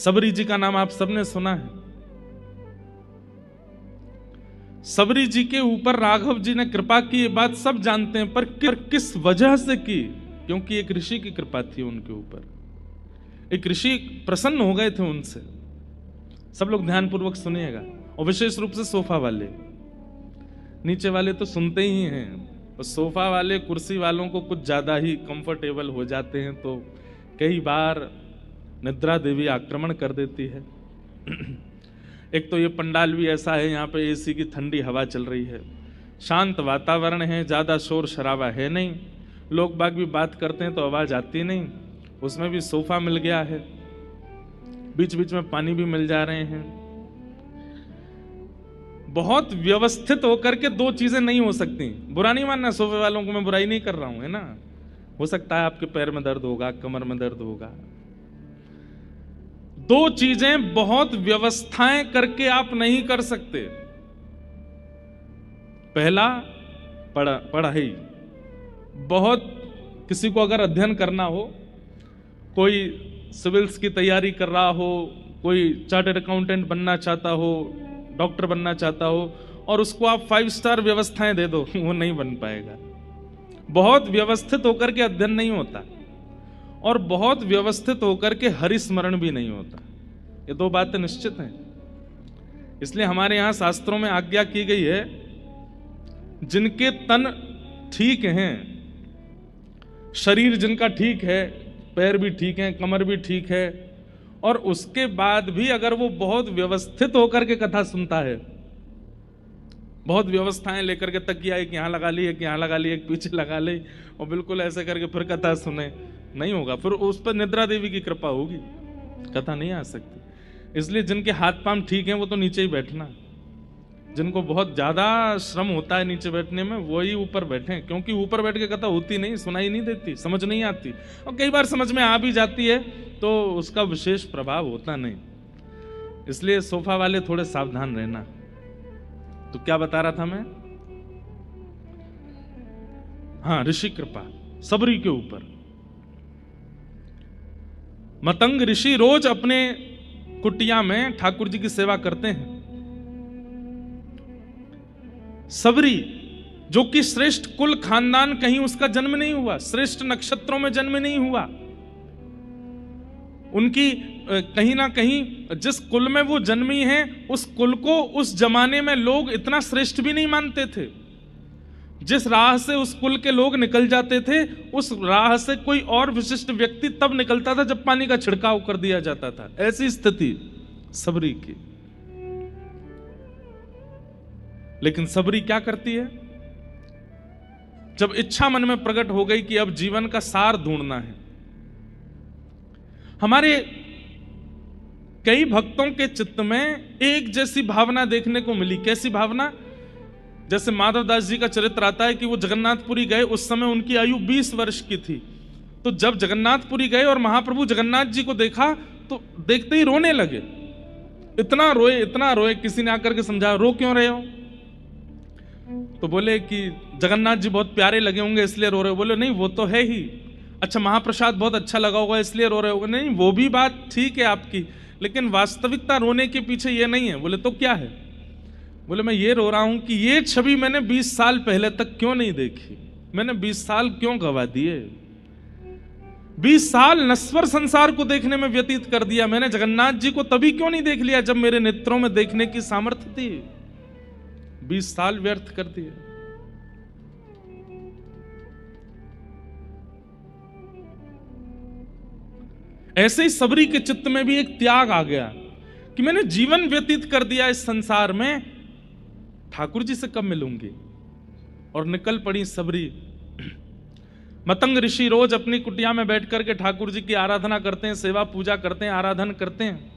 सबरी जी का नाम आप सबने सुना है। सबरी जी के ऊपर राघव जी ने कृपा की, ये बात सब जानते हैं, पर किस वजह से की? क्योंकि एक ऋषि की कृपा थी उनके ऊपर। एक ऋषि प्रसन्न हो गए थे उनसे। सब लोग ध्यानपूर्वक सुनिएगा, और विशेष रूप से सोफा वाले। नीचे वाले तो सुनते ही हैं, और सोफा वाले कुर्सी वालों को कुछ ज्यादा ही कंफर्टेबल हो जाते हैं, तो कई बार निद्रा देवी आक्रमण कर देती है। एक तो ये पंडाल भी ऐसा है, यहाँ पे एसी की ठंडी हवा चल रही है, शांत वातावरण है, ज्यादा शोर शराबा है नहीं, लोग बाग भी बात करते हैं तो आवाज आती नहीं। उसमें भी सोफा मिल गया है, बीच बीच में पानी भी मिल जा रहे हैं। बहुत व्यवस्थित होकर के दो चीजें नहीं हो सकती। बुरा नहीं मानना, सोफे वालों को मैं बुराई नहीं कर रहा हूं, है ना। हो सकता है आपके पैर में दर्द होगा, कमर में दर्द होगा। दो चीजें बहुत व्यवस्थाएं करके आप नहीं कर सकते। पहला पढ़ाई। बहुत किसी को अगर अध्ययन करना हो, कोई सिविल्स की तैयारी कर रहा हो, कोई चार्टर्ड अकाउंटेंट बनना चाहता हो, डॉक्टर बनना चाहता हो, और उसको आप 5 स्टार व्यवस्थाएं दे दो, वो नहीं बन पाएगा। बहुत व्यवस्थित होकर के अध्ययन नहीं होता, और बहुत व्यवस्थित होकर के हरिस्मरण भी नहीं होता। ये दो बातें निश्चित हैं। इसलिए हमारे यहां शास्त्रों में आज्ञा की गई है, जिनके तन ठीक हैं, शरीर जिनका ठीक है, पैर भी ठीक है, कमर भी ठीक है, और उसके बाद भी अगर वो बहुत व्यवस्थित होकर के कथा सुनता है, बहुत व्यवस्थाएं लेकर के तकिया एक यहां लगा ली, एक यहां लगा ली, एक पीछे लगा ली, और बिल्कुल ऐसे करके फिर कथा सुने, नहीं होगा। फिर उस पर निद्रा देवी की कृपा होगी, कथा नहीं आ सकती। इसलिए जिनके हाथ पांव ठीक हैं वो तो नीचे ही बैठना, जिनको बहुत ज्यादा श्रम होता है नीचे बैठने में, वही ऊपर बैठे, क्योंकि ऊपर बैठ के कथा होती नहीं, सुनाई नहीं देती, समझ नहीं आती, और कई बार समझ में आ भी जाती है तो उसका विशेष प्रभाव होता नहीं। इसलिए सोफा वाले थोड़े सावधान रहना। तो क्या बता रहा था मैं? हाँ, ऋषि कृपा सबरी के ऊपर। मतंग ऋषि रोज अपने कुटिया में ठाकुर जी की सेवा करते हैं। सबरी, जो कि श्रेष्ठ कुल खानदान, कहीं उसका जन्म नहीं हुआ, श्रेष्ठ नक्षत्रों में जन्म नहीं हुआ, उनकी कहीं ना कहीं जिस कुल में वो जन्मी है, उस कुल को उस जमाने में लोग इतना श्रेष्ठ भी नहीं मानते थे। जिस राह से उस कुल के लोग निकल जाते थे, उस राह से कोई और विशिष्ट व्यक्ति तब निकलता था जब पानी का छिड़काव कर दिया जाता था। ऐसी स्थिति सबरी की। लेकिन सबरी क्या करती है? जब इच्छा मन में प्रकट हो गई कि अब जीवन का सार ढूंढना है। हमारे कई भक्तों के चित्त में एक जैसी भावना देखने को मिली। कैसी भावना? जैसे माधवदास जी का चरित्र आता है कि वो जगन्नाथपुरी गए, उस समय उनकी आयु 20 वर्ष की थी। तो जब जगन्नाथपुरी गए और महाप्रभु जगन्नाथ जी को देखा तो देखते ही रोने लगे। इतना रोए, किसी ने आकर के समझाया, रो क्यों रहे हो? तो बोले कि जगन्नाथ जी बहुत प्यारे लगे होंगे इसलिए रो रहे हो। बोले नहीं, वो तो है ही। अच्छा, महाप्रसाद बहुत अच्छा लगा होगा इसलिए रो रहे होगे। नहीं, वो भी बात ठीक है आपकी, लेकिन वास्तविकता रोने के पीछे ये नहीं है। बोले तो क्या है? बोले मैं ये रो रहा हूं कि ये छवि मैंने 20 साल पहले तक क्यों नहीं देखी, मैंने 20 साल क्यों गवा दिए, 20 साल नश्वर संसार को देखने में व्यतीत कर दिया। मैंने जगन्नाथ जी को तभी क्यों नहीं देख लिया जब मेरे नेत्रों में देखने की सामर्थ्य थी। 20 साल व्यर्थ कर दिए। ऐसे ही सबरी के चित्त में भी एक त्याग आ गया कि मैंने जीवन व्यतीत कर दिया इस संसार में, ठाकुर जी से कब मिलूंगी। और निकल पड़ी सबरी। मतंग ऋषि रोज अपनी कुटिया में बैठ करके ठाकुर जी की आराधना करते हैं, सेवा पूजा करते हैं, आराधन करते हैं।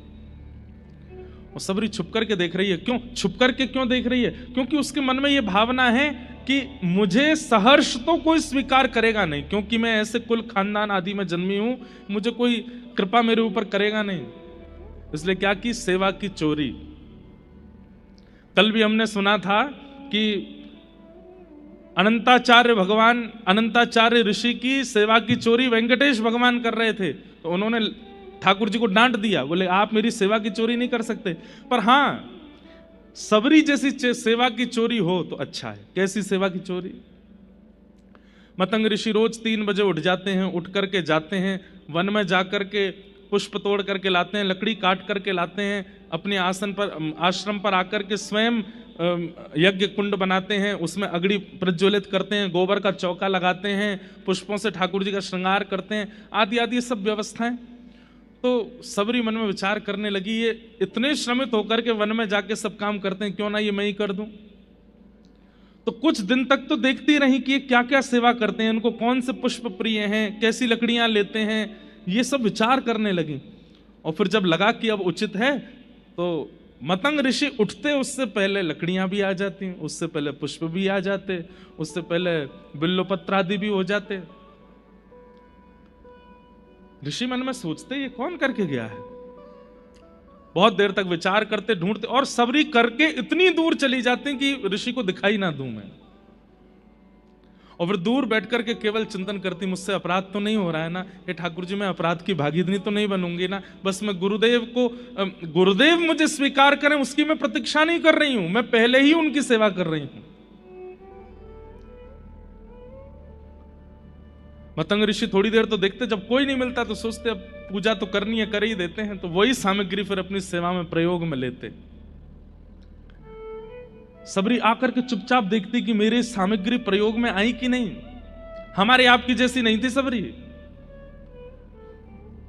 और सबरी छुप करके देख रही है। क्यों छुप करके क्यों देख रही है? क्योंकि उसके मन में यह भावना है कि मुझे सहर्ष तो कोई स्वीकार करेगा नहीं, क्योंकि मैं ऐसे कुल खानदान आदि में जन्मी हूं, मुझे कोई कृपा मेरे ऊपर करेगा नहीं। इसलिए क्या की? सेवा की चोरी। कल भी हमने सुना था कि अनंताचार्य ऋषि की सेवा की चोरी वेंकटेश भगवान कर रहे थे, तो उन्होंने ठाकुर जी को डांट दिया, बोले आप मेरी सेवा की चोरी नहीं कर सकते। पर हाँ, सबरी जैसी सेवा की चोरी हो तो अच्छा है। कैसी सेवा की चोरी? मतंग ऋषि रोज 3 बजे उठ जाते हैं, उठ करके जाते हैं वन में, जाकर के पुष्प तोड़ करके लाते हैं, लकड़ी काट करके लाते हैं, अपने आसन पर आश्रम पर आकर के स्वयं यज्ञ कुंड बनाते हैं, उसमें अग्नि प्रज्वलित करते हैं, गोबर का चौका लगाते हैं, पुष्पों से ठाकुर जी का श्रृंगार करते हैं, आदि आदि सब व्यवस्थाएं। तो सबरी मन में विचार करने लगी, ये इतने श्रमित होकर के वन में जाके सब काम करते हैं, क्यों ना ये मैं ही कर दूं। तो कुछ दिन तक तो देखती रही कि ये क्या क्या सेवा करते हैं, इनको कौन से पुष्प प्रिय हैं, कैसी लकड़ियां लेते हैं, ये सब विचार करने लगी। और फिर जब लगा कि अब उचित है, तो मतंग ऋषि उठते उससे पहले लकड़ियां भी आ जाती, उससे पहले पुष्प भी आ जाते, उससे पहले बिल्वपत्र आदि भी हो जाते। ऋषि मन में सोचते ये कौन करके गया है, बहुत देर तक विचार करते, ढूंढते, और सबरी करके इतनी दूर चली जाते हैं कि ऋषि को दिखाई ना दूं मैं। और फिर दूर बैठ करके केवल चिंतन करती, मुझसे अपराध तो नहीं हो रहा है ना, ये ठाकुर जी मैं अपराध की भागीदारी तो नहीं बनूंगी ना, बस मैं गुरुदेव मुझे स्वीकार करें उसकी मैं प्रतीक्षा नहीं कर रही हूं, मैं पहले ही उनकी सेवा कर रही हूं। मतंग ऋषि थोड़ी देर तो देखते, जब कोई नहीं मिलता तो सोचते अब पूजा तो करनी है, कर ही देते हैं, तो वही सामग्री फिर अपनी सेवा में प्रयोग में लेते। सबरी आकर के चुपचाप देखती कि मेरी सामग्री प्रयोग में आई कि नहीं। हमारे आपकी जैसी नहीं थी सबरी,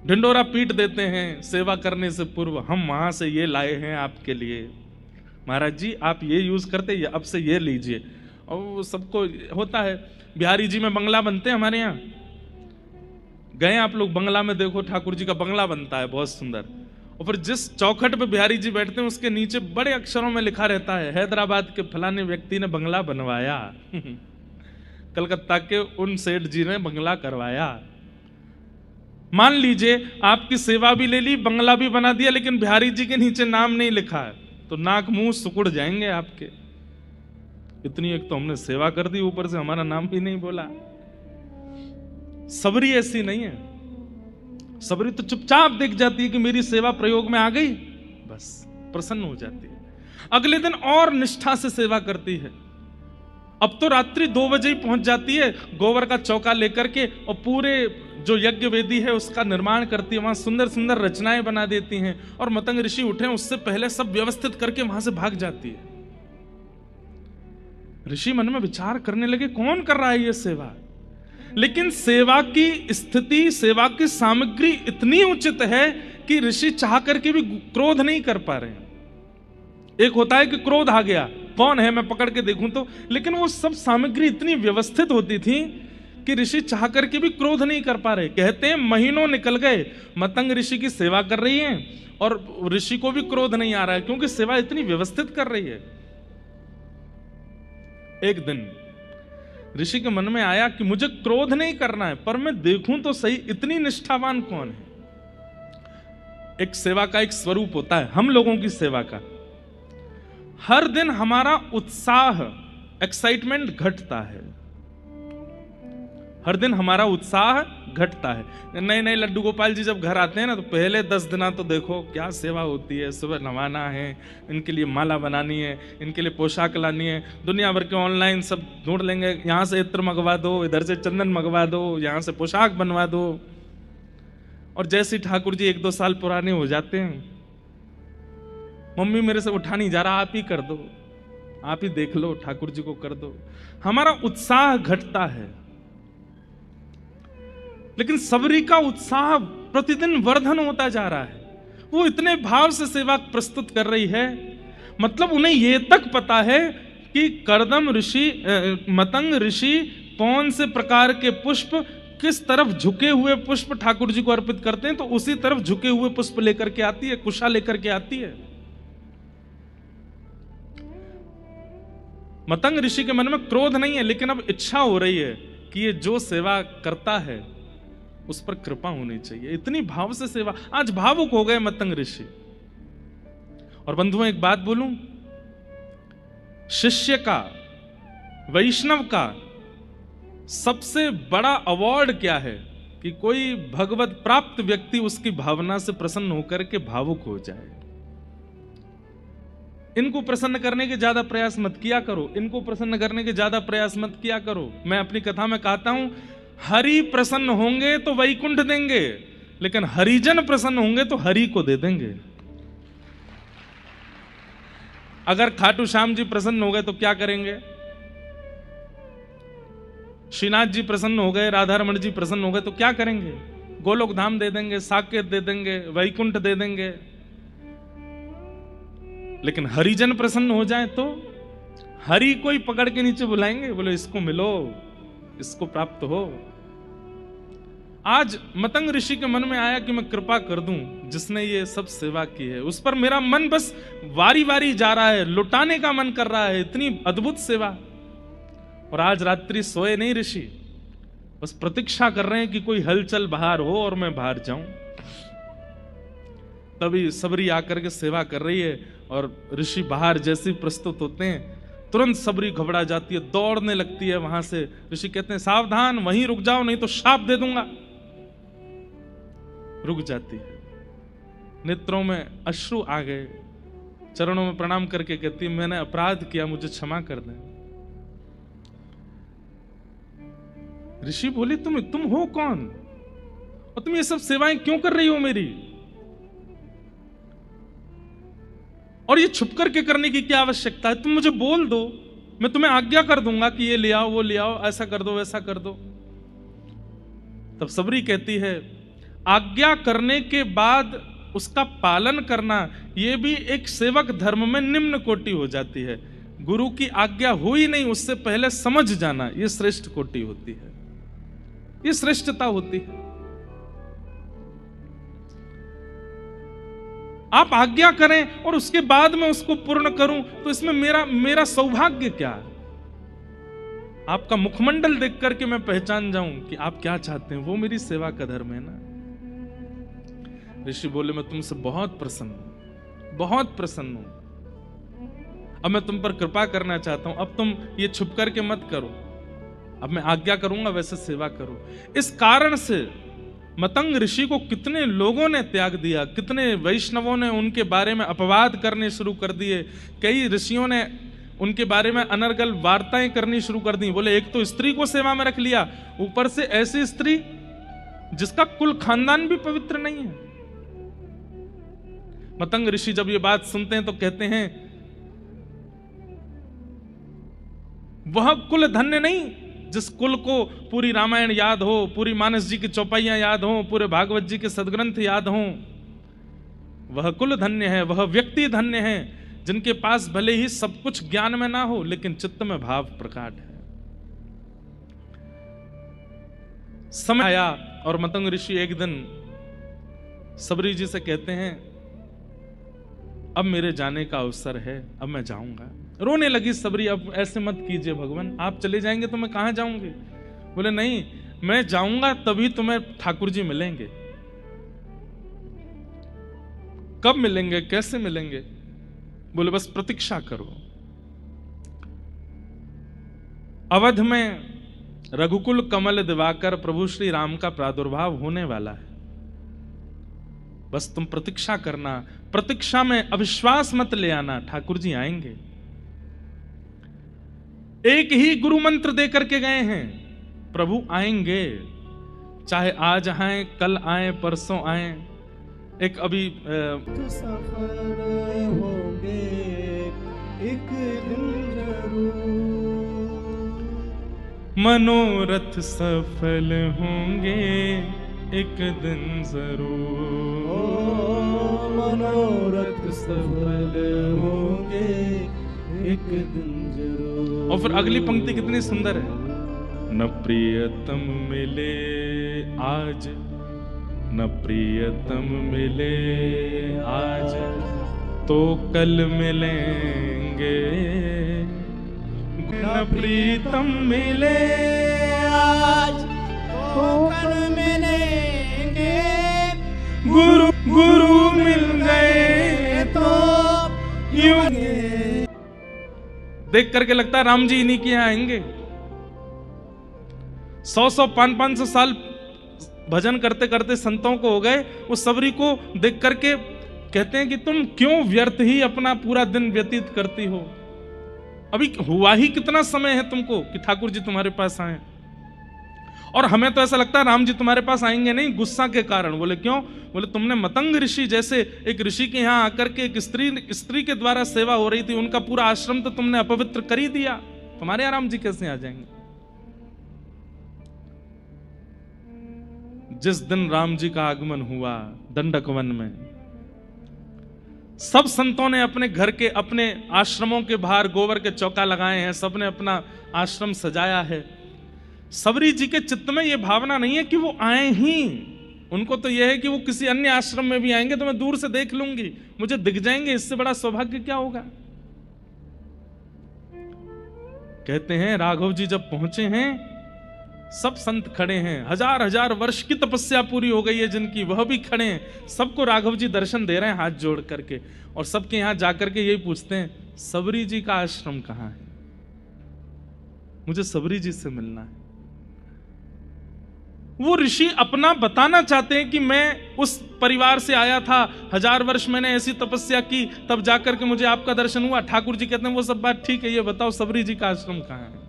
ढिंडोरा पीट देते हैं सेवा करने से पूर्व, हम वहां से ये लाए हैं आपके लिए, महाराज जी आप ये यूज करते, अब से ये लीजिए। और वो सबको होता है, बिहारी जी में बंगला बनते हैं हमारे यहाँ, गए आप लोग बंगला में, देखो ठाकुर जी का बंगला बनता है बहुत सुंदर, और फिर जिस चौखट पे बिहारी जी बैठते हैं उसके नीचे बड़े अक्षरों में लिखा रहता है, हैदराबाद के फलाने व्यक्ति ने बंगला बनवाया कलकत्ता के उन सेठ जी ने बंगला करवाया। मान लीजिए आपकी सेवा भी ले ली, बंगला भी बना दिया, लेकिन बिहारी जी के नीचे नाम नहीं लिखा है, तो नाक मुंह सुकुड़ जाएंगे आपके। इतनी एक तो हमने सेवा कर दी, ऊपर से हमारा नाम भी नहीं बोला। सबरी ऐसी नहीं है, सबरी तो चुपचाप देख जाती है कि मेरी सेवा प्रयोग में आ गई, बस प्रसन्न हो जाती है। अगले दिन और निष्ठा से सेवा करती है। अब तो रात्रि 2 बजे ही पहुंच जाती है, गोबर का चौका लेकर के, और पूरे जो यज्ञ वेदी है उसका निर्माण करती है, वहां सुंदर सुंदर रचनाएं बना देती हैं, और मतंग ऋषि उठे उससे पहले सब व्यवस्थित करके वहां से भाग जाती है। ऋषि मन में विचार करने लगे कौन कर रहा है ये सेवा, लेकिन सेवा की स्थिति, सेवा की सामग्री इतनी उचित है कि ऋषि चाह करके भी क्रोध नहीं कर पा रहे हैं। एक होता है कि क्रोध आ गया, कौन है मैं पकड़ के देखूं तो, लेकिन वो सब सामग्री इतनी व्यवस्थित होती थी कि ऋषि चाह करके भी क्रोध नहीं कर पा रहे। कहते हैं महीनों निकल गए, मतंग ऋषि की सेवा कर रही है और ऋषि को भी क्रोध नहीं आ रहा है, क्योंकि सेवा इतनी व्यवस्थित कर रही है। एक दिन ऋषि के मन में आया कि मुझे क्रोध नहीं करना है, पर मैं देखूं तो सही इतनी निष्ठावान कौन है। एक सेवा का एक स्वरूप होता है, हम लोगों की सेवा का हर दिन हमारा उत्साह, एक्साइटमेंट घटता है, हर दिन हमारा उत्साह घटता है। नए नए लड्डू गोपाल जी जब घर आते हैं ना, तो पहले 10 दिन तो देखो क्या सेवा होती है, सुबह नवाना है, इनके लिए माला बनानी है, इनके लिए पोशाक लानी है, दुनिया भर के ऑनलाइन सब ढूंढ लेंगे, यहाँ से इत्र मंगवा दो, इधर से चंदन मंगवा दो, यहाँ से पोशाक बनवा दो। और जैसे ठाकुर जी 1-2 साल पुराने हो जाते हैं, मम्मी मेरे से उठा नहीं जा रहा, आप ही कर दो, आप ही देख लो, ठाकुर जी को कर दो। हमारा उत्साह घटता है। लेकिन सबरी का उत्साह प्रतिदिन वर्धन होता जा रहा है। वो इतने भाव से सेवा प्रस्तुत कर रही है, मतलब उन्हें ये तक पता है कि कर्दम ऋषि, मतंग ऋषि कौन से प्रकार के पुष्प, किस तरफ झुके हुए पुष्प ठाकुर जी को अर्पित करते हैं, तो उसी तरफ झुके हुए पुष्प लेकर के आती है, कुशा लेकर के आती है। मतंग ऋषि के मन में क्रोध नहीं है, लेकिन अब इच्छा हो रही है कि ये जो सेवा करता है उस पर कृपा होनी चाहिए। इतनी भाव से सेवा, आज भावुक हो गए मतंग ऋषि। और बंधुओं एक बात बोलूं, शिष्य का, वैष्णव का सबसे बड़ा अवार्ड क्या है कि कोई भगवत प्राप्त व्यक्ति उसकी भावना से प्रसन्न होकर के भावुक हो जाए। इनको प्रसन्न करने के ज्यादा प्रयास मत किया करो, इनको प्रसन्न करने के ज्यादा प्रयास मत किया करो। मैं अपनी कथा में कहता हूं, हरि प्रसन्न होंगे तो वैकुंठ देंगे, लेकिन हरिजन प्रसन्न होंगे तो हरि को दे देंगे। अगर खाटू श्याम जी प्रसन्न हो गए तो क्या करेंगे? श्रीनाथ जी प्रसन्न हो गए, राधारमण जी प्रसन्न हो गए तो क्या करेंगे? गोलोक धाम दे देंगे, साकेत दे देंगे, वैकुंठ दे देंगे। लेकिन हरिजन प्रसन्न हो जाए तो हरि को ही पकड़ के नीचे बुलाएंगे, बोले इसको मिलो, इसको प्राप्त हो। आज मतंग ऋषि के मन में आया कि मैं कृपा कर दूं, जिसने ये सब सेवा की है उस पर मेरा मन बस वारी वारी जा रहा है, लुटाने का मन कर रहा है, इतनी अद्भुत सेवा। और आज रात्रि सोए नहीं ऋषि, बस प्रतीक्षा कर रहे हैं कि कोई हलचल बाहर हो और मैं बाहर जाऊं। तभी सबरी आकर के सेवा कर रही है और ऋषि बाहर जैसे प्रस्तुत होते हैं तुरंत सबरी घबरा जाती है, दौड़ने लगती है वहां से। ऋषि कहते हैं सावधान, वहीं रुक जाओ नहीं तो शाप दे दूंगा। रुक जाती है, नेत्रों में अश्रु आ गए, चरणों में प्रणाम करके कहती है मैंने अपराध किया, मुझे क्षमा कर दें। ऋषि बोले तुम हो कौन और तुम ये सब सेवाएं क्यों कर रही हो मेरी, और ये छुप करके करने की क्या आवश्यकता है? तुम मुझे बोल दो, मैं तुम्हें आज्ञा कर दूंगा कि ये ले आओ, वो ले आओ, ऐसा कर दो, वैसा कर दो। तब सबरी कहती है आज्ञा करने के बाद उसका पालन करना यह भी एक सेवक धर्म में निम्न कोटि हो जाती है। गुरु की आज्ञा हुई नहीं उससे पहले समझ जाना, यह श्रेष्ठ कोटि होती है, यह श्रेष्ठता होती है। आप आज्ञा करें और उसके बाद में उसको पूर्ण करूं तो इसमें मेरा सौभाग्य क्या है? आपका मुखमंडल देख करके मैं पहचान जाऊं कि आप क्या चाहते हैं, वो मेरी सेवा का धर्म है ना। ऋषि बोले मैं तुमसे बहुत प्रसन्न हूं, बहुत प्रसन्न हूं। अब मैं तुम पर कृपा करना चाहता हूं, अब तुम ये छुप करके मत करो, अब मैं आज्ञा करूंगा वैसे सेवा करो। इस कारण से मतंग ऋषि को कितने लोगों ने त्याग दिया, कितने वैष्णवों ने उनके बारे में अपवाद करने शुरू कर दिए, कई ऋषियों ने उनके बारे में अनर्गल वार्ताएं करनी शुरू कर दी। बोले एक तो स्त्री को सेवा में रख लिया, ऊपर से ऐसी स्त्री जिसका कुल खानदान भी पवित्र नहीं है। मतंग ऋषि जब ये बात सुनते हैं तो कहते हैं वह कुल धन्य नहीं जिस कुल को पूरी रामायण याद हो, पूरी मानस जी की चौपाइयां याद हो, पूरे भागवत जी के सदग्रंथ याद हो। वह कुल धन्य है, वह व्यक्ति धन्य है जिनके पास भले ही सब कुछ ज्ञान में ना हो लेकिन चित्त में भाव प्रकट है। समय आया और मतंग ऋषि एक दिन सबरी जी से कहते हैं अब मेरे जाने का अवसर है, अब मैं जाऊंगा। रोने लगी सबरी, अब ऐसे मत कीजिए भगवान, आप चले जाएंगे तो मैं कहां जाऊंगी? बोले नहीं, मैं जाऊंगा तभी तुम्हें ठाकुर जी मिलेंगे। कब मिलेंगे, कैसे मिलेंगे? बोले बस प्रतीक्षा करो। अवध में रघुकुल कमल दिवाकर प्रभु श्री राम का प्रादुर्भाव होने वाला है, बस तुम प्रतीक्षा करना। प्रतीक्षा में अविश्वास मत ले आना, ठाकुर जी आएंगे। एक ही गुरु मंत्र दे करके गए हैं, प्रभु आएंगे, चाहे आज आए, कल आए, परसों आए। एक अभी सफल होंगे एक दिन जरूर, मनोरथ सफल होंगे एक दिन जरूर, मनोरथ सफल होंगे एक दिन जरूर। और फिर अगली पंक्ति कितनी सुंदर है, न प्रियतम मिले आज, न प्रियतम मिले आज तो कल मिलेंगे, न प्रीतम मिले आज तो कल मिलेंगे, गुरु गुरु मिल गए तो यूं। देख करके लगता है राम जी इन्हीं के यहां आएंगे। 100-100, 500-500 साल भजन करते करते संतों को हो गए, वो सबरी को देख करके कहते हैं कि तुम क्यों व्यर्थ ही अपना पूरा दिन व्यतीत करती हो, अभी हुआ ही कितना समय है तुमको कि ठाकुर जी तुम्हारे पास आए। और हमें तो ऐसा लगता है राम जी तुम्हारे पास आएंगे नहीं, गुस्सा के कारण। बोले क्यों? बोले तुमने मतंग ऋषि जैसे एक ऋषि के यहाँ आकर के एक स्त्री के द्वारा सेवा हो रही थी, उनका पूरा आश्रम तो तुमने अपवित्र कर ही दिया, तुम्हारे यहाँ राम जी कैसे आ जाएंगे? जिस दिन राम जी का आगमन हुआ दंडक वन में, सब संतों ने अपने घर के, अपने आश्रमों के बाहर गोबर के चौका लगाए हैं, सबने अपना आश्रम सजाया है। सबरी जी के चित्त में यह भावना नहीं है कि वो आए ही, उनको तो यह है कि वो किसी अन्य आश्रम में भी आएंगे तो मैं दूर से देख लूंगी, मुझे दिख जाएंगे, इससे बड़ा सौभाग्य क्या होगा। कहते हैं राघव जी जब पहुंचे हैं, सब संत खड़े हैं, हजार हजार वर्ष की तपस्या पूरी हो गई है जिनकी, वह भी खड़े हैं, सबको राघव जी दर्शन दे रहे हैं हाथ जोड़ करके, और सबके यहां जाकर के यही पूछते हैं सबरी जी का आश्रम कहां है, मुझे सबरी जी से मिलना है। वो ऋषि अपना बताना चाहते हैं कि मैं उस परिवार से आया था, 1000 वर्ष मैंने ऐसी तपस्या की, तब जाकर के मुझे आपका दर्शन हुआ। ठाकुर जी कहते हैं वो सब बात ठीक है, ये बताओ सबरी जी का आश्रम कहां है।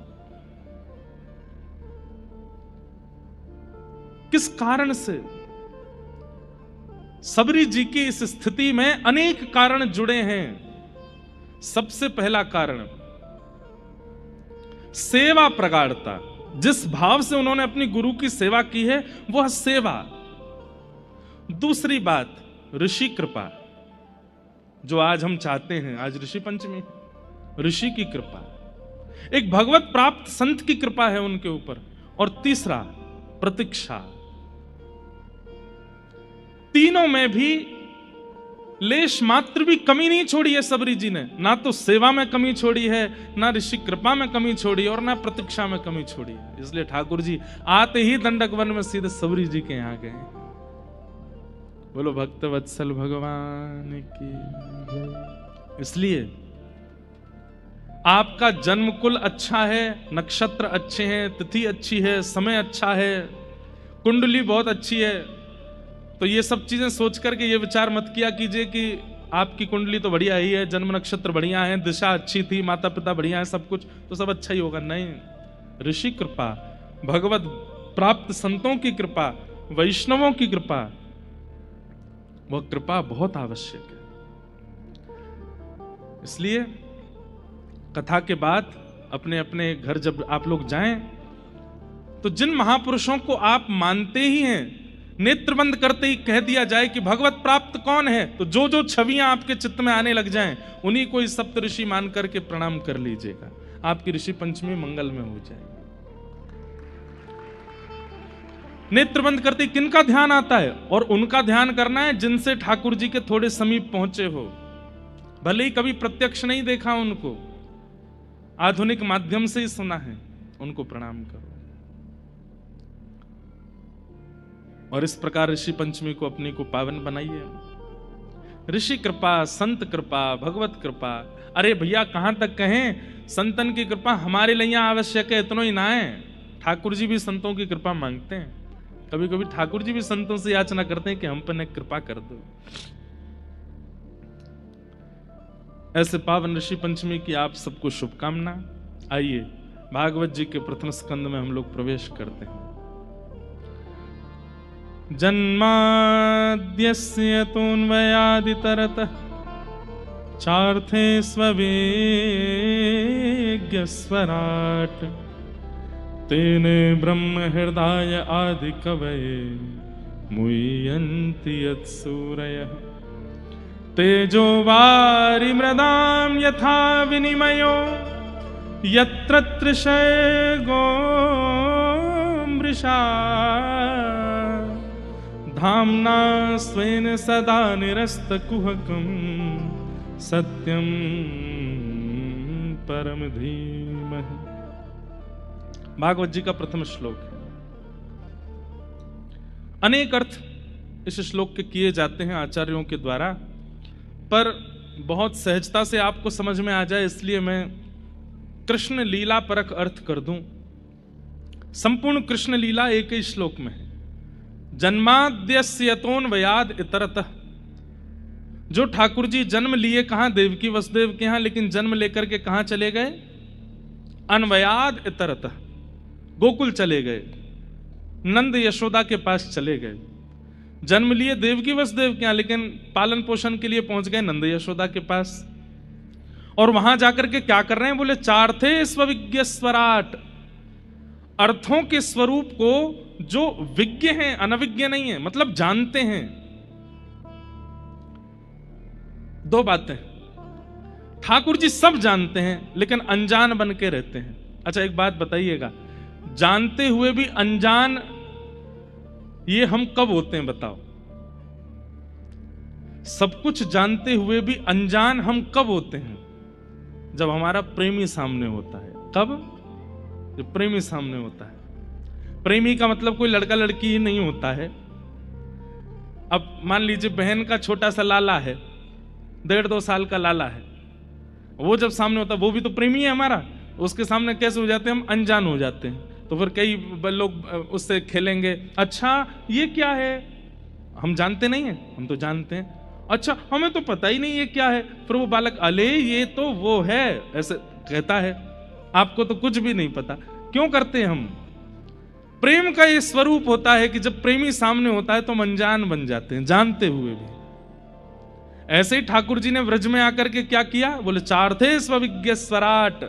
किस कारण से? सबरी जी की इस स्थिति में अनेक कारण जुड़े हैं। सबसे पहला कारण सेवा प्रगाढ़ता, जिस भाव से उन्होंने अपनी गुरु की सेवा की है वह सेवा। दूसरी बात ऋषि कृपा, जो आज हम चाहते हैं, आज ऋषि पंचमी, ऋषि की कृपा, एक भगवत प्राप्त संत की कृपा है उनके ऊपर। और तीसरा प्रतीक्षा। तीनों में भी लेश मात्र भी कमी नहीं छोड़ी है सबरी जी ने, ना तो सेवा में कमी छोड़ी है, ना ऋषि कृपा में कमी छोड़ी, और ना प्रतीक्षा में कमी छोड़ी है। इसलिए ठाकुर जी आते ही दंडक वन में सीधे सबरी जी के यहां गए। बोलो भक्त वत्सल भगवान की। इसलिए आपका जन्म कुल अच्छा है, नक्षत्र अच्छे हैं, तिथि अच्छी है, समय अच्छा है, कुंडली बहुत अच्छी है, तो ये सब चीजें सोच करके ये विचार मत किया कीजिए कि आपकी कुंडली तो बढ़िया ही है, जन्म नक्षत्र बढ़िया है, दिशा अच्छी थी, माता पिता बढ़िया है, सब कुछ तो सब अच्छा ही होगा। नहीं, ऋषि कृपा, भगवत प्राप्त संतों की कृपा, वैष्णवों की कृपा, वह कृपा बहुत आवश्यक है। इसलिए कथा के बाद अपने अपने घर जब आप लोग जाएं, तो जिन महापुरुषों को आप मानते ही हैं, नेत्र बंद करते ही कह दिया जाए कि भगवत प्राप्त कौन है, तो जो जो छवियां आपके चित्त में आने लग जाएं, उन्हीं को सप्त ऋषि मान करके प्रणाम कर लीजिएगा, आपकी ऋषि पंचमी मंगल में हो जाएगी। नेत्र बंद करते ही किनका ध्यान आता है? और उनका ध्यान करना है जिनसे ठाकुर जी के थोड़े समीप पहुंचे हो, भले ही कभी प्रत्यक्ष नहीं देखा उनको, आधुनिक माध्यम से ही सुना है, उनको प्रणाम करो। और इस प्रकार ऋषि पंचमी को अपने को पावन बनाइए। ऋषि कृपा, संत कृपा, भगवत कृपा, अरे भैया कहां तक कहें, संतन की कृपा हमारे लिए आवश्यक है, इतना ही ना है, ठाकुर जी भी संतों की कृपा मांगते हैं। कभी कभी ठाकुर जी भी संतों से याचना करते हैं कि हम पर कृपा कर दो। ऐसे पावन ऋषि पंचमी की आप सबको शुभकामना। आइए भागवत जी के प्रथम स्कंद में हम लोग प्रवेश करते हैं। जन्माद्यस्य तोन्वयादितरतः चार्थे स्ववेग्यस्वराट् तेने ब्रह्म हृदय आदि कवये मुह्यन्ति यत्सूरयः तेजो वारि मृदां यथा विनिमयो यत्र तृषर्गो मृषा धाम्ना स्वेन सदा निरस्तकुहकं सत्यं परम धीमहि। भागवत जी का प्रथम श्लोक है। अनेक अर्थ इस श्लोक के किए जाते हैं आचार्यों के द्वारा, पर बहुत सहजता से आपको समझ में आ जाए इसलिए मैं कृष्ण लीला परक अर्थ कर दूं। संपूर्ण कृष्ण लीला एक ही श्लोक में है। जन्माद्यस्य यतोन्वयाद इतरतः। जो ठाकुर जी जन्म लिए कहां? देवकी वसुदेव के यहां, लेकिन जन्म लेकर के कहां चले गए? अन्वयाद इतरतः, गोकुल चले गए, नंद यशोदा के पास चले गए। जन्म लिए देवकी वसुदेव के यहां, लेकिन पालन पोषण के लिए पहुंच गए नंद यशोदा के पास। और वहां जाकर के क्या कर रहे हैं? बोले चार्थे स्वविज्ञ स्वराट, अर्थों के स्वरूप को जो विज्ञ हैं, अनविज्ञ नहीं है, मतलब जानते हैं। दो बातें, ठाकुर जी सब जानते हैं लेकिन अनजान बन के रहते हैं। अच्छा एक बात बताइएगा, जानते हुए भी अनजान ये हम कब होते हैं बताओ? सब कुछ जानते हुए भी अनजान हम कब होते हैं? जब हमारा प्रेमी सामने होता है। कब? जब प्रेमी सामने होता है। प्रेमी का मतलब कोई लड़का लड़की ही नहीं होता है। अब मान लीजिए बहन का छोटा सा लाला है, 1.5-2 साल का लाला है, वो जब सामने होता है वो भी तो प्रेमी है हमारा। उसके सामने कैसे हो जाते हैं हम? अनजान हो जाते हैं। तो फिर कई लोग उससे खेलेंगे, अच्छा ये क्या है? हम जानते नहीं है, हम तो जानते हैं। अच्छा हमें तो पता ही नहीं ये क्या है। फिर वो बालक, अले ये तो वो है, ऐसे कहता है। आपको तो कुछ भी नहीं पता। क्यों करते हैं हम? प्रेम का ये स्वरूप होता है कि जब प्रेमी सामने होता है तो हम अनजान बन जाते हैं, जानते हुए भी। ऐसे ही ठाकुर जी ने व्रज में आकर के क्या किया? बोले चार्थे स्वविज्ञ स्वराट,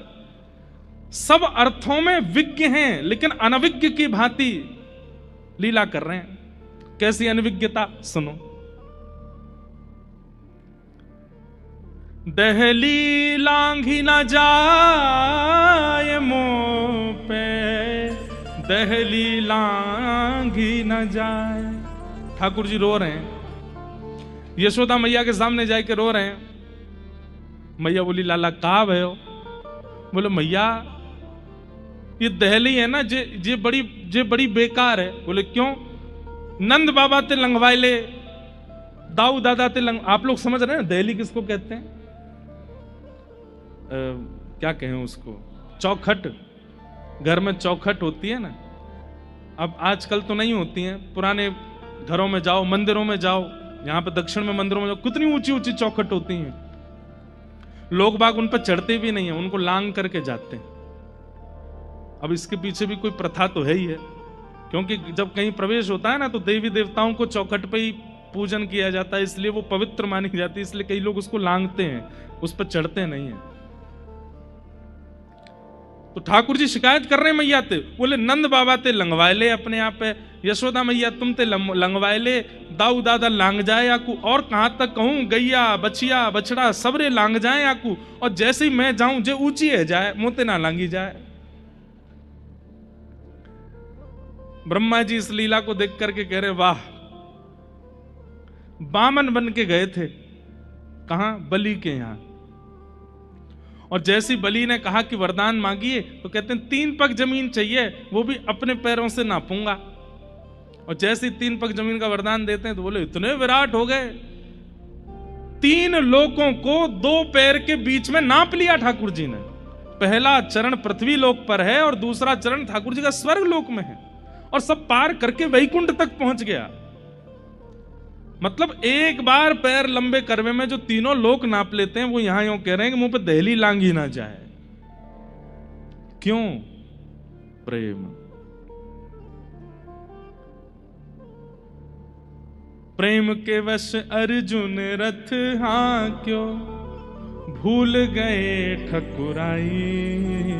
सब अर्थों में विज्ञ हैं लेकिन अनविज्ञ की भांति लीला कर रहे हैं। कैसी अनविज्ञता? सुनो। दहली लांघी न जाए मुंह पे, दहली लांघी न जाए। ठाकुर जी रो रहे हैं, यशोदा मैया के सामने जाके रो रहे हैं। मैया बोली, लाला कहा भयो? बोले मैया ये दहली है ना, जे बड़ी बेकार है। बोले क्यों? नंद बाबा ते लंघवाए ले, दाऊ दादा ते लंग। आप लोग समझ रहे हैं दहली किसको कहते हैं? क्या कहें उसको? चौखट। घर में चौखट होती है ना। अब आजकल तो नहीं होती हैं, पुराने घरों में जाओ, मंदिरों में जाओ, यहां पे दक्षिण में मंदिरों में जाओ, कितनी ऊंची ऊंची चौखट होती हैं। लोग बाग उन पर चढ़ते भी नहीं है, उनको लांग करके जाते हैं। अब इसके पीछे भी कोई प्रथा तो है ही है, क्योंकि जब कहीं प्रवेश होता है ना तो देवी देवताओं को चौखट पे ही पूजन किया जाता है, इसलिए वो पवित्र मानी जाती है। इसलिए कई लोग उसको लांगते हैं, उस पर चढ़ते नहीं है। तो ठाकुर जी शिकायत कर रहे हैं मैया ते। बोले नंद बाबा ते लंगवाए ले अपने आप पे, यशोदा मैया तुम ते लंगवाए ले, दाऊ दादा लांग जाए आकू। और कहां तक कहूं, गैया बछिया बछड़ा सबरे लांग जाए आकू। और जैसे ही मैं जाऊं जे ऊंची है जाए, मोते ना लांगी जाए। ब्रह्मा जी इस लीला को देख करके कह रहे, वाह, बामन बन के गए थे कहां? बलि के यहां। और जैसी बलि ने कहा कि वरदान मांगिए, तो कहते हैं 3 पग जमीन चाहिए, वो भी अपने पैरों से नापूंगा। और जैसे 3 पग जमीन का वरदान देते हैं तो बोले इतने विराट हो गए, 3 लोकों को 2 पैर के बीच में नाप लिया ठाकुर जी ने। पहला चरण पृथ्वी लोक पर है और दूसरा चरण ठाकुर जी का स्वर्ग लोक में है, और सब पार करके वैकुंठ तक पहुंच गया। मतलब एक बार पैर लंबे करवे में जो 3 लोक नाप लेते हैं, वो यहां यूं कह रहे हैं कि मुंह पे दहली लांगी ना जाए। क्यों? प्रेम। प्रेम के वश अर्जुन रथ हाँक्यो, भूल गए ठकुराई,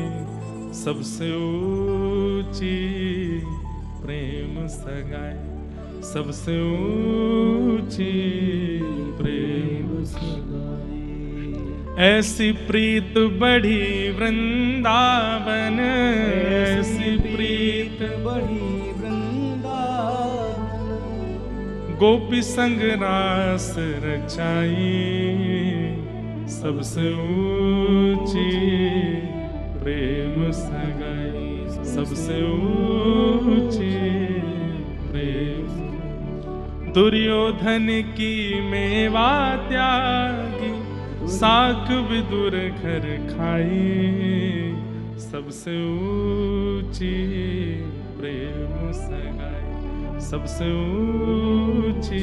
सबसे ऊंची प्रेम सगाई, सबसे ऊंची प्रेम सगाई। ऐसी प्रीत बढ़ी वृंदावन, ऐसी प्रीत बढ़ी वृंदावन, गोपी संग रास रचाई, सबसे ऊंची प्रेम सगाई, सबसे ऊंची प्रेम। दुर्योधन की मेवा त्यागी, साख विदुर घर खाई, सबसे ऊंची प्रेम सगाई, सबसे ऊंची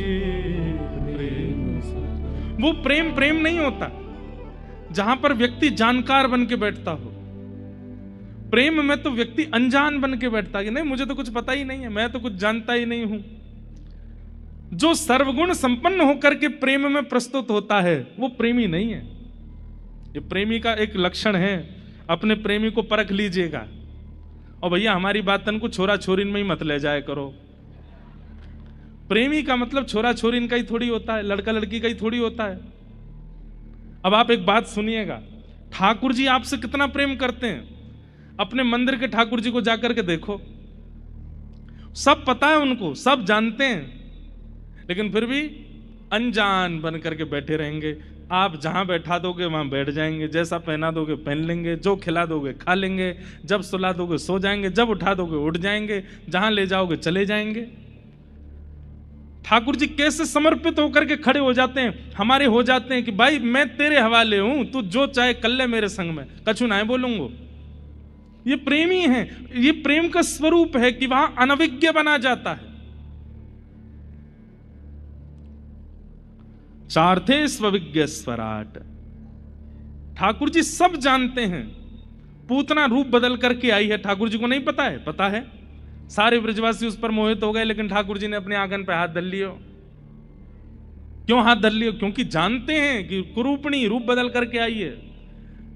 प्रेम सुधा। वो प्रेम प्रेम नहीं होता जहां पर व्यक्ति जानकार बन के बैठता हो। प्रेम में तो व्यक्ति अनजान बन के बैठता है कि नहीं मुझे तो कुछ पता ही नहीं है, मैं तो कुछ जानता ही नहीं हूं। जो सर्वगुण संपन्न होकर के प्रेम में प्रस्तुत होता है वो प्रेमी नहीं है। ये प्रेमी का एक लक्षण है। अपने प्रेमी को परख लीजिएगा। और भैया हमारी बातन को छोरा छोरीन में ही मत ले जाया करो। प्रेमी का मतलब छोरा छोरीन का ही थोड़ी होता है, लड़का लड़की का ही थोड़ी होता है। अब आप एक बात सुनिएगा, ठाकुर जी आपसे कितना प्रेम करते हैं। अपने मंदिर के ठाकुर जी को जाकर के देखो, सब पता है उनको, सब जानते हैं, लेकिन फिर भी अनजान बन करके बैठे रहेंगे। आप जहां बैठा दोगे वहां बैठ जाएंगे, जैसा पहना दोगे पहन लेंगे, जो खिला दोगे खा लेंगे, जब सुला दोगे सो जाएंगे, जब उठा दोगे उठ जाएंगे, जहां ले जाओगे चले जाएंगे। ठाकुर जी कैसे समर्पित होकर के खड़े हो जाते हैं, हमारे हो जाते हैं कि भाई मैं तेरे हवाले हूं, तू जो चाहे कर ले मेरे संग में, कछु ना बोलूंगा। ये प्रेमी है। ये प्रेम का स्वरूप है कि वहां अनभिज्ञ बना जाता है। चार्थे स्वविज्ञ स्वराट। ठाकुर जी सब जानते हैं। पूतना रूप बदल करके आई है, ठाकुर जी को नहीं पता है? पता है। सारे ब्रजवासी उस पर मोहित हो गए, लेकिन ठाकुर जी ने अपने आंगन पे हाथ धर लियो। क्यों हाथ धर लियो? क्योंकि जानते हैं कि कुरूपणी रूप बदल करके आई है,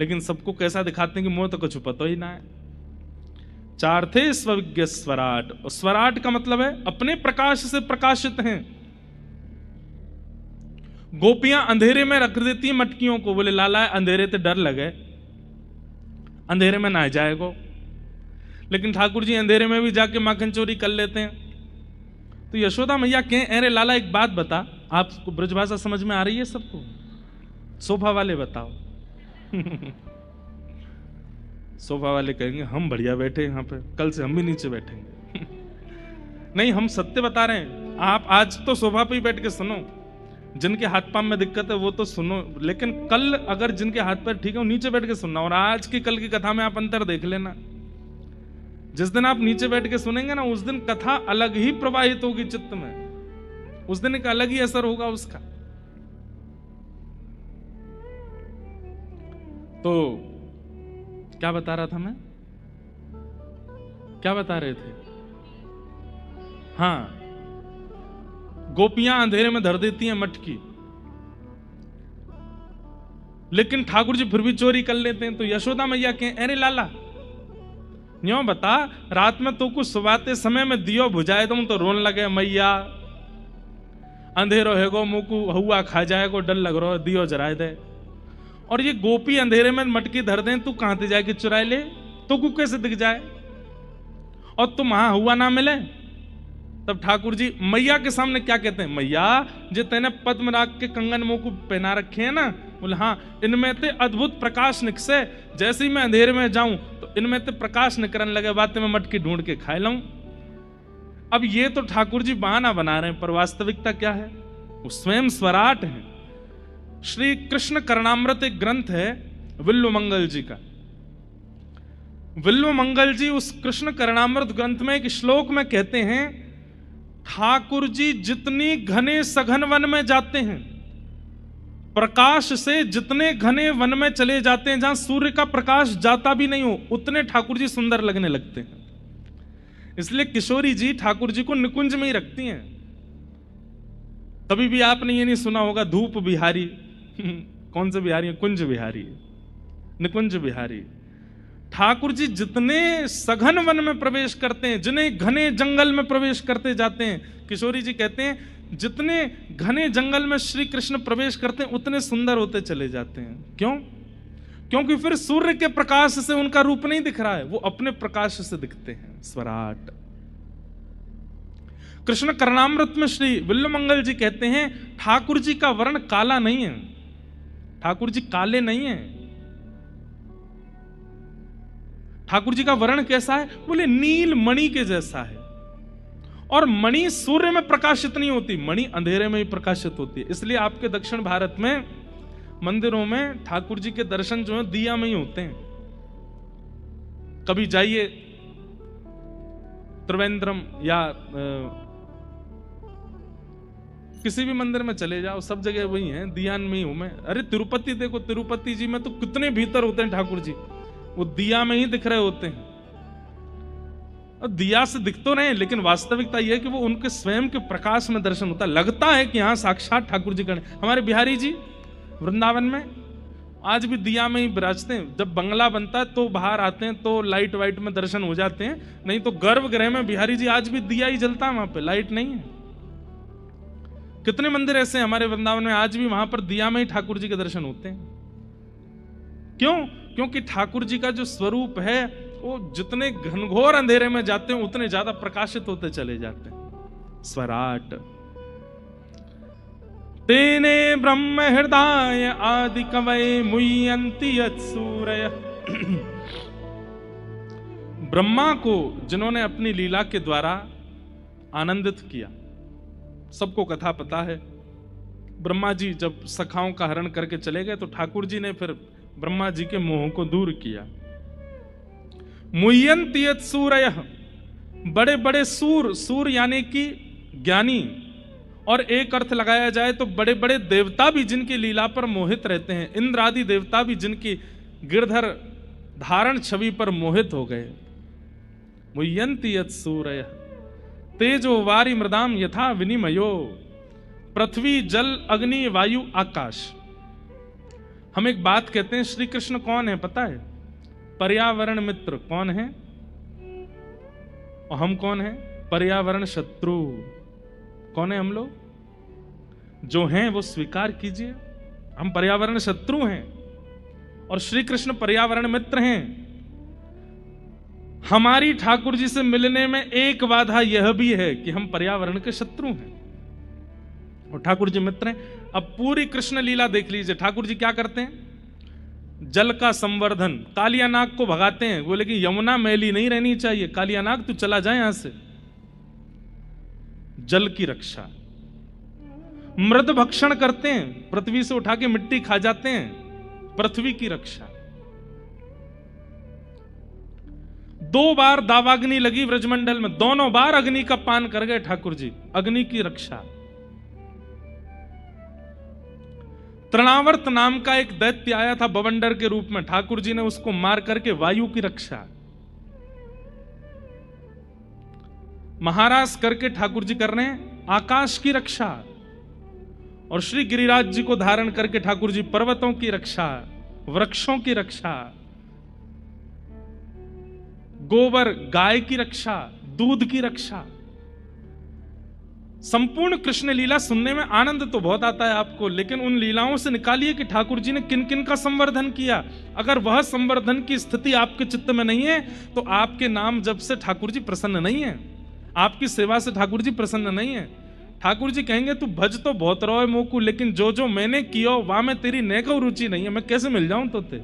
लेकिन सबको कैसा दिखाते हैं कि मोह तो कुछ पता ही ना है। चार्थे स्वविज्ञ स्वराट। स्वराट का मतलब है अपने प्रकाश से प्रकाशित हैं। गोपियां अंधेरे में रख देती हैं मटकियों को, बोले लाला अंधेरे से डर लगे, अंधेरे में ना जाएगो। लेकिन ठाकुर जी अंधेरे में भी जाके माखन चोरी कर लेते हैं। तो यशोदा मैया कहें अरे लाला एक बात बता, आपको ब्रजभाषा समझ में आ रही है सबको? सोफा वाले बताओ। सोफा वाले कहेंगे हम बढ़िया बैठे यहाँ पे, कल से हम भी नीचे बैठेंगे। नहीं, हम सत्य बता रहे हैं। आप आज तो सोफा पे ही बैठ के सुनो, जिनके हाथ पांव में दिक्कत है वो तो सुनो, लेकिन कल अगर जिनके हाथ पैर ठीक है वो नीचे बैठ के सुनना। और आज की कल की कथा में आप अंतर देख लेना। जिस दिन आप नीचे बैठ के सुनेंगे ना, उस दिन कथा अलग ही प्रवाहित होगी चित्त में, उस दिन एक अलग ही असर होगा उसका। तो क्या बता रहा था मैं? क्या बता रहे थे? हाँ, गोपियां अंधेरे में धर देती हैं मटकी, लेकिन ठाकुर जी फिर भी चोरी कर लेते हैं। तो यशोदा मैया कहें अरे लाला न्यों बता, रात में तो कुछ सुबाते समय में दियो बुझाए तुम तो रोन लगे मैया, अंधेरो है गो मुकु हुआ खा जाएगो, डर लग रहा है दियो जराए दे। और ये गोपी अंधेरे में मटकी धर दें, तू कहां से जाके चुराए ले, तो को कैसे दिख जाए और तुम वहां हुआ ना मिले। तब ठाकुर जी मैया के सामने क्या कहते हैं? मैया जो तेने पद्म राग के कंगन मुंह को पहना रखे हैं ना, बोले हाँ, इनमें ते अद्भुत प्रकाश निकसे, जैसे ही मैं अंधेरे में जाऊं तो इनमें ते प्रकाश निकलने लगे, बातें में मटकी ढूंढ के खाए लाऊं। अब ये तो ठाकुर जी बहाना बना रहे हैं, पर वास्तविकता क्या है? वो स्वयं स्वराट है। श्री कृष्ण करणामृत एक ग्रंथ है विल्व मंगल जी का। विल्व मंगल जी उस कृष्ण करणामृत ग्रंथ में एक श्लोक में कहते हैं, ठाकुर जी जितनी घने सघन वन में जाते हैं, प्रकाश से जितने घने वन में चले जाते हैं, जहां सूर्य का प्रकाश जाता भी नहीं हो, उतने ठाकुर जी सुंदर लगने लगते हैं। इसलिए किशोरी जी ठाकुर जी को निकुंज में ही रखती हैं। कभी भी आपने ये नहीं सुना होगा धूप बिहारी। कौन से बिहारी? कुंज बिहारी, निकुंज बिहारी। ठाकुर जी जितने सघन वन में प्रवेश करते हैं, जितने घने जंगल में प्रवेश करते जाते हैं, किशोरी जी कहते हैं जितने घने जंगल में श्री कृष्ण प्रवेश करते हैं उतने सुंदर होते चले जाते हैं। क्यों? क्योंकि फिर सूर्य के प्रकाश से उनका रूप नहीं दिख रहा है, वो अपने प्रकाश से दिखते हैं। स्वराट। कृष्ण करणामृत में श्री विल्व मंगल जी कहते हैं ठाकुर जी का वर्ण काला नहीं है, ठाकुर जी काले नहीं है। ठाकुर जी का वर्ण कैसा है? बोले नील मणि के जैसा है। और मणि सूर्य में प्रकाशित नहीं होती, मणि अंधेरे में ही प्रकाशित होती है। इसलिए आपके दक्षिण भारत में मंदिरों में ठाकुर जी के दर्शन जो है दिया में ही होते हैं। कभी जाइए त्रिवेंद्रम या किसी भी मंदिर में चले जाओ, सब जगह वही है, दियान में ही हूं मैं। अरे तिरुपति देखो, तिरुपति जी में तो कितने भीतर होते हैं ठाकुर जी, वो दिया में ही दिख रहे होते हैं। और दिया से दिख तो रहे, लेकिन वास्तविकता यह है कि वो उनके स्वयं के प्रकाश में दर्शन होता है, लगता है कि हाँ साक्षात ठाकुर जी खड़े। हमारे बिहारी जी वृंदावन में आज भी दिया में ही विराजते हैं। जब बंगला बनता है तो बाहर आते हैं तो लाइट वाइट में दर्शन हो जाते हैं, नहीं तो गर्भगृह में बिहारी जी आज भी दिया ही जलता है, वहां पे लाइट नहीं है। कितने मंदिर ऐसे हैं हमारे वृंदावन में, आज भी वहां पर दिया में ही ठाकुर जी के दर्शन होते हैं। क्यों? क्योंकि ठाकुर जी का जो स्वरूप है वो जितने घनघोर अंधेरे में जाते हैं उतने ज्यादा प्रकाशित होते चले जाते हैं। स्वराट तेने ब्रह्म हृदय आदि कवये मुह्यन्ति यत्सूरय। ब्रह्मा को जिन्होंने अपनी लीला के द्वारा आनंदित किया, सबको कथा पता है। ब्रह्मा जी जब सखाओं का हरण करके चले गए तो ठाकुर जी ने फिर ब्रह्मा जी के मोह को दूर किया। मुह्यन्ति यत्सूरय, बड़े बड़े सूर, सूर यानी कि ज्ञानी, और एक अर्थ लगाया जाए तो बड़े बड़े देवता भी जिनकी लीला पर मोहित रहते हैं, इंद्र आदि देवता भी जिनकी गिरधर धारण छवि पर मोहित हो गए। मुह्यन्ति यत्सूरय तेजो वारि मृदाम यथा विनिमयो, पृथ्वी जल अग्नि वायु आकाश। हम एक बात कहते हैं, श्री कृष्ण कौन है पता है? पर्यावरण मित्र कौन है? और हम कौन है? पर्यावरण शत्रु। कौन है हम लोग? जो हैं वो स्वीकार कीजिए, हम पर्यावरण शत्रु हैं और श्री कृष्ण पर्यावरण मित्र हैं। हमारी ठाकुर जी से मिलने में एक बाधा यह भी है कि हम पर्यावरण के शत्रु हैं और ठाकुर जी मित्र हैं। अब पूरी कृष्ण लीला देख लीजिए, ठाकुर जी क्या करते हैं? जल का संवर्धन, कालिया नाग को भगाते हैं, बोले कि यमुना मैली नहीं रहनी चाहिए, कालिया नाग तू चला जाए यहां से। जल की रक्षा। मृद भक्षण करते हैं, पृथ्वी से उठा के मिट्टी खा जाते हैं, पृथ्वी की रक्षा। 2 बार दावाग्नि लगी व्रजमंडल में, दोनों बार अग्नि का पान कर गए ठाकुर जी, अग्नि की रक्षा। तृणावर्त नाम का एक दैत्य आया था बवंडर के रूप में, ठाकुर जी ने उसको मार करके वायु की रक्षा। महाराज करके ठाकुर जी कर रहे हैं आकाश की रक्षा, और श्री गिरिराज जी को धारण करके ठाकुर जी पर्वतों की रक्षा, वृक्षों की रक्षा, गोबर गाय की रक्षा, दूध की रक्षा। संपूर्ण कृष्ण लीला सुनने में आनंद तो बहुत आता है आपको, लेकिन उन लीलाओं से निकालिए कि ठाकुर जी ने किन किन का संवर्धन किया। अगर वह संवर्धन की स्थिति आपके चित्त में नहीं है तो आपके नाम जब से ठाकुर जी प्रसन्न नहीं है, आपकी सेवा से ठाकुर जी प्रसन्न नहीं है। ठाकुर जी कहेंगे तू भज तो बहुत रोए मोकू, लेकिन जो जो मैंने किया वहां में तेरी नेको रुचि नहीं है, मैं कैसे मिल जाऊं तो ते।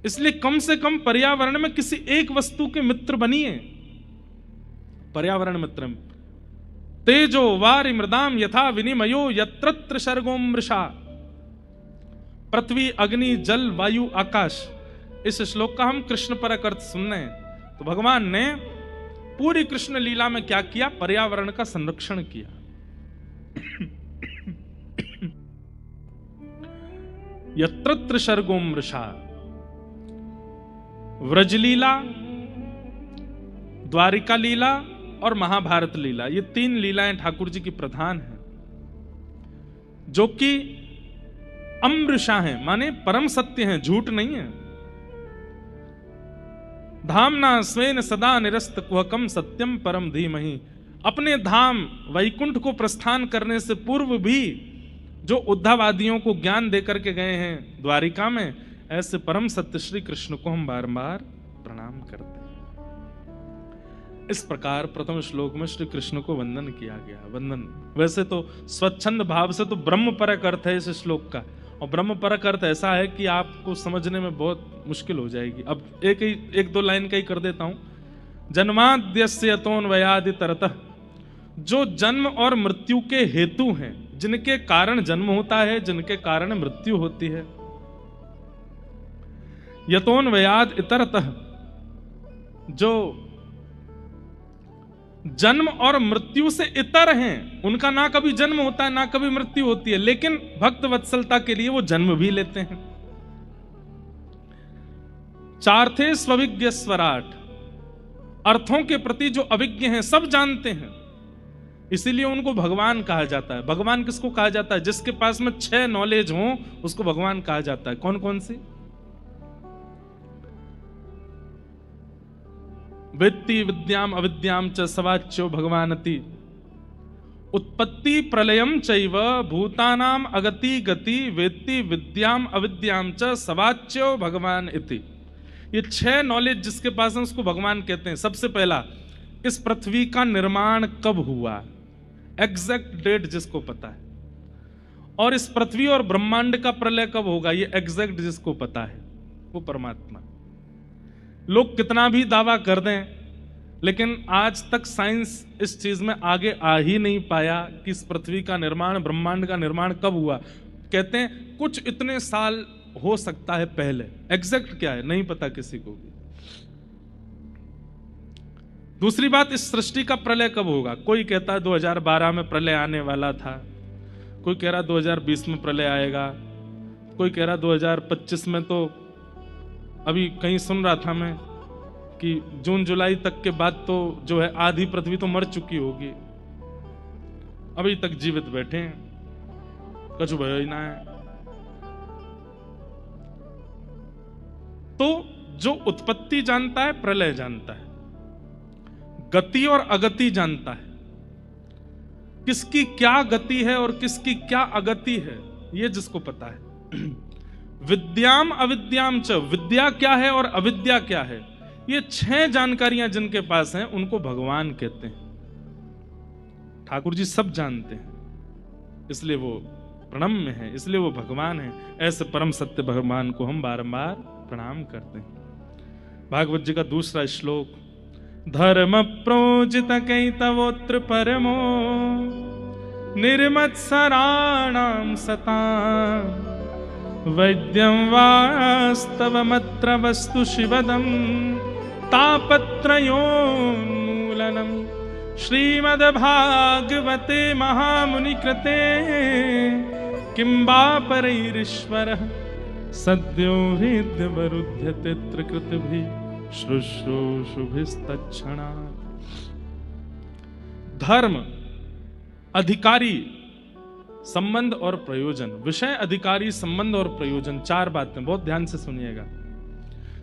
इसलिए कम से कम पर्यावरण में किसी एक वस्तु के मित्र बनिए। पर्यावरण मित्र तेजो वारि मृदाम यथा विनिमयो यत्र सर्गो मृषा, पृथ्वी अग्नि जल वायु आकाश। इस श्लोक का हम कृष्ण परक अर्थ सुन रहे हैं। तो भगवान ने पूरी कृष्ण लीला में क्या किया? पर्यावरण का संरक्षण किया। यत्र सर्गो मृषा, व्रजलीला, द्वारिका लीला और महाभारत लीला, ये 3 लीलाएं ठाकुर जी की प्रधान हैं, जो कि अमृषा हैं, माने परम सत्य हैं, झूठ नहीं है। धामना स्वेन सदा निरस्त कुहकम सत्यम परम धीमहि। अपने धाम वैकुंठ को प्रस्थान करने से पूर्व भी जो उद्धवादियों को ज्ञान देकर के गए हैं द्वारिका में, ऐसे परम सत्य श्री कृष्ण को हम बार-बार प्रणाम करते हैं। इस प्रकार प्रथम श्लोक में श्री कृष्ण को वंदन किया गया। वंदन वैसे तो स्वच्छंद भाव से तो ब्रह्म परक अर्थ है इस श्लोक का, और ब्रह्म परक अर्थ ऐसा है कि आपको समझने में बहुत मुश्किल हो जाएगी। अब एक दो लाइन का ही कर देता हूं। जन्माद्यस्य यतोऽन्वयादि तरतः, जो जन्म और मृत्यु के हेतु हैं, जिनके कारण जन्म होता है, जिनके कारण मृत्यु होती है। यतोऽन्वयाद् इतरतः, जो जन्म और मृत्यु से इतर हैं, उनका ना कभी जन्म होता है ना कभी मृत्यु होती है, लेकिन भक्त वत्सलता के लिए वो जन्म भी लेते हैं। चार्थे स्वविज्ञ स्वराट, अर्थों के प्रति जो अविज्ञ हैं, सब जानते हैं, इसीलिए उनको भगवान कहा जाता है। भगवान किसको कहा जाता है? जिसके पास में 6 नॉलेज हो उसको भगवान कहा जाता है। कौन कौन सी? वेत्ति विद्याम अविद्याम च सवाच्यो भगवानति, उत्पत्ति प्रलयम चैव भूतानाम अगति गति, वेत्ति विद्याम अविद्याम च सवाच्यो भगवान इति। ये 6 नॉलेज जिसके पास है उसको भगवान कहते हैं। सबसे पहला, इस पृथ्वी का निर्माण कब हुआ, एग्जैक्ट डेट जिसको पता है, और इस पृथ्वी और ब्रह्मांड का प्रलय कब होगा, ये एग्जैक्ट जिसको पता है, वो परमात्मा। लोग कितना भी दावा कर दें, लेकिन आज तक साइंस इस चीज में आगे आ ही नहीं पाया कि इस पृथ्वी का निर्माण, ब्रह्मांड का निर्माण कब हुआ। कहते हैं कुछ इतने साल हो सकता है पहले, एग्जैक्ट क्या है नहीं पता किसी को भी। दूसरी बात, इस सृष्टि का प्रलय कब होगा। कोई कहता है 2012 में प्रलय आने वाला था, कोई कह रहा 2020 में प्रलय आएगा, कोई कह रहा 2025 में। तो अभी कहीं सुन रहा था मैं कि जून जुलाई तक के बाद तो जो है आधी पृथ्वी तो मर चुकी होगी, अभी तक जीवित बैठे हैं, कछु भयो ही ना है। तो जो उत्पत्ति जानता है, प्रलय जानता है, गति और अगति जानता है, किसकी क्या गति है और किसकी क्या अगति है, ये जिसको पता है। विद्याम अविद्याम च, विद्या क्या है और अविद्या क्या है, ये 6 जानकारियां जिनके पास हैं उनको भगवान कहते हैं। ठाकुर जी सब जानते हैं, इसलिए वो प्रणम्य है, इसलिए वो भगवान है। ऐसे परम सत्य भगवान को हम बारंबार प्रणाम करते हैं। भागवत जी का दूसरा श्लोक, धर्म प्रोजित कैतवोत्र परमो निर्मत्सराणां सता, वैद्यं वास्तवमत्र वस्तु शिवदं तापत्रयोन्मूलनं, श्रीमद्भागवते महामुनिकृते किं वा परैरीश्वरः सद्यो हृद्यवरुध्यते त्रिकृतिभिः शुश्रूषुभिस्तत्क्षणात्। धर्म, अधिकारी, संबंध और प्रयोजन। विषय, अधिकारी, संबंध और प्रयोजन, 4 बातें बहुत ध्यान से सुनिएगा।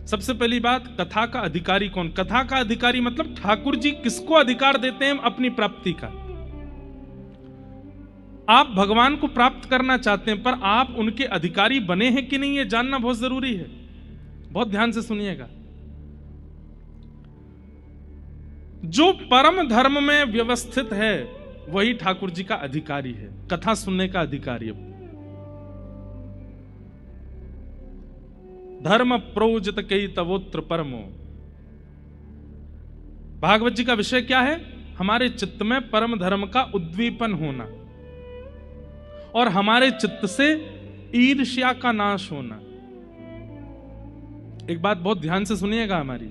सबसे पहली बात, कथा का अधिकारी कौन। कथा का अधिकारी मतलब ठाकुर जी किसको अधिकार देते हैं अपनी प्राप्ति का। आप भगवान को प्राप्त करना चाहते हैं, पर आप उनके अधिकारी बने हैं कि नहीं, ये जानना बहुत जरूरी है। बहुत ध्यान से सुनिएगा। जो परम धर्म में व्यवस्थित है वही ठाकुर जी का अधिकारी है, कथा सुनने का अधिकारी है। धर्म प्रोजित कई तवोत्र परमो। भागवत जी का विषय क्या है? हमारे चित्त में परम धर्म का उद्दीपन होना और हमारे चित्त से ईर्ष्या का नाश होना। एक बात बहुत ध्यान से सुनिएगा हमारी।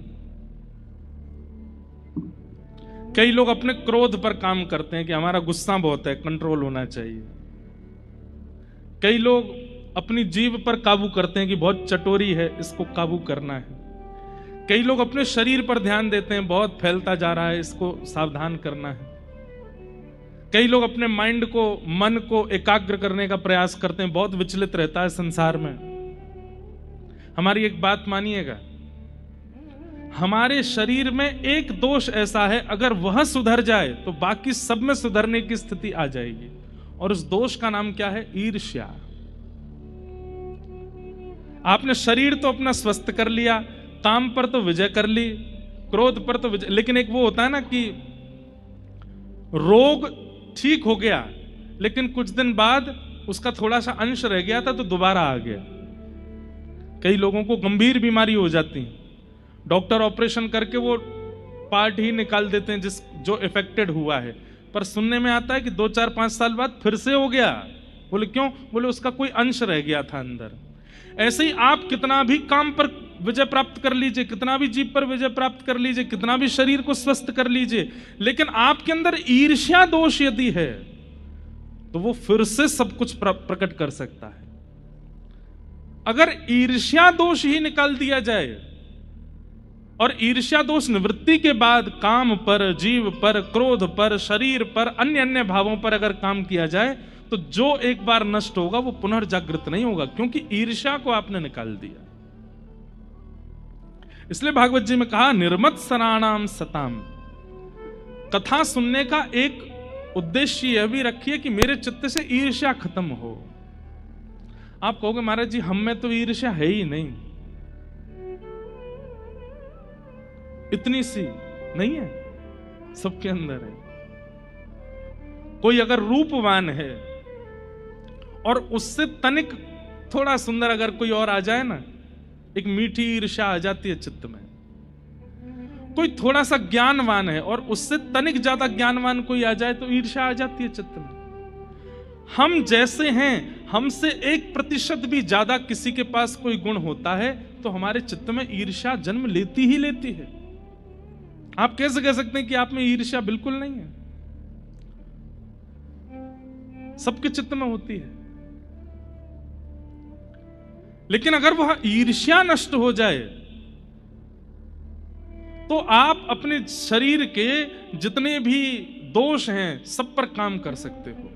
कई लोग अपने क्रोध पर काम करते हैं कि हमारा गुस्सा बहुत है, कंट्रोल होना चाहिए। कई लोग अपनी जीभ पर काबू करते हैं कि बहुत चटोरी है, इसको काबू करना है। कई लोग अपने शरीर पर ध्यान देते हैं, बहुत फैलता जा रहा है, इसको सावधान करना है। कई लोग अपने माइंड को, मन को एकाग्र करने का प्रयास करते हैं, बहुत विचलित रहता है संसार में। हमारी एक बात मानिएगा, हमारे शरीर में एक दोष ऐसा है, अगर वह सुधर जाए तो बाकी सब में सुधरने की स्थिति आ जाएगी। और उस दोष का नाम क्या है? ईर्ष्या। आपने शरीर तो अपना स्वस्थ कर लिया, काम पर तो विजय कर ली, क्रोध पर तो विजय, लेकिन एक वो होता है ना कि रोग ठीक हो गया लेकिन कुछ दिन बाद उसका थोड़ा सा अंश रह गया था तो दोबारा आ गया। कई लोगों को गंभीर बीमारी हो जाती है, डॉक्टर ऑपरेशन करके वो पार्ट ही निकाल देते हैं जो इफेक्टेड हुआ है, पर सुनने में आता है कि 2, 4, 5 साल बाद फिर से हो गया। बोले क्यों? बोले उसका कोई अंश रह गया था अंदर। ऐसे ही आप कितना भी काम पर विजय प्राप्त कर लीजिए, कितना भी जीव पर विजय प्राप्त कर लीजिए, कितना भी शरीर को स्वस्थ कर लीजिए, लेकिन आपके अंदर ईर्ष्या दोष यदि है तो वो फिर से सब कुछ प्रकट कर सकता है। अगर ईर्ष्या दोष ही निकाल दिया जाए और ईर्ष्या दोष निवृत्ति के बाद काम पर, जीव पर, क्रोध पर, शरीर पर, अन्य अन्य भावों पर अगर काम किया जाए तो जो एक बार नष्ट होगा वो पुनर्जागृत नहीं होगा, क्योंकि ईर्ष्या को आपने निकाल दिया। इसलिए भागवत जी में कहा निर्मत सराणाम सताम। कथा सुनने का एक उद्देश्य यह भी रखिए कि मेरे चित्त से ईर्ष्या खत्म हो। आप कहोगे महाराज जी हम में तो ईर्ष्या है ही नहीं, इतनी सी नहीं है, सबके अंदर है। कोई अगर रूपवान है और उससे तनिक थोड़ा सुंदर अगर कोई और आ जाए ना, एक मीठी ईर्ष्या आ जाती है चित्त में। कोई थोड़ा सा ज्ञानवान है और उससे तनिक ज्यादा ज्ञानवान कोई आ जाए तो ईर्ष्या आ जाती है चित्त में। हम जैसे हैं, हमसे 1% भी ज्यादा किसी के पास कोई गुण होता है तो हमारे चित्त में ईर्ष्या जन्म लेती ही लेती है। आप कैसे कह सकते हैं कि आप में ईर्ष्या बिल्कुल नहीं है? सबके चित्त में होती है। लेकिन अगर वह ईर्ष्या नष्ट हो जाए तो आप अपने शरीर के जितने भी दोष हैं सब पर काम कर सकते हो।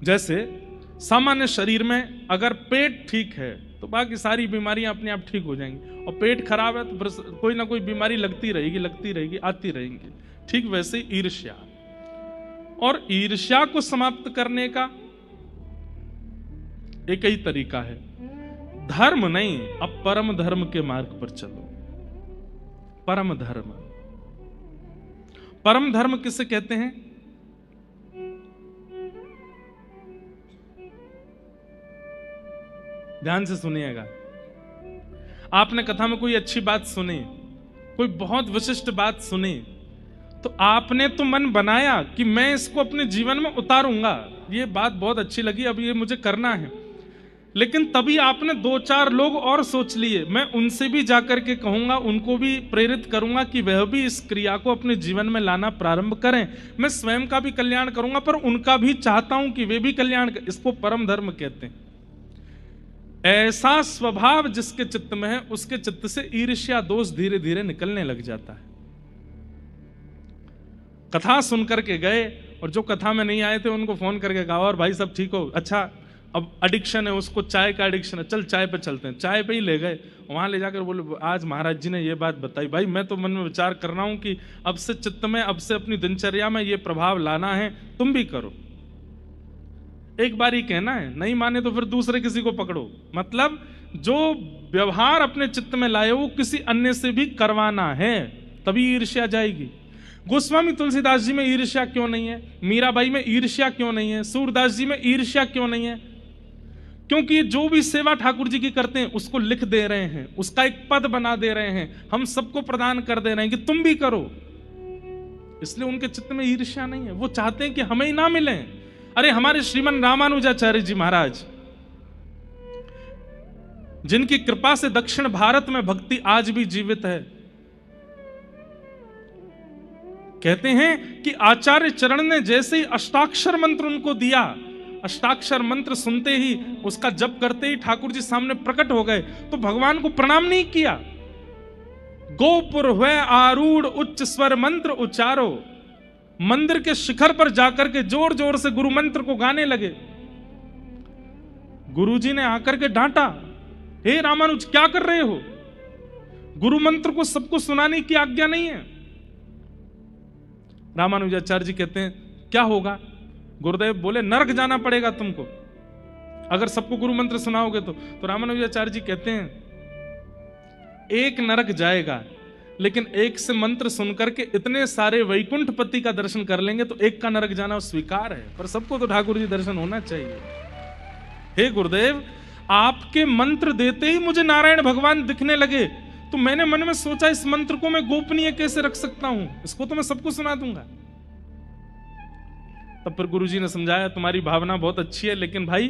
जैसे सामान्य शरीर में अगर पेट ठीक है तो बाकी सारी बीमारियां अपने आप ठीक हो जाएंगी, और पेट खराब है तो कोई ना कोई बीमारी लगती रहेगी, आती रहेंगी। ठीक वैसे ईर्ष्या, और ईर्ष्या को समाप्त करने का एक ही तरीका है, धर्म नहीं, अब परम धर्म के मार्ग पर चलो। परम धर्म, परम धर्म किसे कहते हैं? ध्यान से सुनिएगा। आपने कथा में कोई अच्छी बात सुनी, कोई बहुत विशिष्ट बात सुनी, तो आपने तो मन बनाया कि मैं इसको अपने जीवन में उतारूंगा, ये बात बहुत अच्छी लगी, अब ये मुझे करना है। लेकिन तभी आपने 2-4 लोग और सोच लिए, मैं उनसे भी जाकर के कहूंगा, उनको भी प्रेरित करूंगा कि वह भी इस क्रिया को अपने जीवन में लाना प्रारंभ करें। मैं स्वयं का भी कल्याण करूंगा पर उनका भी चाहता हूं कि वे भी कल्याण करें। इसको परम धर्म कहते हैं। ऐसा स्वभाव जिसके चित्त में है उसके चित्त से ईर्ष्या दोष धीरे धीरे निकलने लग जाता है। कथा सुन करके गए और जो कथा में नहीं आए थे उनको फोन करके कहा, और भाई सब ठीक हो? अच्छा, अब एडिक्शन है उसको, चाय का एडिक्शन है, चल चाय पे चलते हैं। चाय पे ही ले गए, वहां ले जाकर बोले आज महाराज जी ने ये बात बताई। भाई मैं तो मन में विचार कर रहा हूं कि अब से चित्त में, अब से अपनी दिनचर्या में ये प्रभाव लाना है, तुम भी करो। एक बार ही कहना है, नहीं माने तो फिर दूसरे किसी को पकड़ो। मतलब जो व्यवहार अपने चित्त में लाए वो किसी अन्य से भी करवाना है, तभी ईर्ष्या जाएगी। गोस्वामी तुलसीदास जी में ईर्ष्या क्यों नहीं है? मीराबाई में ईर्ष्या क्यों नहीं है? सूरदास जी में ईर्ष्या क्यों नहीं है? क्योंकि जो भी सेवा ठाकुर जी की करते हैं उसको लिख दे रहे हैं, उसका एक पद बना दे रहे हैं, हम सबको प्रदान कर दे रहे हैं कि तुम भी करो। इसलिए उनके चित्त में ईर्ष्या नहीं है। वो चाहते हैं कि हमें ही ना मिले। अरे हमारे श्रीमन रामानुजाचार्य जी महाराज, जिनकी कृपा से दक्षिण भारत में भक्ति आज भी जीवित है, कहते हैं कि आचार्य चरण ने जैसे ही अष्टाक्षर मंत्र उनको दिया, अष्टाक्षर मंत्र सुनते ही, उसका जप करते ही ठाकुर जी सामने प्रकट हो गए, तो भगवान को प्रणाम नहीं किया। गोपुर हुए आरूढ़ उच्च स्वर मंत्र उच्चारो, मंदिर के शिखर पर जाकर के जोर जोर से गुरु मंत्र को गाने लगे। गुरुजी ने आकर के डांटा, हे रामानुज क्या कर रहे हो? गुरु मंत्र को सबको सुनाने की आज्ञा नहीं है। रामानुजाचार्य जी कहते हैं क्या होगा? गुरुदेव बोले नरक जाना पड़ेगा तुमको अगर सबको गुरु मंत्र सुनाओगे तो रामानुजाचार्य जी कहते हैं एक नरक जाएगा, लेकिन एक से मंत्र सुनकर के इतने सारे वैकुंठपति का दर्शन कर लेंगे तो एक का नरक जाना स्वीकार है, पर सबको तो ठाकुर जी दर्शन होना चाहिए। हे गुरुदेव, आपके मंत्र देते ही मुझे नारायण भगवान दिखने लगे, तो मैंने मन में सोचा इस मंत्र को मैं गोपनीय कैसे रख सकता हूं, इसको तो मैं सबको सुना दूंगा। तब फिर गुरुजी ने समझाया तुम्हारी भावना बहुत अच्छी है, लेकिन भाई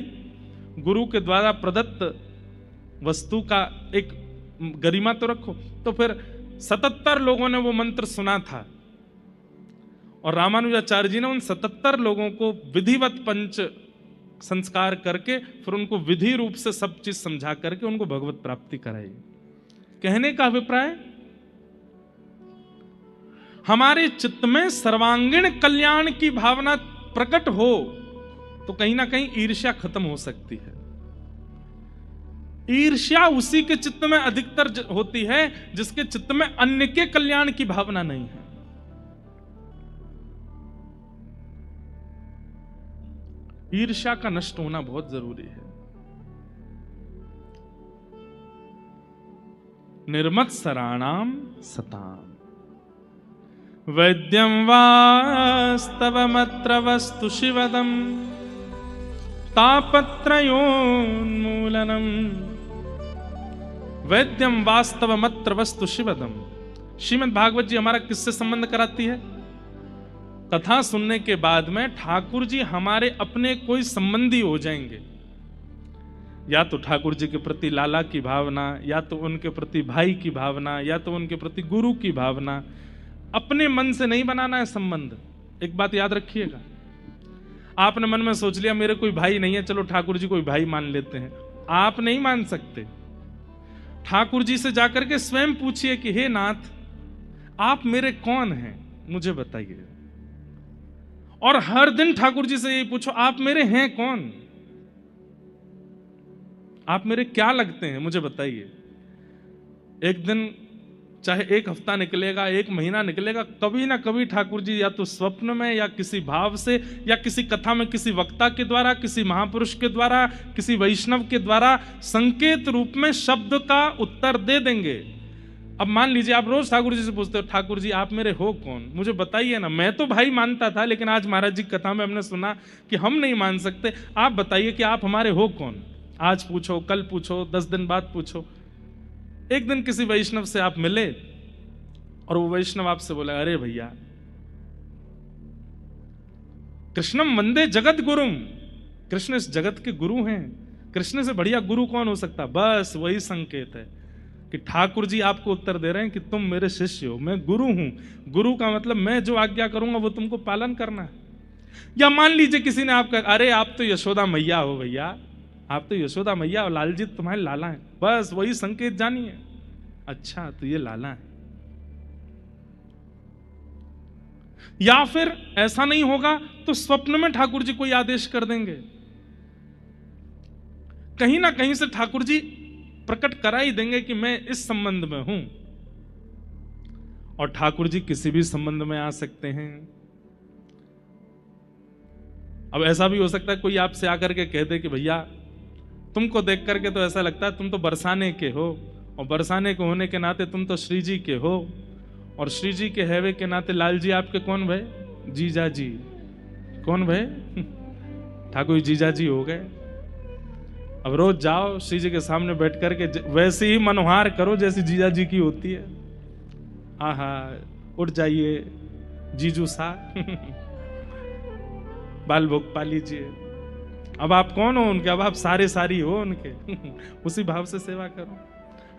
गुरु के द्वारा प्रदत्त वस्तु का एक गरिमा तो रखो। तो फिर 77 लोगों ने वो मंत्र सुना था और रामानुजाचार्य जी ने उन 77 लोगों को विधिवत पंच संस्कार करके फिर उनको विधि रूप से सब चीज समझा करके उनको भगवत प्राप्ति कराई। कहने का अभिप्राय, हमारे चित्त में सर्वांगीण कल्याण की भावना प्रकट हो तो कहीं ना कहीं ईर्ष्या खत्म हो सकती है। ईर्ष्या उसी के चित्त में अधिकतर होती है जिसके चित्त में अन्य के कल्याण की भावना नहीं है। ईर्ष्या का नष्ट होना बहुत जरूरी है। निर्मत्सराणाम सताम वैद्यं वास्तवमत्र वस्तु शिवदम तापत्रयोन्मूलनम। वैद्यम वास्तवमत्र वस्तु शिवदम। श्रीमद् भागवत जी हमारा किससे संबंध कराती है? कथा सुनने के बाद में ठाकुर जी हमारे अपने कोई संबंधी हो जाएंगे, या तो ठाकुर जी के प्रति लाला की भावना, या तो उनके प्रति भाई की भावना, या तो उनके प्रति गुरु की भावना। अपने मन से नहीं बनाना है संबंध। एक बात याद रखिएगा, आपने मन में सोच लिया मेरे कोई भाई नहीं है, चलो ठाकुर जी कोई भाई मान लेते हैं। आप नहीं मान सकते। ठाकुर जी से जाकर के स्वयं पूछिए कि हे नाथ, आप मेरे कौन हैं, मुझे बताइए। और हर दिन ठाकुर जी से यही पूछो, आप मेरे हैं कौन, आप मेरे क्या लगते हैं, मुझे बताइए। एक दिन चाहे एक हफ्ता निकलेगा, एक महीना निकलेगा, कभी ना कभी ठाकुर जी या तो स्वप्न में या किसी भाव से या किसी कथा में किसी वक्ता के द्वारा, किसी महापुरुष के द्वारा, किसी वैष्णव के द्वारा संकेत रूप में शब्द का उत्तर दे देंगे। अब मान लीजिए आप रोज ठाकुर जी से पूछते हो, ठाकुर जी आप मेरे हो कौन, मुझे बताइए ना। मैं तो भाई मानता था, लेकिन आज महाराज जी की कथा में हमने सुना कि हम नहीं मान सकते। आप बताइए कि आप हमारे हो कौन। आज पूछो, कल पूछो, 10 दिन बाद पूछो। एक दिन किसी वैष्णव से आप मिले और वो वैष्णव आपसे बोला, अरे भैया कृष्णम वंदे जगत गुरुम, कृष्ण इस जगत के गुरु हैं, कृष्ण से बढ़िया गुरु कौन हो सकता। बस वही संकेत है कि ठाकुर जी आपको उत्तर दे रहे हैं कि तुम मेरे शिष्य हो, मैं गुरु हूं। गुरु का मतलब मैं जो आज्ञा करूंगा वो तुमको पालन करना है। या मान लीजिए किसी ने आपका, अरे आप तो यशोदा मैया हो भैया, आप तो यशोदा मैया और लाल जी तुम्हारे लाला हैं। बस वही संकेत जानिए, अच्छा तो ये लाला है। या फिर ऐसा नहीं होगा तो स्वप्न में ठाकुर जी कोई आदेश कर देंगे। कहीं ना कहीं से ठाकुर जी प्रकट करा ही देंगे कि मैं इस संबंध में हूं। और ठाकुर जी किसी भी संबंध में आ सकते हैं। अब ऐसा भी हो सकता है कोई आपसे आकर के कह दे कि भैया तुमको देख करके तो ऐसा लगता है तुम तो बरसाने के हो, और बरसाने के होने के नाते तुम तो श्री जी के हो, और श्री जी के हैवे के नाते लाल जी आपके कौन भय, जीजा जी। कौन भय, ठाकुर जीजा जी हो गए। अब रोज जाओ श्री जी के सामने बैठ करके वैसे ही मनोहार करो जैसी जीजा जी की होती है। आहा उठ जाइए जीजू सा बाल भोग पा लीजिए। अब आप कौन हो उनके, अब आप सारे सारी हो उनके उसी भाव से सेवा करो।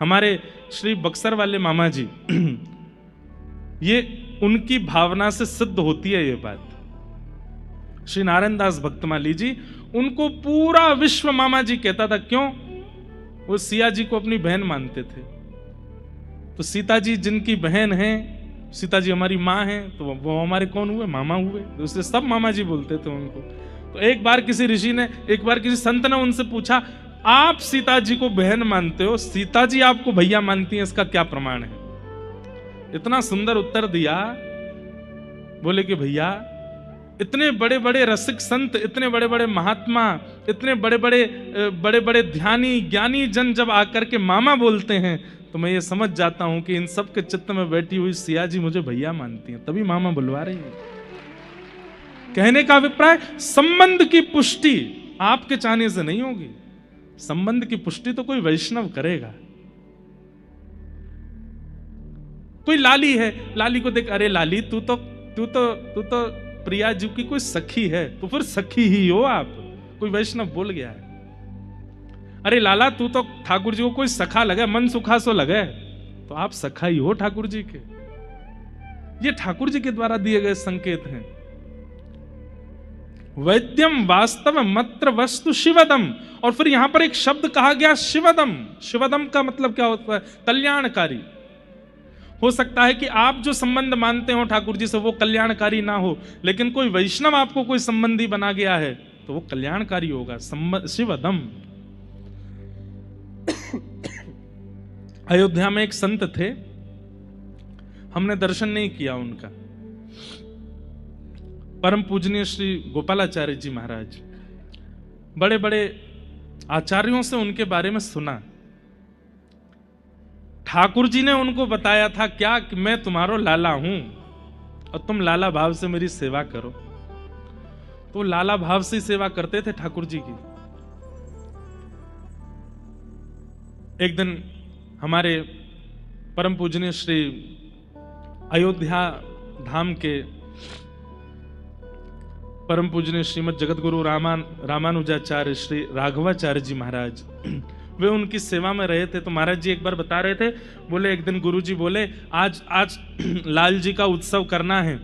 हमारे श्री बक्सर वाले मामा जी ये उनकी भावना से सिद्ध होती है ये बात। श्री नारायण दास भक्तमाली जी, उनको पूरा विश्व मामा जी कहता था। क्यों? वो सिया जी को अपनी बहन मानते थे। तो सीता जी जिनकी बहन है, सीता जी हमारी माँ हैं, तो वो हमारे कौन हुए, मामा हुए। तो उससे सब मामा जी बोलते थे उनको। तो एक बार किसी ऋषि ने, एक बार किसी संत ने उनसे पूछा, आप सीता जी को बहन मानते हो, सीता जी आपको भैया मानती हैं, इसका क्या प्रमाण है? इतना सुंदर उत्तर दिया। बोले कि भैया इतने बड़े बड़े रसिक संत, इतने बड़े बड़े महात्मा, इतने बड़े बड़े ध्यानी ज्ञानी जन जब आकर के मामा बोलते हैं तो मैं ये समझ जाता हूं कि इन सब के चित्त में बैठी हुई सिया जी मुझे भैया मानती हैं, तभी मामा बुलवा रही है। कहने का अभिप्राय, संबंध की पुष्टि आपके चाहने से नहीं होगी। संबंध की पुष्टि तो कोई वैष्णव करेगा। कोई लाली है, लाली को देख, अरे लाली तू तो प्रिया जी की कोई सखी है, तो फिर सखी ही हो आप। कोई वैष्णव बोल गया है। अरे लाला तू तो ठाकुर जी को कोई सखा लगे, मन सुखा सो लगे, तो आप सखा ही हो ठाकुर जी के। ये ठाकुर जी के द्वारा दिए गए संकेत हैं। वैद्यम वास्तव मत्र वस्तु शिवदम, और फिर यहां पर एक शब्द कहा गया शिवदम। शिवदम का मतलब क्या होता है? कल्याणकारी। हो सकता है कि आप जो संबंध मानते हो ठाकुर जी से वो कल्याणकारी ना हो, लेकिन कोई वैष्णव आपको कोई संबंधी बना गया है तो वो कल्याणकारी होगा। शिवदम। अयोध्या में एक संत थे, हमने दर्शन नहीं किया उनका, परम पूजनीय श्री गोपालाचार्य जी महाराज। बड़े बड़े आचार्यों से उनके बारे में सुना। ठाकुर जी ने उनको बताया था क्या कि मैं तुम्हारो लाला हूं और तुम लाला भाव से मेरी सेवा करो। तो लाला भाव से सेवा करते थे ठाकुर जी की। एक दिन हमारे परम पूजनीय श्री अयोध्या धाम के परम पूजनीय श्रीमद जगत गुरु रामानुजाचार्य श्री राघवाचार्य जी महाराज, वे उनकी सेवा में रहे थे। तो महाराज जी एक बार बता रहे थे, बोले एक दिन गुरु जी बोले आज लाल जी का उत्सव करना है।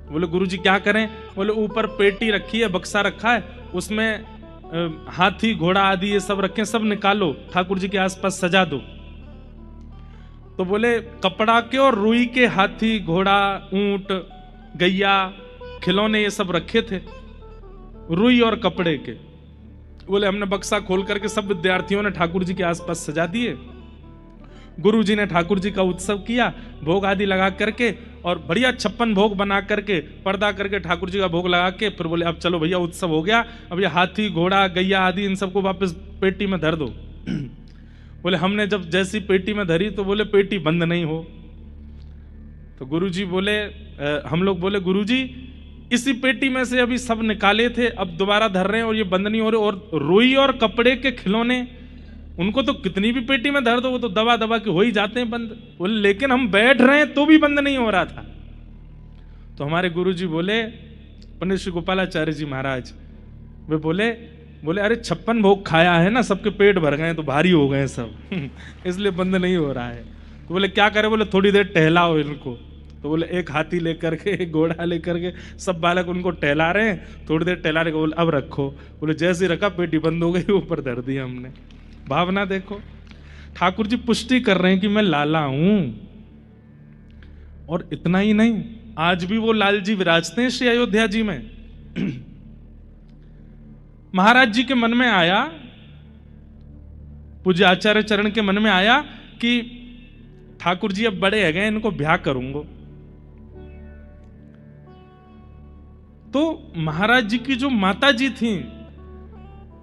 बोले गुरु जी क्या करें? बोले ऊपर पेटी रखी है, बक्सा रखा है, उसमें हाथी घोड़ा आदि ये सब रखे, सब निकालो, ठाकुर जी के आसपास सजा दो। तो बोले कपड़ा के और रुई के हाथी घोड़ा ऊंट गैया खिलौने ये सब रखे थे, रुई और कपड़े के। बोले हमने बक्सा खोल करके सब विद्यार्थियों ने ठाकुर जी के आसपास सजा दिए। गुरु जी ने ठाकुर जी का उत्सव किया, भोग आदि लगा करके और बढ़िया 56 भोग बना करके पर्दा करके ठाकुर जी का भोग लगा के फिर बोले अब चलो भैया उत्सव हो गया, अब ये हाथी घोड़ा गैया आदि इन सबको वापस पेटी में धर दो। बोले हमने जब जैसी पेटी में धरी तो बोले पेटी बंद नहीं हो। तो गुरु जी बोले हम लोग बोले गुरु जी इसी पेटी में से अभी सब निकाले थे, अब दोबारा धर रहे हैं और ये बंद नहीं हो रहे, और रुई और कपड़े के खिलौने उनको तो कितनी भी पेटी में धर दो वो तो दबा दबा के हो ही जाते हैं बंद। बोले लेकिन हम बैठ रहे हैं तो भी बंद नहीं हो रहा था। तो हमारे गुरु जी बोले पंडित श्री गोपालाचार्य जी महाराज, वे बोले अरे 56 भोग खाया है ना, सबके पेट भर गए तो भारी हो गए सब इसलिए बंद नहीं हो रहा है। तो बोले क्या करे? बोले थोड़ी देर टहलाओ इनको। तो बोले एक हाथी लेकर के एक घोड़ा लेकर के सब बालक उनको टहला रहे हैं, थोड़ी देर टहला रहे। बोले अब रखो। बोले जैसे ही रखा पेटी बंद हो गई, ऊपर धर दिया हमने। भावना देखो, ठाकुर जी पुष्टि कर रहे हैं कि मैं लाला हूं। और इतना ही नहीं, आज भी वो लाल जी विराजते हैं श्री अयोध्या जी में। महाराज जी के मन में आया, पूज्य आचार्य चरण के मन में आया कि ठाकुर जी अब बड़े है गए, इनको ब्याह करूंगा। तो महाराज जी की जो माता जी थी,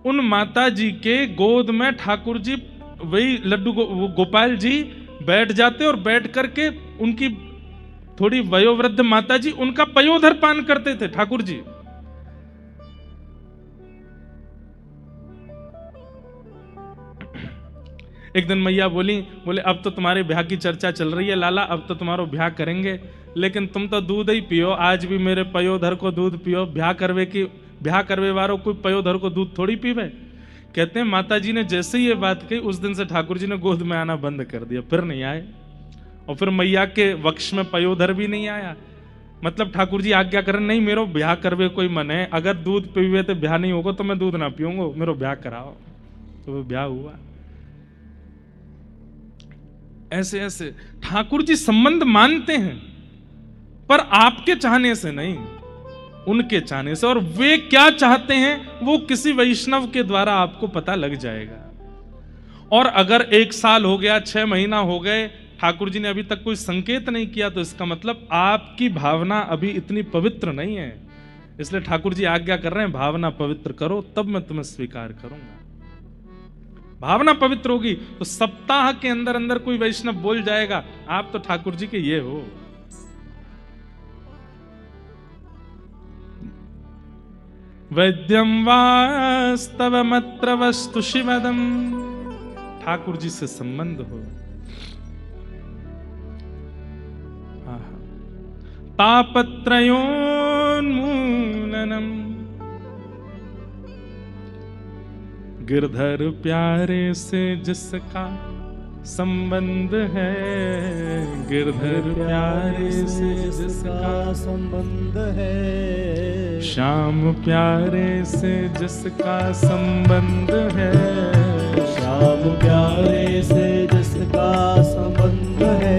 उन माता जी के गोद में ठाकुर जी वही लड्डू गोपाल जी बैठ जाते और बैठ करके उनकी थोड़ी वयोवृद्ध माता जी उनका पयोधर पान करते थे ठाकुर जी। एक दिन मैया बोले अब तो तुम्हारे ब्याह की चर्चा चल रही है लाला, अब तो तुम्हारा ब्याह करेंगे, लेकिन तुम तो दूध ही पियो, आज भी मेरे पयोधर को दूध पियो। ब्याह करवे वालों कोई पयोधर को दूध थोड़ी पीवे। कहते हैं माता जी ने जैसे ही ये बात कही उस दिन से ठाकुर जी ने गोद में आना बंद कर दिया, फिर नहीं आए। और फिर मैया के वक्ष में पयोधर भी नहीं आया। मतलब ठाकुर जी आज्ञा करें नहीं मेरो ब्याह करवे कोई मन है, अगर दूध पीवे तो ब्याह नहीं होगा तो मैं दूध ना पीऊंगा, मेरो ब्याह कराओ। तो वो ब्याह हुआ। ऐसे ऐसे ठाकुर जी संबंध मानते हैं, पर आपके चाहने से नहीं, उनके चाहने से। और वे क्या चाहते हैं वो किसी वैष्णव के द्वारा आपको पता लग जाएगा। और अगर 1 साल हो गया, 6 महीना हो गए, ठाकुर जी ने अभी तक कोई संकेत नहीं किया, तो इसका मतलब आपकी भावना अभी इतनी पवित्र नहीं है। इसलिए ठाकुर जी आज्ञा कर रहे हैं भावना पवित्र करो, तब मैं तुम्हें स्वीकार करूंगा। भावना पवित्र होगी तो सप्ताह के अंदर अंदर कोई वैष्णव बोल जाएगा आप तो ठाकुर जी के ये हो। वैद्यम वास्तवमत्र वस्तु शिवदम, ठाकुर जी से संबंध हो। तापत्रयोन्मूलनम, गिरधर प्यारे से जिसका संबंध है, गिरधर प्यारे से जिसका संबंध है, श्याम प्यारे से जिसका संबंध है, श्याम प्यारे से जिसका संबंध है,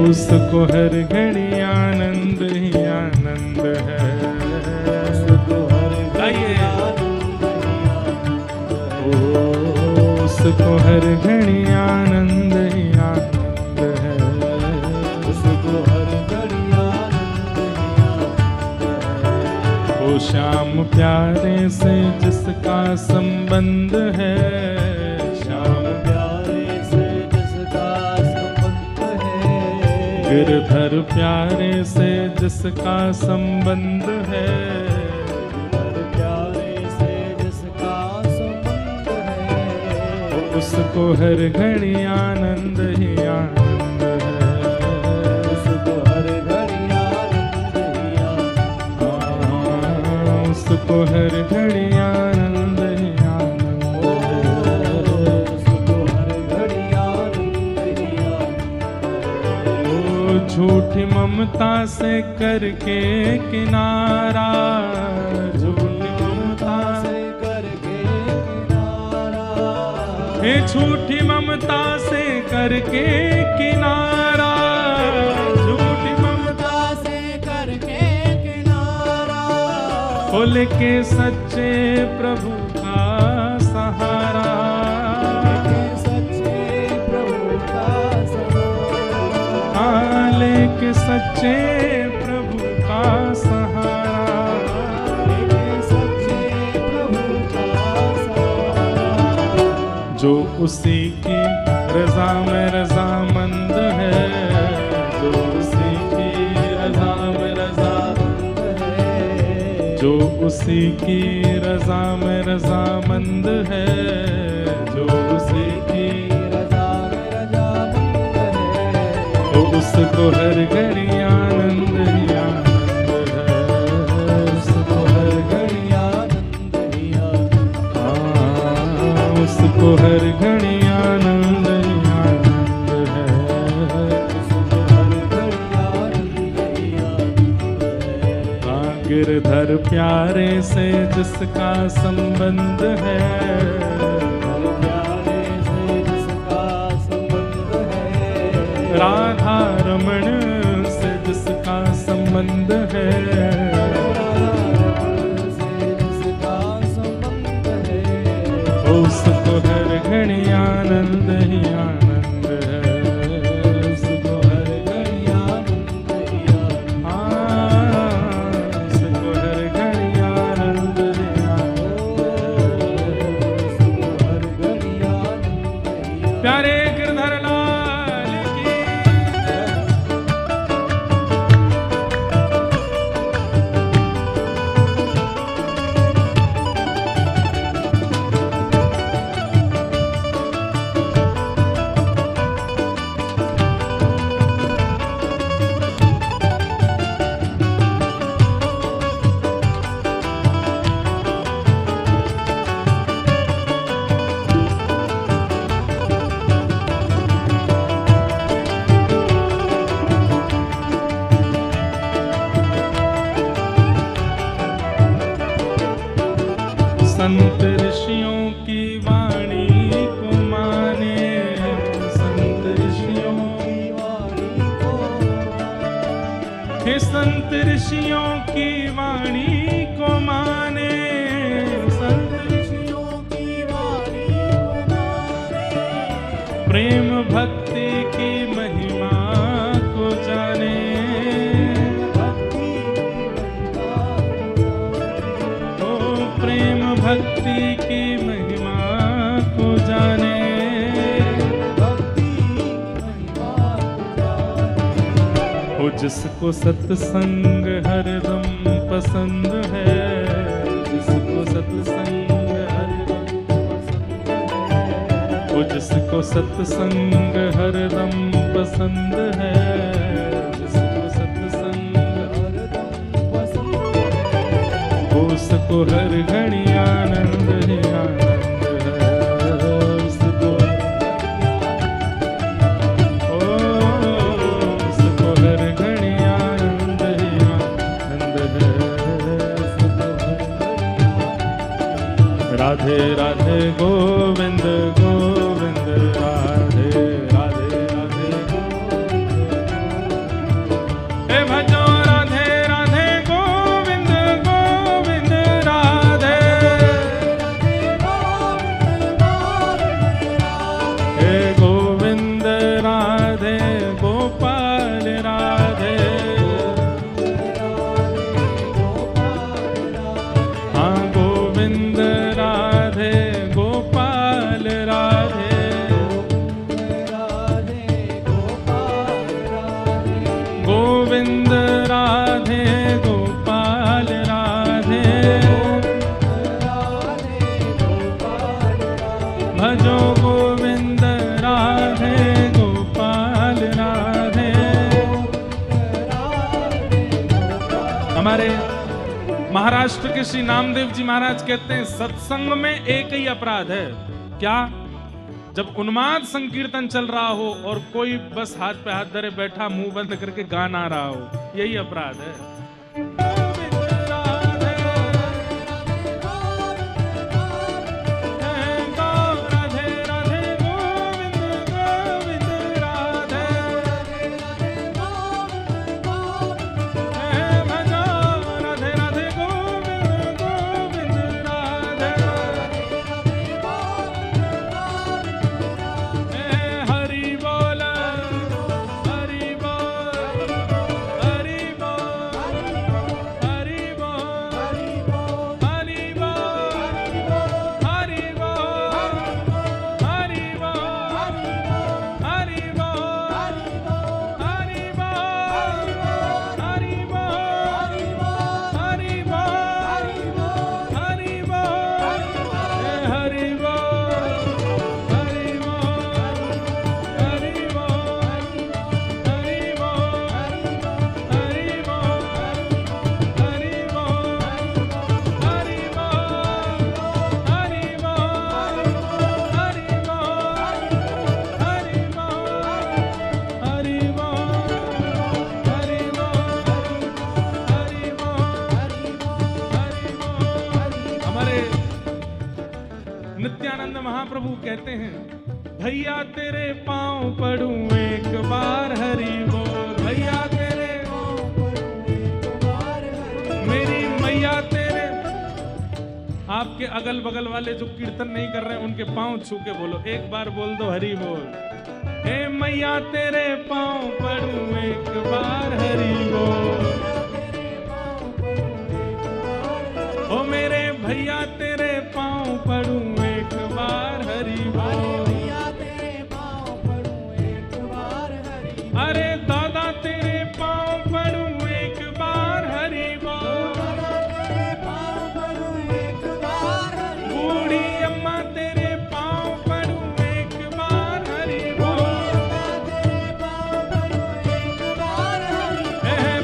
उसको हर घड़ी आनंद ही आनंद है। उसको हर घड़ी उसको हर घड़ी आनंद ही आनंद है, उसको हर घड़ी आनंद ही आनंद है। ओ श्याम प्यारे से जिसका संबंध है, श्याम प्यारे से जिसका संबंध है, गिरधर प्यारे से जिसका संबंध है, गिरधर प्यारे से जिसका संबंध है, उसको हर घड़ी आनंद ही आनंद है, उसको हर घड़ी आनंद ही आनंद है। उसको हर घड़ी आनंद ही आनंद है। उसको हर घड़ी आनंद ही आनंद है। ओ झूठी ममता से करके किनारा, झूठी ममता से करके किनारा, हे झूठी ममता से करके किनारा, झूठी ममता से करके किनारा, खोल के सच्चे प्रभु का सहारा, सच्चे प्रभु का सहारा, हाँ लेके सच्चे प्रभु का सहारा, सच्चे प्रभु का सहारा, जो उसी की रजा में रजामंद है, जो उसी की रजा में रजामंद है, जो उसी की रजा में रजामंद है, जो उसी की रजा में रजामंद है, तो उसको हर घड़ी आनंद ही आनंद है, उसको हर घड़ी आनंद ही आनंद, उसको हर घड़ी आनंद ही आनंद है। उसको हर घड़ी आनंद ही आनंद है। गिरधर प्यारे से जिसका संबंध है, प्यारे से जिसका संबंध है, राधा रमण से जिसका संबंध है, से जिसका संबंध है, उसको हर घड़ी आनंद ही आनंद है, उसको हर घड़ी आनंद ही आनंद, उसको हर घड़ी आनंद ही आनंद उसको हर घड़ी आनंद ही आनंद। प्यारे गिरधर लाल की संत ऋषियों की वाणी को माने, संत ऋषियों की वाणी को, हे संत ऋषियों की वाणी को माने, संत ऋषियों की वाणी को माने, प्रेम भक्ति की महिमा को जाने, भक्ति की महिमा को जाने, ओ प्रेम भक्ति की महिमा को जाने, भक्ति की महिमा को जाने, ओ जिसको सत्संग हरदम पसंद है, जिसको सत्संग हरदम पसंद है, ओ जिसको सत्संग हरदम पसंद है, जिसको सत्संग हरदम पसंद है, उसको हर घड़ी आनंद ही आनंद राधे राधे गोविंद गोविंद राधे राधे राधे हे भजो राधे राधे गोविंद गोविंद राधे हे गोविंद राधे गोपाल राधे हाँ गोविंद राधे गोपाल राधे गोविंद राधे गोपाल राधे भजो गोविंद राधे गोपाल राधे। हमारे महाराष्ट्र के श्री नामदेव जी महाराज कहते हैं सत्संग में एक ही अपराध है। क्या? जब उन्माद संकीर्तन चल रहा हो और कोई बस हाथ पे हाथ धरे बैठा मुंह बंद करके गाना रहा हो, यही अपराध है। नित्यानंद महाप्रभु कहते हैं भैया तेरे पांव पड़ूं एक बार हरि बोल, भैया तेरे मेरी मैया तेरे। आपके अगल बगल वाले जो कीर्तन नहीं कर रहे हैं उनके पांव छू के बोलो, एक बार बोल दो हरि बोल। हे मैया तेरे पांव पड़ूं एक बार हरि बोल, ओ मेरे भैया तेरे पांव पड़ूं एक बार हरि बोल। अरे दादा तेरे पांव पड़ूं एक बार हरि बोल, बूढ़ी अम्मा तेरे पांव पड़ूं एक बार हरि बोल।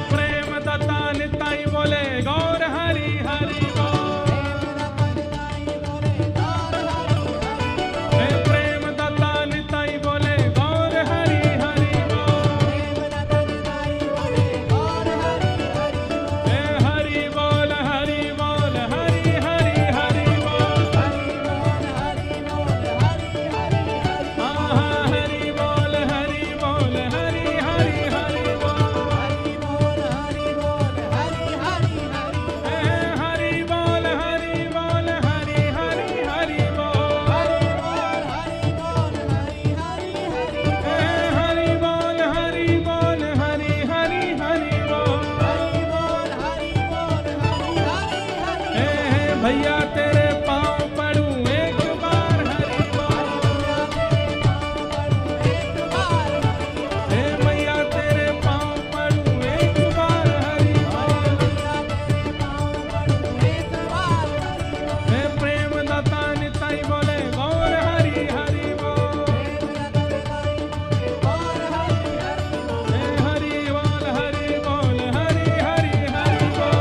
प्रेम दाता निताई बोले गौर हरि हरि बोल, प्रेम दाता निताई बोले गौर हरि हरि बोल। हरि बोल हरि बोल हरि हरि हरि बोल, हाँ हरि बोल हरि बोल हरि हरि हरि बोल। हरि बोल हरि बोल हरि हरि हरि बोल, हरि बोल हरि बोल हरि हरि हरि बोल। भैया तेरे पांव पड़ूं एक बार हरि बोल, हे मैया तेरे पांव पड़ूं एक बार हरि बोल। हे प्रेम दाता निताई बोले गौर हरि हरि बोल, हे हरि बोल हरि बोल हरि हरि हरि बोल।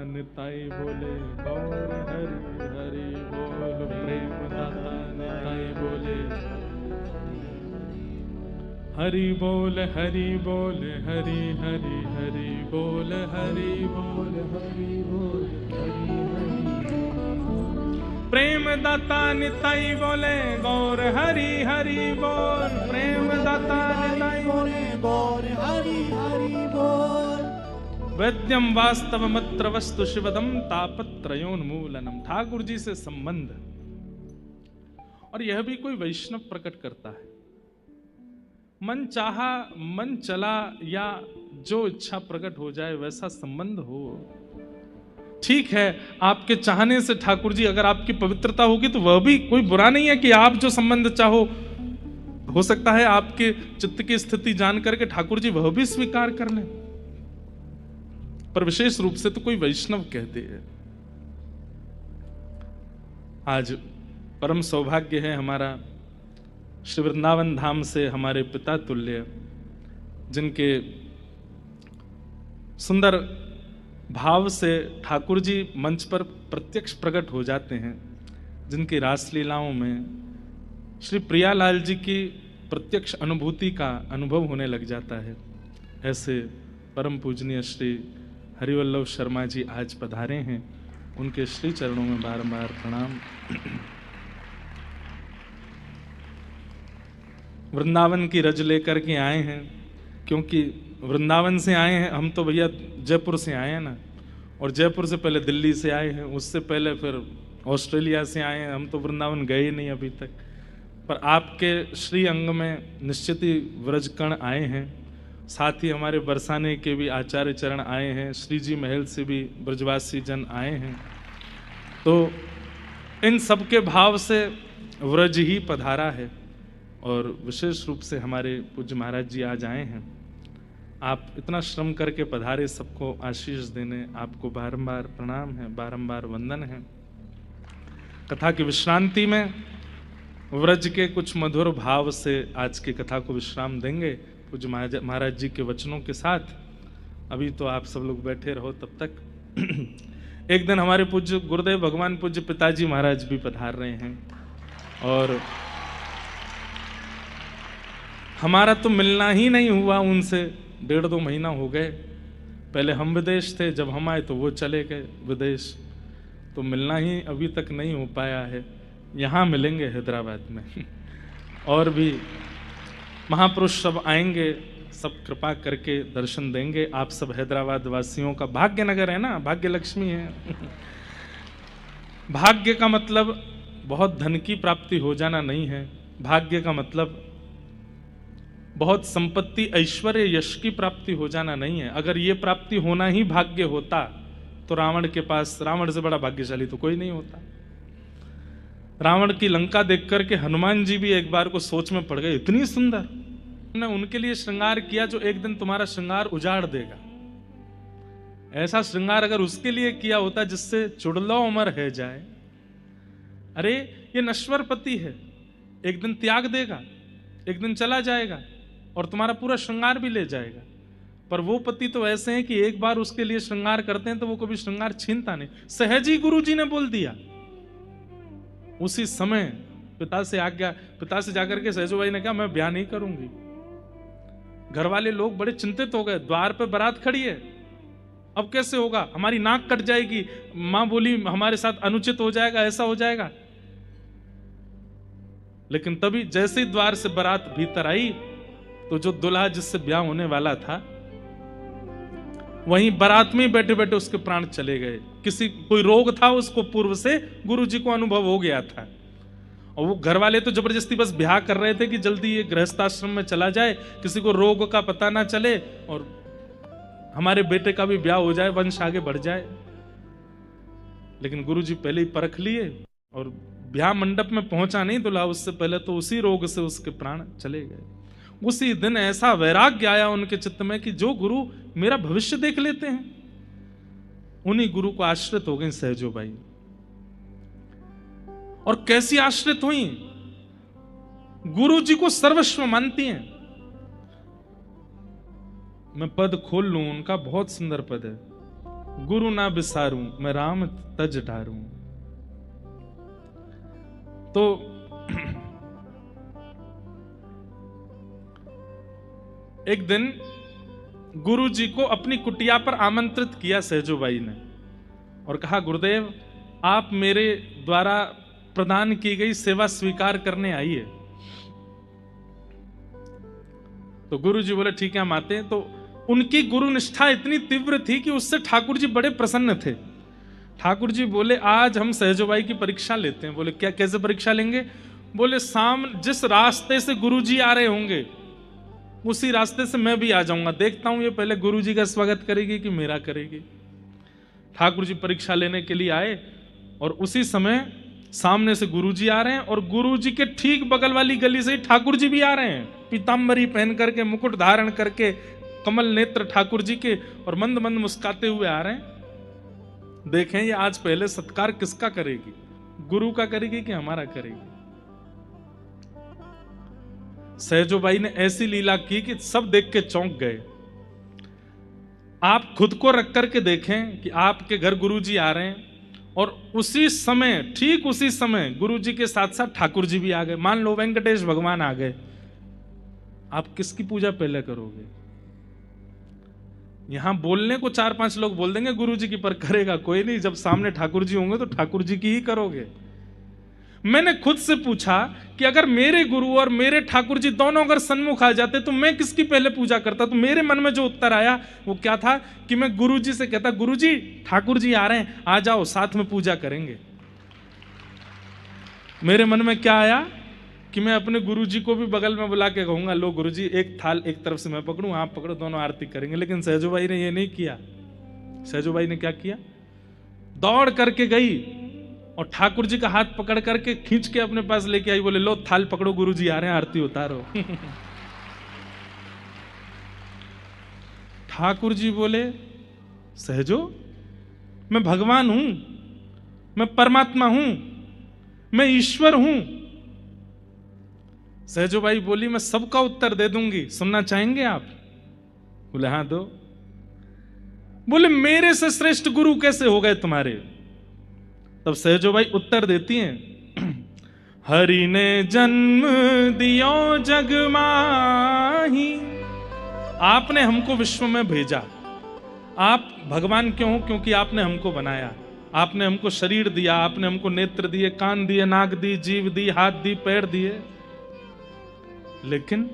निताई बोले गौर हरि हरि बोल, प्रेम दाता निताई बोले हरि बोल हरि बोल हरि हरि हरि बोल हरि बोल हरि बोल हरि हरि प्रेम दाता निताई बोले गौर हरि हरि बोल, प्रेम दाता निताई बोले बोल हरि हरि बोल। वैद्यम वास्तवमत्र वस्तु शिवदम तापत्रयोन्मूलनम। ठाकुर जी से संबंध, और यह भी कोई वैष्णव प्रकट करता है। मन चाहा मन चला या जो इच्छा प्रकट हो जाए वैसा संबंध हो। ठीक है, आपके चाहने से ठाकुर जी, अगर आपकी पवित्रता होगी तो वह भी कोई बुरा नहीं है कि आप जो संबंध चाहो, हो सकता है आपके चित्त की स्थिति जान करके ठाकुर जी वह भी स्वीकार कर लें। पर विशेष रूप से तो कोई वैष्णव कहते हैं। आज परम सौभाग्य है हमारा, श्री वृंदावन धाम से हमारे पिता तुल्य, जिनके सुंदर भाव से ठाकुर जी मंच पर प्रत्यक्ष प्रकट हो जाते हैं, जिनकी रासलीलाओं में श्री प्रियालाल जी की प्रत्यक्ष अनुभूति का अनुभव होने लग जाता है। ऐसे परम पूजनीय श्री हरिवल्लभ शर्मा जी आज पधारे हैं, उनके श्री चरणों में बारंबार प्रणाम। वृंदावन की रज लेकर के आए हैं, क्योंकि वृंदावन से आए हैं हम तो भैया, जयपुर से आए हैं ना, और जयपुर से पहले दिल्ली से आए हैं, उससे पहले फिर ऑस्ट्रेलिया से आए हैं। हम तो वृंदावन गए नहीं अभी तक, पर आपके श्री अंग में निश्चित ही व्रजकण आए हैं। साथ ही हमारे बरसाने के भी आचार्य चरण आए हैं, श्री जी महल से भी ब्रजवासी जन आए हैं। तो इन सबके भाव से व्रज ही पधारा है, और विशेष रूप से हमारे पूज्य महाराज जी आज आए हैं। आप इतना श्रम करके पधारे, सबको आशीष देने, आपको बारंबार प्रणाम है, बारंबार वंदन है। कथा की विश्रांति में व्रज के कुछ मधुर भाव से आज की कथा को विश्राम देंगे पूज्य महाराज जी के वचनों के साथ। अभी तो आप सब लोग बैठे रहो तब तक। एक दिन हमारे पूज्य गुरुदेव भगवान पूज्य पिताजी महाराज भी पधार रहे हैं, और हमारा तो मिलना ही नहीं हुआ उनसे, 1.5-2 महीना हो गए। पहले हम विदेश थे, जब हम आए तो वो चले गए विदेश, तो मिलना ही अभी तक नहीं हो पाया है। यहाँ मिलेंगे हैदराबाद में। और भी महापुरुष सब आएंगे, सब कृपा करके दर्शन देंगे। आप सब हैदराबाद वासियों का भाग्य नगर है ना, भाग्य लक्ष्मी है। भाग्य का मतलब बहुत धन की प्राप्ति हो जाना नहीं है। भाग्य का मतलब बहुत संपत्ति, ऐश्वर्य, यश की प्राप्ति हो जाना नहीं है। अगर ये प्राप्ति होना ही भाग्य होता तो रावण के पास, रावण से बड़ा भाग्यशाली तो कोई नहीं होता। रावण की लंका देख करके हनुमान जी भी एक बार को सोच में पड़ गए, इतनी सुंदर। उन्होंने उनके लिए श्रृंगार किया जो एक दिन तुम्हारा श्रृंगार उजाड़ देगा। ऐसा श्रृंगार अगर उसके लिए किया होता जिससे चुड़लो उमर है जाए। अरे ये नश्वर पति है, एक दिन त्याग देगा, एक दिन चला जाएगा और तुम्हारा पूरा श्रृंगार भी ले जाएगा। पर वो पति तो ऐसे हैं कि एक बार उसके लिए श्रृंगार करते हैं तो वो कभी श्रृंगार छीनता नहीं। सहज ही गुरु जी ने बोल दिया। उसी समय पिता से आज्ञा, पिता से जाकर के सहजो भाई ने कहा मैं ब्याह नहीं करूंगी। घर वाले लोग बड़े चिंतित हो गए, द्वार पे बारात खड़ी है, अब कैसे होगा, हमारी नाक कट जाएगी। मां बोली हमारे साथ अनुचित हो जाएगा, ऐसा हो जाएगा। लेकिन तभी जैसे ही द्वार से बारात भीतर आई तो जो दुल्हा जिससे ब्याह होने वाला था वहीं बारात में बैठे बैठे उसके प्राण चले गए। कोई रोग था उसको, पूर्व से गुरु जी को अनुभव हो गया था, और वो घर वाले तो जबरदस्ती बस ब्याह कर रहे थे कि जल्दी ये गृहस्थाश्रम में चला जाए, किसी को रोग का पता ना चले और हमारे बेटे का भी ब्याह हो जाए, वंश आगे बढ़ जाए। लेकिन गुरु जी पहले ही परख लिए और ब्याह मंडप में पहुंचा नहीं दुल्हा, उससे पहले तो उसी रोग से उसके प्राण चले गए। उसी दिन ऐसा वैराग्य आया उनके चित्त में कि जो गुरु मेरा भविष्य देख लेते हैं, उन्हीं गुरु को आश्रित हो गई सहजो बाई। और कैसी आश्रित हुई, गुरु जी को सर्वस्व मानती हैं। मैं पद खोल लूं, उनका बहुत सुंदर पद है। गुरु ना बिसारूं, मैं राम तज डारूं। तो एक दिन गुरु जी को अपनी कुटिया पर आमंत्रित किया सहजोबाई ने और कहा, गुरुदेव आप मेरे द्वारा प्रदान की गई सेवा स्वीकार करने आइए। तो गुरु जी बोले ठीक है हम आते हैं। तो उनकी गुरु निष्ठा इतनी तीव्र थी कि उससे ठाकुर जी बड़े प्रसन्न थे। ठाकुर जी बोले आज हम सहजोबाई की परीक्षा लेते हैं। बोले क्या, कैसे परीक्षा लेंगे? बोले जिस रास्ते से गुरु जी आ रहे होंगे उसी रास्ते से मैं भी आ जाऊंगा, देखता हूं ये पहले गुरु जी का स्वागत करेगी कि मेरा करेगी। ठाकुर जी परीक्षा लेने के लिए आए और उसी समय सामने से गुरुजी आ रहे हैं और गुरुजी के ठीक बगल वाली गली से ही ठाकुर जी भी आ रहे हैं, पीतांबरी पहन करके, मुकुट धारण करके, कमल नेत्र ठाकुर जी के, और मंद मंद मुस्काते हुए आ रहे हैं। देखें ये आज पहले सत्कार किसका करेगी, गुरु का करेगी कि हमारा करेगी। सहजोबाई ने ऐसी लीला की कि सब देख के चौंक गए। आप खुद को रख करके देखें कि आपके घर गुरुजी आ रहे हैं और उसी समय, ठीक उसी समय गुरुजी के साथ साथ ठाकुर जी भी आ गए। मान लो वेंकटेश भगवान आ गए, आप किसकी पूजा पहले करोगे? यहां बोलने को 4-5 लोग बोल देंगे गुरुजी की, पर करेगा कोई नहीं। जब सामने ठाकुर जी होंगे तो ठाकुर जी की ही करोगे। मैंने खुद से पूछा कि अगर मेरे गुरु और मेरे ठाकुर जी दोनों अगर सन्मुख आ जाते तो मैं किसकी पहले पूजा करता? तो मेरे मन में जो उत्तर आया वो क्या था कि मैं गुरु जी से कहता, गुरु जी ठाकुर जी आ रहे हैं, आ जाओ साथ में पूजा करेंगे। मेरे मन में क्या आया कि मैं अपने गुरु जी को भी बगल में बुला के कहूंगा, लो गुरु जी एक थाल एक तरफ से मैं पकड़ूं, आप पकड़ो, दोनों आरती करेंगे। लेकिन सहजोबाई ने ये नहीं किया। सहजोबाई ने क्या किया? दौड़ करके गई और ठाकुर जी का हाथ पकड़ करके खींच के अपने पास लेके आई। बोले लो थाल पकड़ो, गुरु जी आ रहे हैं, आरती उतारो। ठाकुर जी बोले, सहजो मैं भगवान हूं, मैं परमात्मा हूं, मैं ईश्वर हूं। सहजोबाई बोली, मैं सबका उत्तर दे दूंगी, सुनना चाहेंगे आप? बोले हाँ दो। बोले मेरे से श्रेष्ठ गुरु कैसे हो गए तुम्हारे? तब सहजोबाई उत्तर देती हैं, हरि ने जन्म दियो जग माही, आपने हमको विश्व में भेजा। आप भगवान क्यों हो? क्योंकि आपने हमको बनाया, आपने हमको शरीर दिया, आपने हमको नेत्र दिए, कान दिए, नाक दी, जीभ दी, हाथ दी, पैर दिए। लेकिन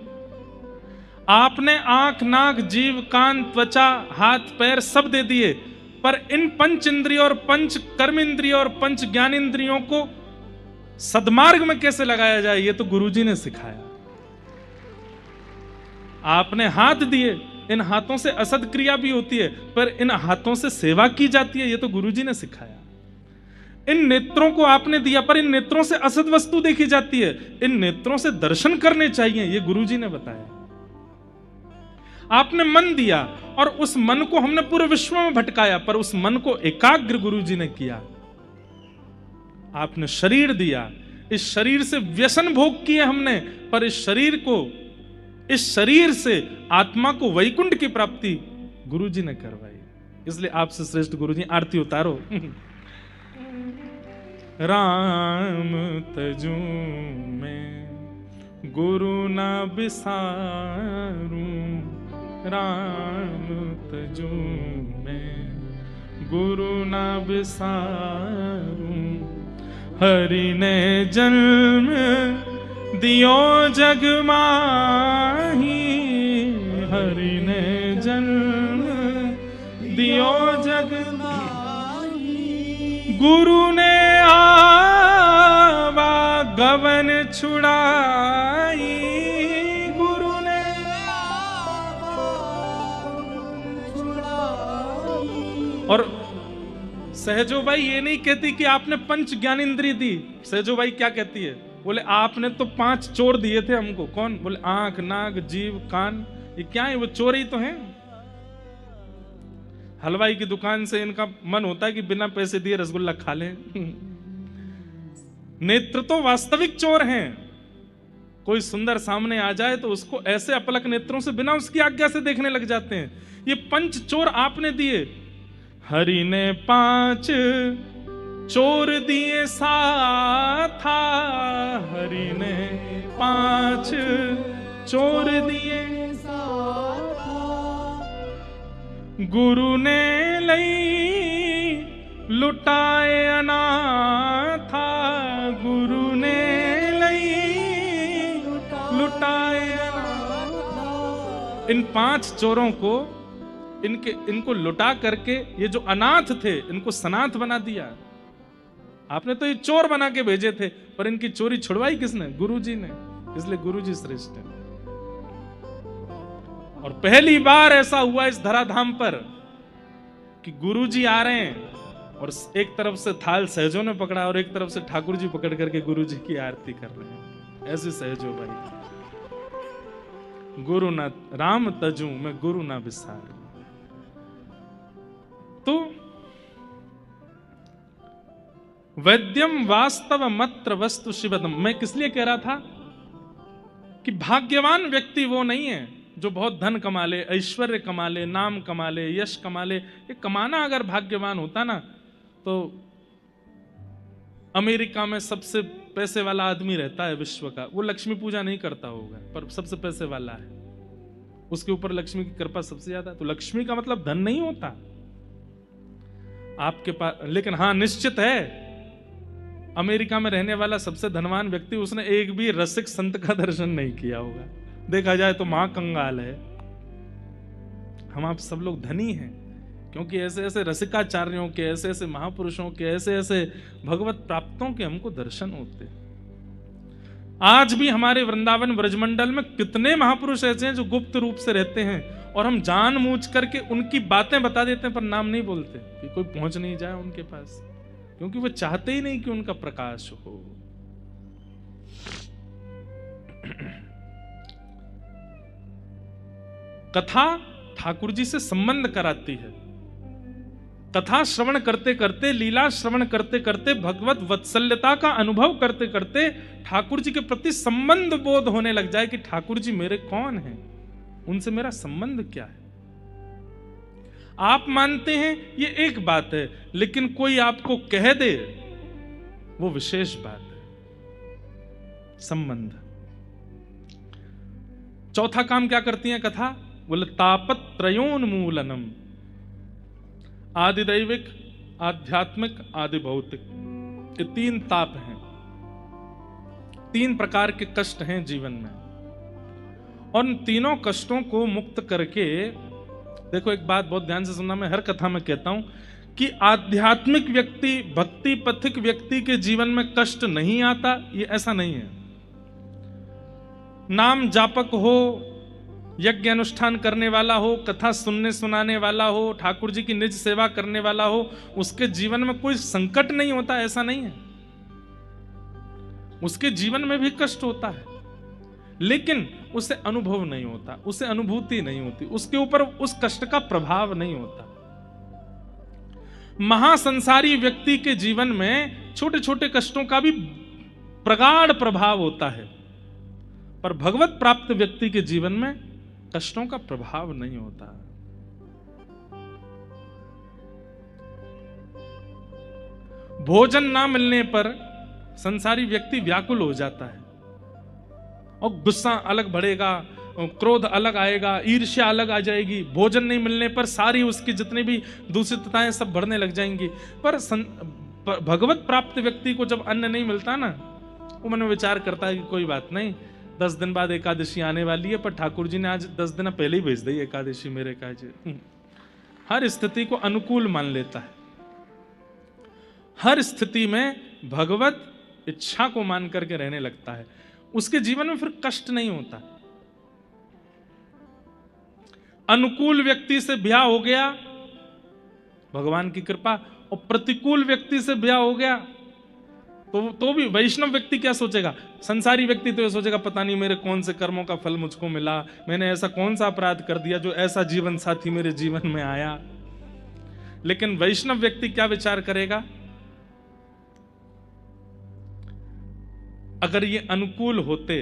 आपने आंख, नाक, जीभ, कान, त्वचा, हाथ, पैर सब दे दिए, पर इन पंच इंद्रियों और पंच कर्म इंद्रियों और पंच ज्ञान इंद्रियों को सद्मार्ग में कैसे लगाया जाए, ये तो गुरुजी ने सिखाया। आपने हाथ दिए, इन हाथों से असद क्रिया भी होती है, पर इन हाथों से सेवा की जाती है, ये तो गुरुजी ने सिखाया। इन नेत्रों को आपने दिया, पर इन नेत्रों से असद वस्तु देखी जाती है, इन नेत्रों से दर्शन करने चाहिए, ये गुरुजी ने बताया। आपने मन दिया और उस मन को हमने पूरे विश्व में भटकाया, पर उस मन को एकाग्र गुरुजी ने किया। आपने शरीर दिया, इस शरीर से व्यसन भोग किए हमने, पर इस शरीर से आत्मा को वैकुंठ की प्राप्ति गुरुजी ने करवाई। इसलिए आपसे श्रेष्ठ गुरुजी, आरती उतारो। राम तजू में गुरु ना बिसारूं, राम तजू में गुरु ना बिसारूं, हरि ने जन्म दियो जग माही, हरि ने जन्म दियो जग माही, गुरु ने आवा गवन छुड़ाई, गुरु ने और सहजोबाई ये नहीं कहती कि आपने पंच ज्ञानेंद्रिय दी। सहजोबाई क्या कहती है? बोले आपने तो 5 चोर दिए थे हमको। कौन? बोले आंख, नाक, जीभ, कान। ये क्या है? वो चोर ही तो हैं। हलवाई की दुकान से इनका मन होता है कि बिना पैसे दिए रसगुल्ला खा लें। नेत्र तो वास्तविक चोर हैं। कोई सुंदर सामने आ जाए तो उसको ऐसे अपलक नेत्रों से बिना उसकी आज्ञा से देखने लग जाते हैं। ये पंच चोर आपने दिए। हरि ने 5 चोर दिए साथा, हरि ने 5 चोर दिए, गुरु ने लई लुटाए अनाथा, गुरु ने लई लुटाए अनाथा। इन 5 चोरों को इनको लुटा करके ये जो अनाथ थे इनको सनाथ बना दिया। आपने तो ये चोर बना के भेजे थे, पर इनकी चोरी छुड़वाई किसने? गुरुजी ने। इसलिए गुरुजी श्रेष्ठ है। और पहली बार ऐसा हुआ इस धराधाम पर कि गुरुजी आ रहे हैं और एक तरफ से थाल सहजों ने पकड़ा और एक तरफ से ठाकुर जी पकड़ करके गुरुजी की आरती कर रहे हैं। ऐसे सहजो भाई, गुरु ना राम तजू मैं गुरु ना विसार। तो वैद्यम वास्तव मत्र वस्तु शिवदम, मैं किस लिए कह रहा था कि भाग्यवान व्यक्ति वो नहीं है जो बहुत धन कमा ले, ऐश्वर्य कमा ले, नाम कमा ले, यश कमा ले। ये कमाना अगर भाग्यवान होता ना तो अमेरिका में सबसे पैसे वाला आदमी रहता है विश्व का, वो लक्ष्मी पूजा नहीं करता होगा पर सबसे पैसे वाला है, उसके ऊपर लक्ष्मी की कृपा सबसे ज्यादा। तो लक्ष्मी का मतलब धन नहीं होता आपके पास, लेकिन हाँ निश्चित है अमेरिका में रहने वाला सबसे धनवान व्यक्ति उसने एक भी रसिक संत का दर्शन नहीं किया होगा। देखा जाए तो महाकंगाल है। हम आप सब लोग धनी हैं क्योंकि ऐसे ऐसे रसिकाचार्यों के, ऐसे ऐसे महापुरुषों के, ऐसे ऐसे भगवत प्राप्तों के हमको दर्शन होते। आज भी हमारे वृंदावन ब्रजमंडल में कितने महापुरुष ऐसे हैं जो गुप्त रूप से रहते हैं और हम जानबूझ करके उनकी बातें बता देते हैं पर नाम नहीं बोलते कि कोई पहुंच नहीं जाए उनके पास, क्योंकि वो चाहते ही नहीं कि उनका प्रकाश हो। कथा ठाकुर जी से संबंध कराती है। कथा श्रवण करते करते, लीला श्रवण करते करते, भगवत वत्सल्यता का अनुभव करते करते ठाकुर जी के प्रति संबंध बोध होने लग जाए कि ठाकुर जी मेरे कौन हैं, उनसे मेरा संबंध क्या है। आप मानते हैं ये एक बात है, लेकिन कोई आपको कह दे वो विशेष बात है। संबंध। चौथा काम क्या करती है कथा? बोले तापत्रयोन्मूलनम, आदिदैविक, आध्यात्मिक, आदि भौतिक। ये 3 ताप हैं, 3 प्रकार के कष्ट हैं जीवन में, और इन तीनों कष्टों को मुक्त करके, देखो एक बात बहुत ध्यान से सुनना, मैं हर कथा में कहता हूं कि आध्यात्मिक व्यक्ति, भक्ति पथिक व्यक्ति के जीवन में कष्ट नहीं आता, ये ऐसा नहीं है। नाम जापक हो, यज्ञ अनुष्ठान करने वाला हो, कथा सुनने सुनाने वाला हो, ठाकुर जी की निज सेवा करने वाला हो, उसके जीवन में कोई संकट नहीं होता, ऐसा नहीं है। उसके जीवन में भी कष्ट होता है, लेकिन उसे अनुभव नहीं होता, उसे अनुभूति नहीं होती, उसके ऊपर उस कष्ट का प्रभाव नहीं होता। महासंसारी व्यक्ति के जीवन में छोटे छोटे कष्टों का भी प्रगाढ़ प्रभाव होता है, पर भगवत प्राप्त व्यक्ति के जीवन में कष्टों का प्रभाव नहीं होता। भोजन ना मिलने पर संसारी व्यक्ति व्याकुल हो जाता है और गुस्सा अलग बढ़ेगा, क्रोध अलग आएगा, ईर्ष्या अलग आ जाएगी। भोजन नहीं मिलने पर सारी उसकी जितनी भी दूषितताएं सब बढ़ने लग जाएंगी। पर भगवत प्राप्त व्यक्ति को जब अन्न नहीं मिलता ना, वो मन में विचार करता है कि कोई बात नहीं, 10 दिन बाद एकादशी आने वाली है, पर ठाकुर जी ने आज 10 दिन पहले ही भेज दी एकादशी मेरे काज। हर स्थिति को अनुकूल मान लेता है, हर स्थिति में भगवत इच्छा को मान करके रहने लगता है। उसके जीवन में फिर कष्ट नहीं होता। अनुकूल व्यक्ति से ब्याह हो गया, भगवान की कृपा, और प्रतिकूल व्यक्ति से ब्याह हो गया तो भी वैष्णव व्यक्ति क्या सोचेगा? संसारी व्यक्ति तो ये सोचेगा पता नहीं मेरे कौन से कर्मों का फल मुझको मिला, मैंने ऐसा कौन सा अपराध कर दिया जो ऐसा जीवन साथी मेरे जीवन में आया। लेकिन वैष्णव व्यक्ति क्या विचार करेगा? अगर ये अनुकूल होते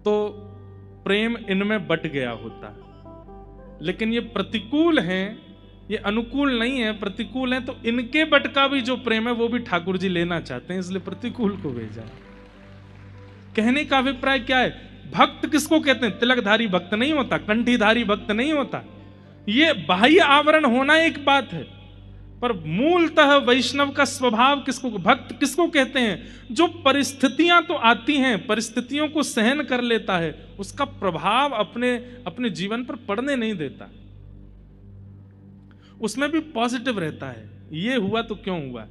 तो प्रेम इनमें बट गया होता, लेकिन ये प्रतिकूल हैं ये अनुकूल नहीं है, प्रतिकूल है, तो इनके बट का भी जो प्रेम है वो भी ठाकुर जी लेना चाहते हैं, इसलिए प्रतिकूल को भेजा। कहने का अभिप्राय क्या है? भक्त किसको कहते हैं? तिलकधारी भक्त नहीं होता, कंठीधारी भक्त नहीं होता। ये बाह्य आवरण होना एक बात है, पर मूलतः वैष्णव का स्वभाव किसको, भक्त किसको कहते हैं? जो परिस्थितियां तो आती हैं, परिस्थितियों को सहन कर लेता है, उसका प्रभाव अपने जीवन पर पड़ने नहीं देता, उसमें भी पॉजिटिव रहता है। ये हुआ तो क्यों हुआ?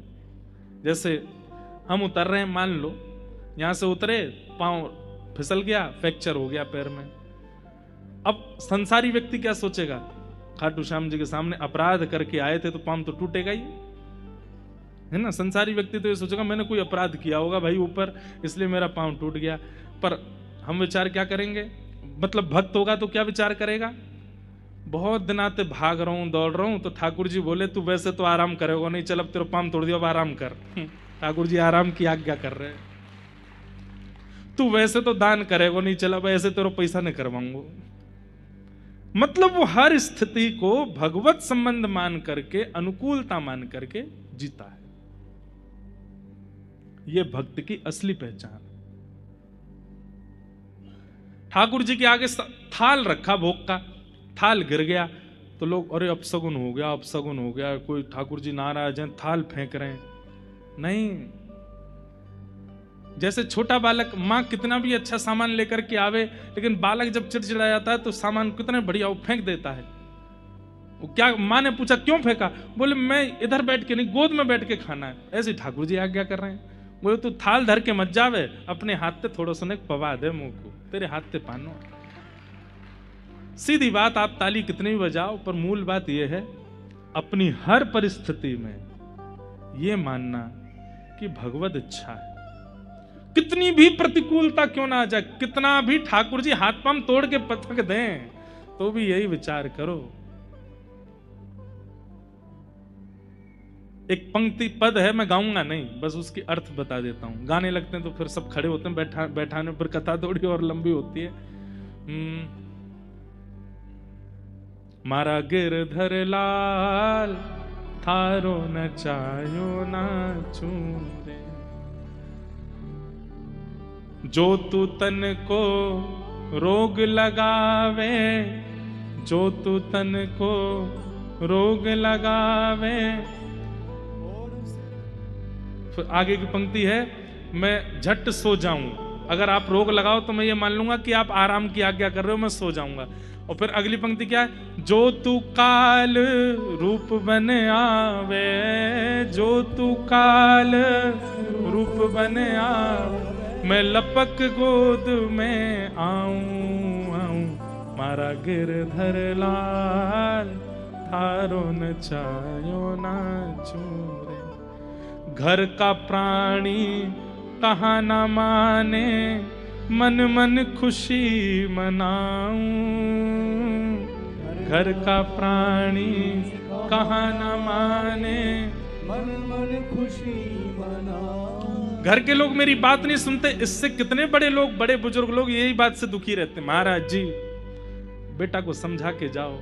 जैसे हम उतर रहे हैं, मान लो यहां से उतरे, पांव फिसल गया, फ्रैक्चर हो गया पैर में। अब संसारी व्यक्ति क्या सोचेगा? खाटू श्याम जी के सामने अपराध करके आए थे तो पांव तो टूटेगा ही, है ना। संसारी व्यक्ति तो ये सोचेगा मैंने कोई अपराध किया होगा भाई ऊपर, इसलिए मेरा पांव टूट गया। पर हम विचार क्या करेंगे? मतलब भक्त होगा तो क्या विचार करेगा? बहुत दिनाते भाग रहा हूं, दौड़ रहा हूं, तो ठाकुर जी बोले तू वैसे तो आराम करेगा नहीं, चल अब तेरा पांव तोड़ दिया, अब आराम कर। ठाकुर जी आराम की आज्ञा कर रहे हैं। तू वैसे तो दान करेगा नहीं, चल अब ऐसे तेरा पैसा नहीं करवाऊंगा। मतलब वो हर स्थिति को भगवत संबंध मान करके, अनुकूलता मान करके जीता है। ये भक्त की असली पहचान। ठाकुर जी के आगे थाल रखा, भोग का थाल गिर गया तो लोग अरे अपशगुन हो गया, अपशगुन हो गया, कोई ठाकुर जी नाराज हैं, थाल फेंक रहे हैं। नहीं, जैसे छोटा बालक, माँ कितना भी अच्छा सामान लेकर के आवे, लेकिन बालक जब चिड़चिड़ा जाता है तो सामान कितने बढ़िया वो फेंक देता है। वो क्या, माँ ने पूछा क्यों फेंका? बोले मैं इधर बैठ के नहीं, गोद में बैठ के खाना है। ऐसे ठाकुर जी आज्ञा कर रहे हैं। बोले तू थाल धर के मत जावे, अपने हाथ से थोड़ा सा पवा दे मुंह को, तेरे हाथ से पानो। सीधी बात, आप ताली कितनी भी बजाओ, पर मूल बात यह है अपनी हर परिस्थिति में यह मानना कि भगवत इच्छा है। कितनी भी प्रतिकूलता क्यों ना आ जाए, कितना भी ठाकुर जी हाथ पांव तोड़ के पटक दें, तो भी यही विचार करो। एक पंक्ति पद है, मैं गाऊंगा नहीं, बस उसकी अर्थ बता देता हूं। गाने लगते हैं तो फिर सब खड़े होते हैं, बैठाने पर कथा थोड़ी और लंबी होती है। मारा गिरधर लाल थारो नचायो नाचू रे, जो तू तन को रोग लगावे, जो तू तन को रोग लगावे। फिर आगे की पंक्ति है, मैं झट सो जाऊं। अगर आप रोग लगाओ तो मैं ये मान लूंगा कि आप आराम की आज्ञा कर रहे हो, मैं सो जाऊंगा। और फिर अगली पंक्ति क्या है? जो तू काल रूप बन आवे, जो तू काल रूप बन आवे, मैं लपक गोद में आऊं आऊं, मारा गिरधर लाल थारो नचायो नाचू रे। घर का प्राणी कहा न माने, मन मन खुशी मनाऊं। घर का प्राणी कहा न माने, मन मन खुशी मनाऊं। घर के लोग मेरी बात नहीं सुनते। इससे कितने बड़े लोग, बड़े बुजुर्ग लोग यही बात से दुखी रहते। महाराज जी बेटा को समझा के जाओ,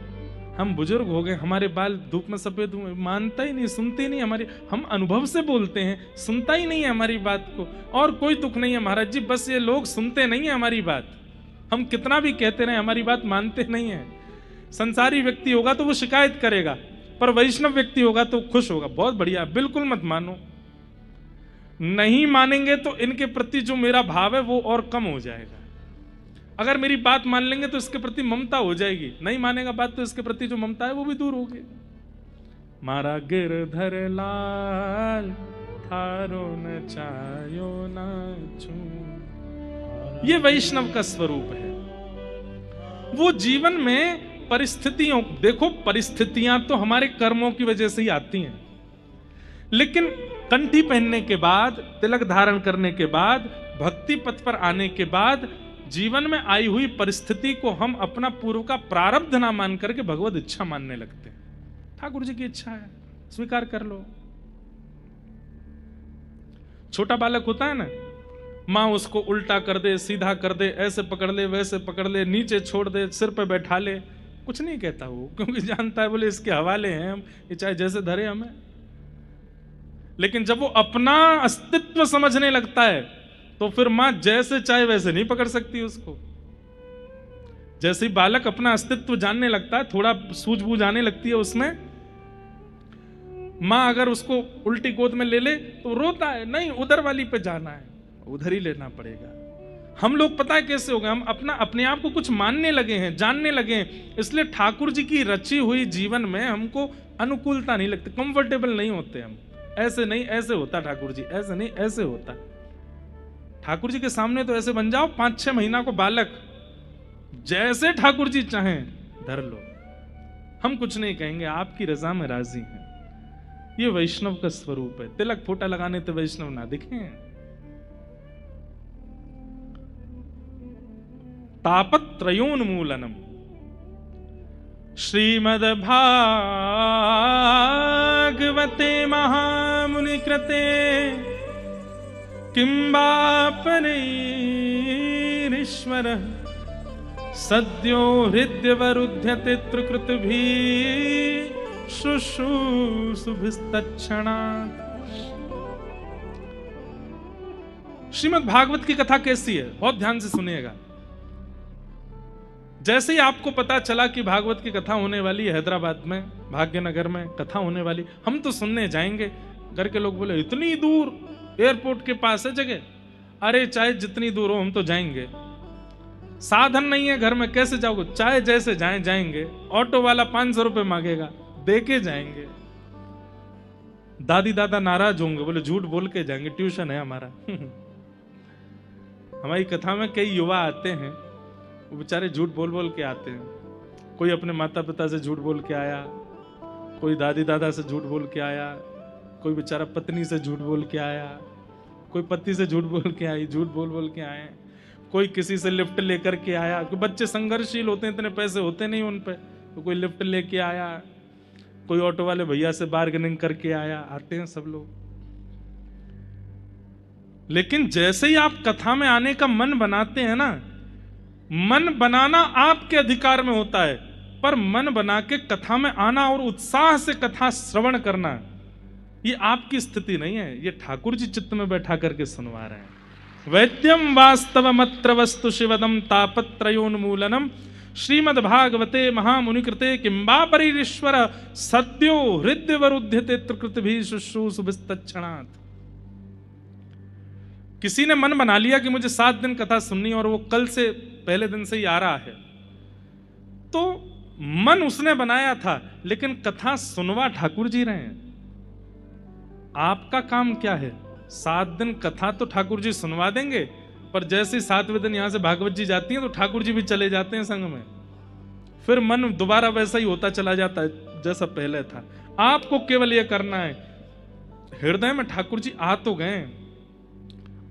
हम बुजुर्ग हो गए, हमारे बाल धूप में सफेद हुए, मानता ही नहीं, सुनते नहीं हमारी, हम अनुभव से बोलते हैं, सुनता ही नहीं है हमारी बात को। और कोई दुख नहीं है महाराज जी, बस ये लोग सुनते नहीं है हमारी बात। हम कितना भी कहते रहे, हमारी बात मानते नहीं है। संसारी व्यक्ति होगा तो वो शिकायत करेगा, पर वैष्णव व्यक्ति होगा तो खुश होगा। बहुत बढ़िया, बिल्कुल मत मानो। नहीं मानेंगे तो इनके प्रति जो मेरा भाव है वो और कम हो जाएगा। अगर मेरी बात मान लेंगे तो इसके प्रति ममता हो जाएगी, नहीं मानेगा बात तो इसके प्रति जो ममता है वो भी दूर होगी। मारा गिरधर लाल थारो नचायो नाचू, ये वैष्णव का स्वरूप है। वो जीवन में परिस्थितियों, देखो परिस्थितियां तो हमारे कर्मों की वजह से ही आती हैं, लेकिन कंठी पहनने के बाद, तिलक धारण करने के बाद, भक्ति पथ पर आने के बाद जीवन में आई हुई परिस्थिति को हम अपना पूर्व का प्रारब्ध ना मान करके भगवत इच्छा मानने लगते हैं। ठाकुर जी की इच्छा है, स्वीकार कर लो। छोटा बालक होता है ना, माँ उसको उल्टा कर दे, सीधा कर दे, ऐसे पकड़ ले, वैसे पकड़ ले, नीचे छोड़ दे, सिर पे बैठा ले, कुछ नहीं कहता वो, क्योंकि जानता है बोले इसके हवाले हैं हम, ये चाहे जैसे धरे हमें। लेकिन जब वो अपना अस्तित्व समझने लगता है तो फिर मां जैसे चाहे वैसे नहीं पकड़ सकती उसको। जैसे ही बालक अपना अस्तित्व जानने लगता है, थोड़ा सूझबूझ आने लगती है उसमें, मां अगर उसको उल्टी गोद में ले ले तो रोता है, नहीं उधर वाली पे जाना है, उधर ही लेना पड़ेगा। हम लोग पता है कैसे हो गए, हम अपने आप को कुछ मानने लगे हैं, जानने लगे हैं, इसलिए ठाकुर जी की रची हुई जीवन में हमको अनुकूलता नहीं लगती, कंफर्टेबल नहीं होते हम। ऐसे नहीं ऐसे होता ठाकुर जी, ऐसे नहीं ऐसे होता। ठाकुर जी के सामने तो ऐसे बन जाओ 5-6 महीना को बालक, जैसे ठाकुर जी चाहें धर लो, हम कुछ नहीं कहेंगे, आपकी रजा में राजी हैं। ये वैष्णव का स्वरूप है। तिलक फोटा लगाने तो वैष्णव ना दिखे। तापत्रयोन्मूलनम श्रीमद्भागवते महामुनि कृते किंबापनैरीश्वरः सद्यो हृद्यवरुध्यते त्रिकृतिभिः शुश्रूषुभिस्तत्क्षणात्। श्रीमद् भागवत की कथा कैसी है, बहुत ध्यान से सुनिएगा। जैसे ही आपको पता चला कि भागवत की कथा होने वाली है हैदराबाद में, भाग्यनगर में कथा होने वाली, हम तो सुनने जाएंगे। घर के लोग बोले इतनी दूर, एयरपोर्ट के पास है जगह। अरे चाहे जितनी दूर हो हम तो जाएंगे, साधन नहीं है घर में, कैसे जाओगे? चाहे जैसे जाएंगे। ऑटो वाला 500 रुपए मांगेगा, देके जाएंगे। दादी दादा नाराज होंगे, बोले झूठ बोल के जाएंगे, ट्यूशन है हमारा। हमारी कथा में कई युवा आते हैं, वो बेचारे झूठ बोल बोल के आते हैं। कोई अपने माता पिता से झूठ बोल के आया, कोई दादी दादा से झूठ बोल के आया, कोई बेचारा पत्नी से झूठ बोल के आया, कोई पति से झूठ बोल के आई, झूठ बोल बोल के आए, कोई किसी से लिफ्ट लेकर के आया। कोई बच्चे संघर्षशील होते हैं, इतने पैसे होते नहीं उन पे, तो कोई लिफ्ट लेके आया, कोई ऑटो वाले भैया से बार्गेनिंग करके आया। आते हैं सब लोग। लेकिन जैसे ही आप कथा में आने का मन बनाते हैं ना, मन बनाना आपके अधिकार में होता है, पर मन बना के कथा में आना और उत्साह से कथा श्रवण करना, ये आपकी स्थिति नहीं है। ये ठाकुर जी चित्त में बैठा करके सुनवा रहे हैं। वैद्यम वास्तवमत्र वस्तु शिवदम तापत्रयोन्मूलनम श्रीमद्भागवते महामुनिकृते किंबापरीश्वर सद्यो हृदयवरुध्यते त्रिकृतिभिः शुश्रूषुभिस्तत्क्षणात्। किसी ने मन बना लिया कि मुझे 7 दिन कथा सुननी, और वो कल से पहले दिन से ही आ रहा है, तो मन उसने बनाया था, लेकिन कथा सुनवा ठाकुर जी रहे हैं। आपका काम क्या है? 7 दिन कथा तो ठाकुर जी सुनवा देंगे, पर जैसे 7वें दिन यहां से भागवत जी जाती हैं तो ठाकुर जी भी चले जाते हैं संग में। फिर मन दोबारा वैसा ही होता चला जाता है जैसा पहले था। आपको केवल यह करना है, हृदय में ठाकुर जी आ तो गए,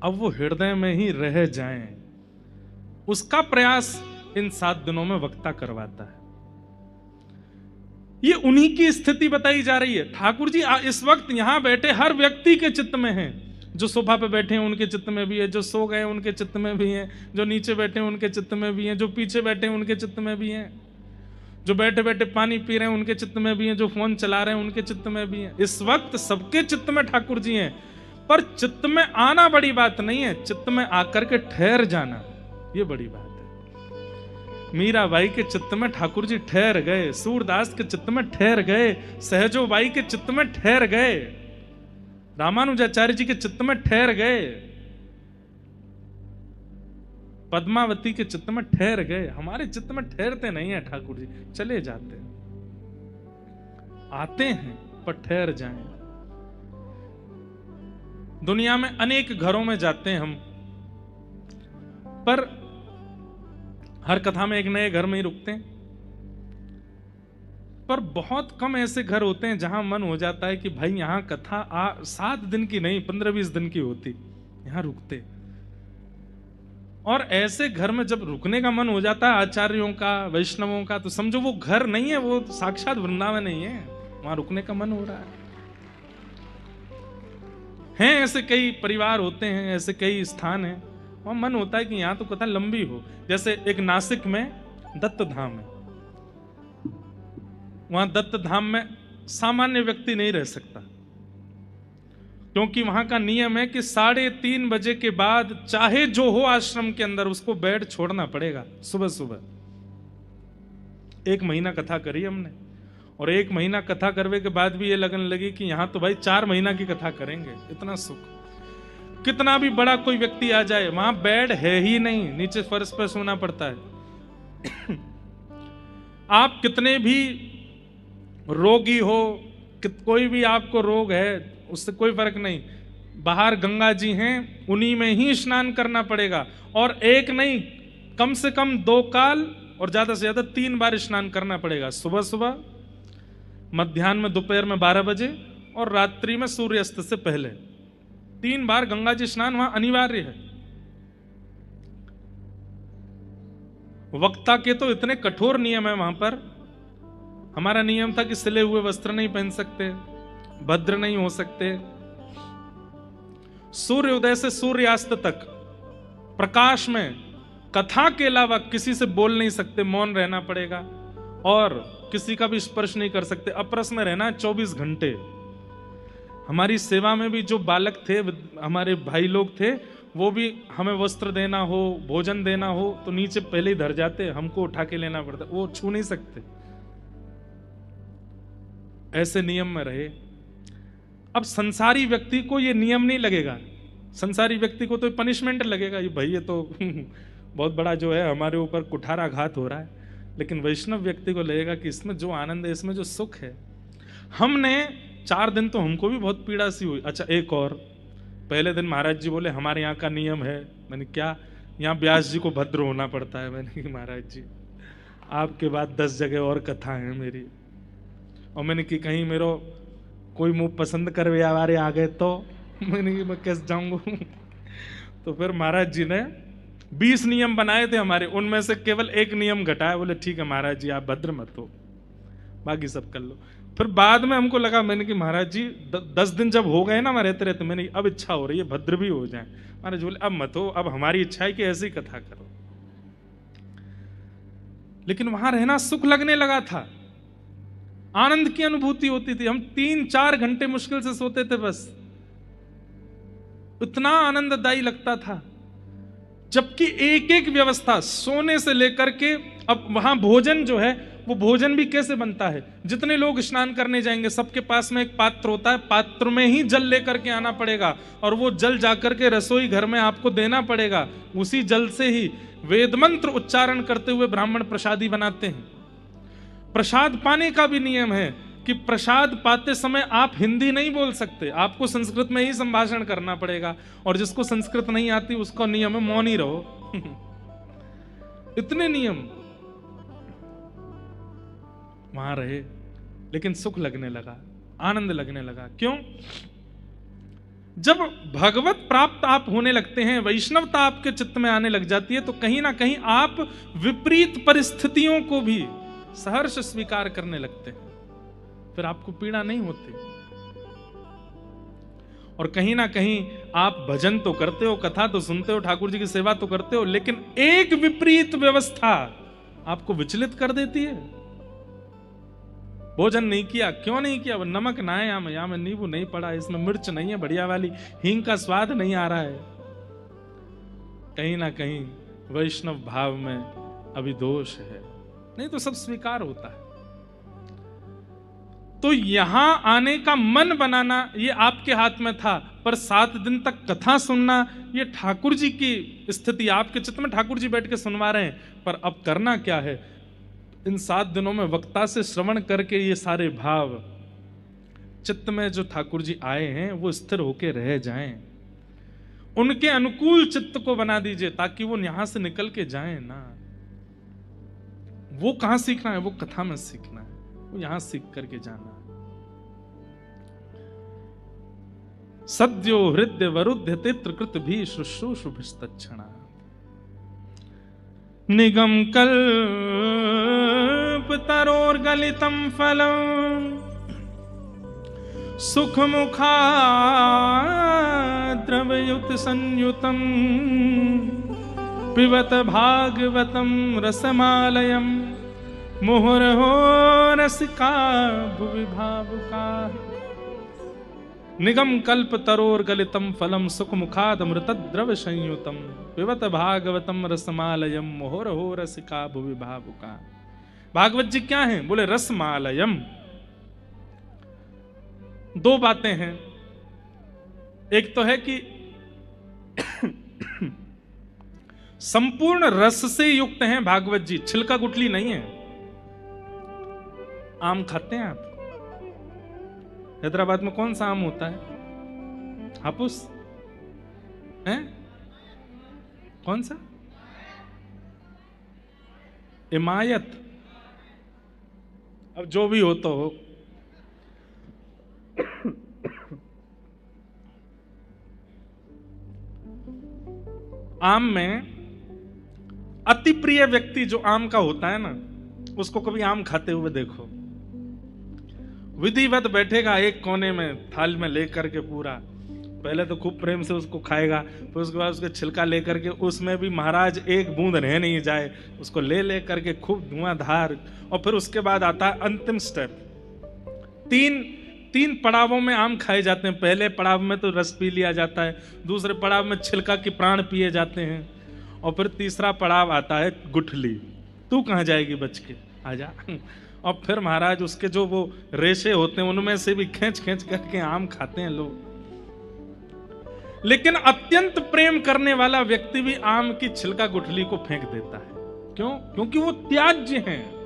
अब वो हृदय में ही रह जाएं, उसका प्रयास इन 7 दिनों में वक्ता करवाता है। ये उन्हीं की स्थिति बताई जा रही है। ठाकुर जी इस वक्त यहां बैठे हर व्यक्ति के चित्त में हैं। जो सोफा पे बैठे हैं उनके चित्त में भी है, जो सो गए उनके चित्त में भी हैं, जो नीचे बैठे हैं उनके चित्त में भी हैं, जो पीछे बैठे हैं उनके चित्त में भी हैं, जो बैठे बैठे पानी पी रहे हैं उनके चित्त में भी हैं, जो फोन चला रहे हैं उनके चित्त में भी हैं। इस वक्त सबके चित्त में ठाकुर जी हैं, पर चित्त में आना बड़ी बात नहीं है, चित्त में आकर के ठहर जाना ये बड़ी बात है। मीराबाई के चित्त में ठाकुर जी ठहर गए, सूरदास के चित्त में ठहर गए, सहजोबाई के चित्त में ठहर गए, रामानुजाचार्य जी के चित्त में ठहर गए, पद्मावती के चित्त में ठहर गए। हमारे चित्त में ठहरते नहीं है ठाकुर जी, चले जाते हैं, आते हैं पर ठहर जाएं। दुनिया में अनेक घरों में जाते हैं हम, पर हर कथा में एक नए घर में ही रुकते हैं, पर बहुत कम ऐसे घर होते हैं जहां मन हो जाता है कि भाई यहां कथा 7 दिन की नहीं 15-20 दिन की होती, यहां रुकते। और ऐसे घर में जब रुकने का मन हो जाता है आचार्यों का, वैष्णवों का, तो समझो वो घर नहीं है, वो साक्षात वृंदावन नहीं है, वहां रुकने का मन हो रहा है। ऐसे कई परिवार होते हैं, ऐसे कई स्थान हैं, और मन होता है कि यहां तो कथा लंबी हो। जैसे एक नासिक में दत्त धाम है, वहां दत्त धाम में सामान्य व्यक्ति नहीं रह सकता, क्योंकि वहां का नियम है कि 3:30 बजे के बाद चाहे जो हो आश्रम के अंदर उसको बेड छोड़ना पड़ेगा सुबह सुबह। 1 महीना कथा करी हमने, और 1 महीना कथा करने के बाद भी ये लगने लगी कि यहां तो भाई 4 महीना की कथा करेंगे। इतना सुख, कितना भी बड़ा कोई व्यक्ति आ जाए वहां बेड है ही नहीं, नीचे फर्श पर सोना पड़ता है। आप कितने भी रोगी हो, कोई भी आपको रोग है, उससे कोई फर्क नहीं, बाहर गंगा जी हैं, उन्हीं में ही स्नान करना पड़ेगा। और एक नहीं, कम से कम 2 काल और ज्यादा से ज्यादा 3 बार स्नान करना पड़ेगा। सुबह सुबह, मध्याह्न में, दोपहर में 12 बजे और रात्रि में सूर्यास्त से पहले 3 बार गंगा जी स्नान वहां अनिवार्य है। वक्ता के तो इतने कठोर नियम है वहां पर। हमारा नियम था कि सिले हुए वस्त्र नहीं पहन सकते, भद्र नहीं हो सकते, सूर्योदय से सूर्यास्त तक प्रकाश में कथा के अलावा किसी से बोल नहीं सकते, मौन रहना पड़ेगा, और किसी का भी स्पर्श नहीं कर सकते, अपरस में रहना 24 घंटे। हमारी सेवा में भी जो बालक थे, हमारे भाई लोग थे, वो भी हमें वस्त्र देना हो, भोजन देना हो तो नीचे पहले ही धर जाते, हमको उठा के लेना पड़ता, वो छू नहीं सकते। ऐसे नियम में रहे। अब संसारी व्यक्ति को ये नियम नहीं लगेगा, संसारी व्यक्ति को तो पनिशमेंट लगेगा, ये भाई ये तो बहुत बड़ा जो है हमारे ऊपर कुठाराघात हो रहा है। लेकिन वैष्णव व्यक्ति को लगेगा कि इसमें जो आनंद है, इसमें जो सुख है। हमने 4 दिन तो हमको भी बहुत पीड़ा सी हुई। अच्छा, एक और, पहले दिन महाराज जी बोले हमारे यहाँ का नियम है। मैंने क्या, यहाँ व्यास जी को भद्र होना पड़ता है। मैंने कहा महाराज जी आपके बाद 10 जगह और कथा है मेरी, और मैंने कि कहीं मेरा कोई मुंह पसंद कर व्यवहार आ गए तो मैंने कि मैं कैसे जाऊंगा। तो फिर महाराज जी ने 20 नियम बनाए थे हमारे, उनमें से केवल 1 नियम घटाया। बोले ठीक है महाराज जी आप भद्र मत हो, बाकी सब कर लो। फिर बाद में हमको लगा, मैंने कि महाराज जी 10 दिन जब हो गए ना मैं रहते रहते, मैंने अब इच्छा हो रही है भद्र भी हो जाए। महाराज बोले अब मत हो, अब हमारी इच्छा है कि ऐसी कथा करो। लेकिन वहां रहना सुख लगने लगा था, आनंद की अनुभूति होती थी। हम 3-4 घंटे मुश्किल से सोते थे बस, इतना आनंददायी लगता था। जबकि एक एक व्यवस्था सोने से लेकर के, अब वहां भोजन जो है वो भोजन भी कैसे बनता है, जितने लोग स्नान करने जाएंगे सबके पास में एक पात्र होता है, पात्र में ही जल लेकर के आना पड़ेगा, और वो जल जाकर के रसोई घर में आपको देना पड़ेगा। उसी जल से ही वेद मंत्र उच्चारण करते हुए ब्राह्मण प्रसादी बनाते हैं। प्रसाद पाने का भी नियम है कि प्रसाद पाते समय आप हिंदी नहीं बोल सकते, आपको संस्कृत में ही संभाषण करना पड़ेगा, और जिसको संस्कृत नहीं आती उसका नियम है मौन ही रहो। इतने नियम वहां रहे, लेकिन सुख लगने लगा, आनंद लगने लगा। क्यों? जब भगवत प्राप्त आप होने लगते हैं, वैष्णवता आपके चित्त में आने लग जाती है, तो कहीं ना कहीं आप विपरीत परिस्थितियों को भी सहर्ष स्वीकार करने लगते हैं। फिर आपको पीड़ा नहीं होती, और कहीं ना कहीं आप भजन तो करते हो, कथा तो सुनते हो, ठाकुर जी की सेवा तो करते हो, लेकिन एक विपरीत व्यवस्था आपको विचलित कर देती है। भोजन नहीं किया, क्यों नहीं किया? नमक ना है यहाँ में नींबू नहीं पड़ा, इसमें मिर्च नहीं है बढ़िया वाली, हींग का स्वाद नहीं आ रहा है। कहीं ना कहीं वैष्णव भाव में अभी दोष है, नहीं तो सब स्वीकार होता है। तो यहां आने का मन बनाना ये आपके हाथ में था, पर 7 दिन तक कथा सुनना ये ठाकुर जी की स्थिति, आपके चित्त में ठाकुर जी बैठ के सुनवा रहे हैं। पर अब करना क्या है? इन 7 दिनों में वक्ता से श्रवण करके ये सारे भाव चित्त में जो ठाकुर जी आए हैं वो स्थिर होके रह जाएं, उनके अनुकूल चित्त को बना दीजिए, ताकि वो यहां से निकल के जाएं ना। वो कहां सीखना है? वो कथा में सीखना है, वो यहां सीख करके जाना। सद्यो हृदय वरुद्ध तित्र कृत भी शुश्रूषुभिस्तच्छणा निगम कल्प तरोर्गलितम फलम सुख मुखा द्रवयुत संयुतम पिबत भागवतम रसमालयम मोहर हो रसिका भुवि भावुका। निगम कल्प तरोर गलितम फलम सुख मुखाद अमृत द्रव संयुतम पिबत भागवतम रसमालयम मोहर हो रसिका भुवि भावुका। भागवत जी क्या हैं? बोले रसमालयम। दो बातें हैं। एक तो है कि संपूर्ण रस से युक्त हैं भागवत जी, छिलका गुठली नहीं है। आम खाते हैं आप? हैदराबाद में कौन सा आम होता है? हापुस है? कौन सा? इमायत। अब जो भी हो तो हो। आम में अति प्रिय व्यक्ति जो आम का होता है ना, उसको कभी आम खाते हुए देखो। विधिवत बैठेगा एक कोने में थाल में लेकर के पूरा, पहले तो खूब प्रेम से उसको खाएगा, फिर उसके बाद उसके छिलका लेकर के उसमें भी महाराज एक बूंद रह नहीं जाए उसको ले करके खूब धुआंधार। और फिर उसके बाद आता है अंतिम स्टेप। तीन पड़ावों में आम खाए जाते हैं। पहले पड़ाव में तो रस पी लिया जाता है, दूसरे पड़ाव में छिलका के प्राण पिए जाते हैं, और फिर तीसरा पड़ाव आता है गुठली। तू कहाँ जाएगी बच के, आजा। और फिर महाराज उसके जो वो रेशे होते हैं उनमें से भी खींच खींच करके आम खाते हैं लोग। लेकिन अत्यंत प्रेम करने वाला व्यक्ति भी आम की छिलका गुठली को फेंक देता है। क्यों? क्योंकि वो त्याज्य हैं।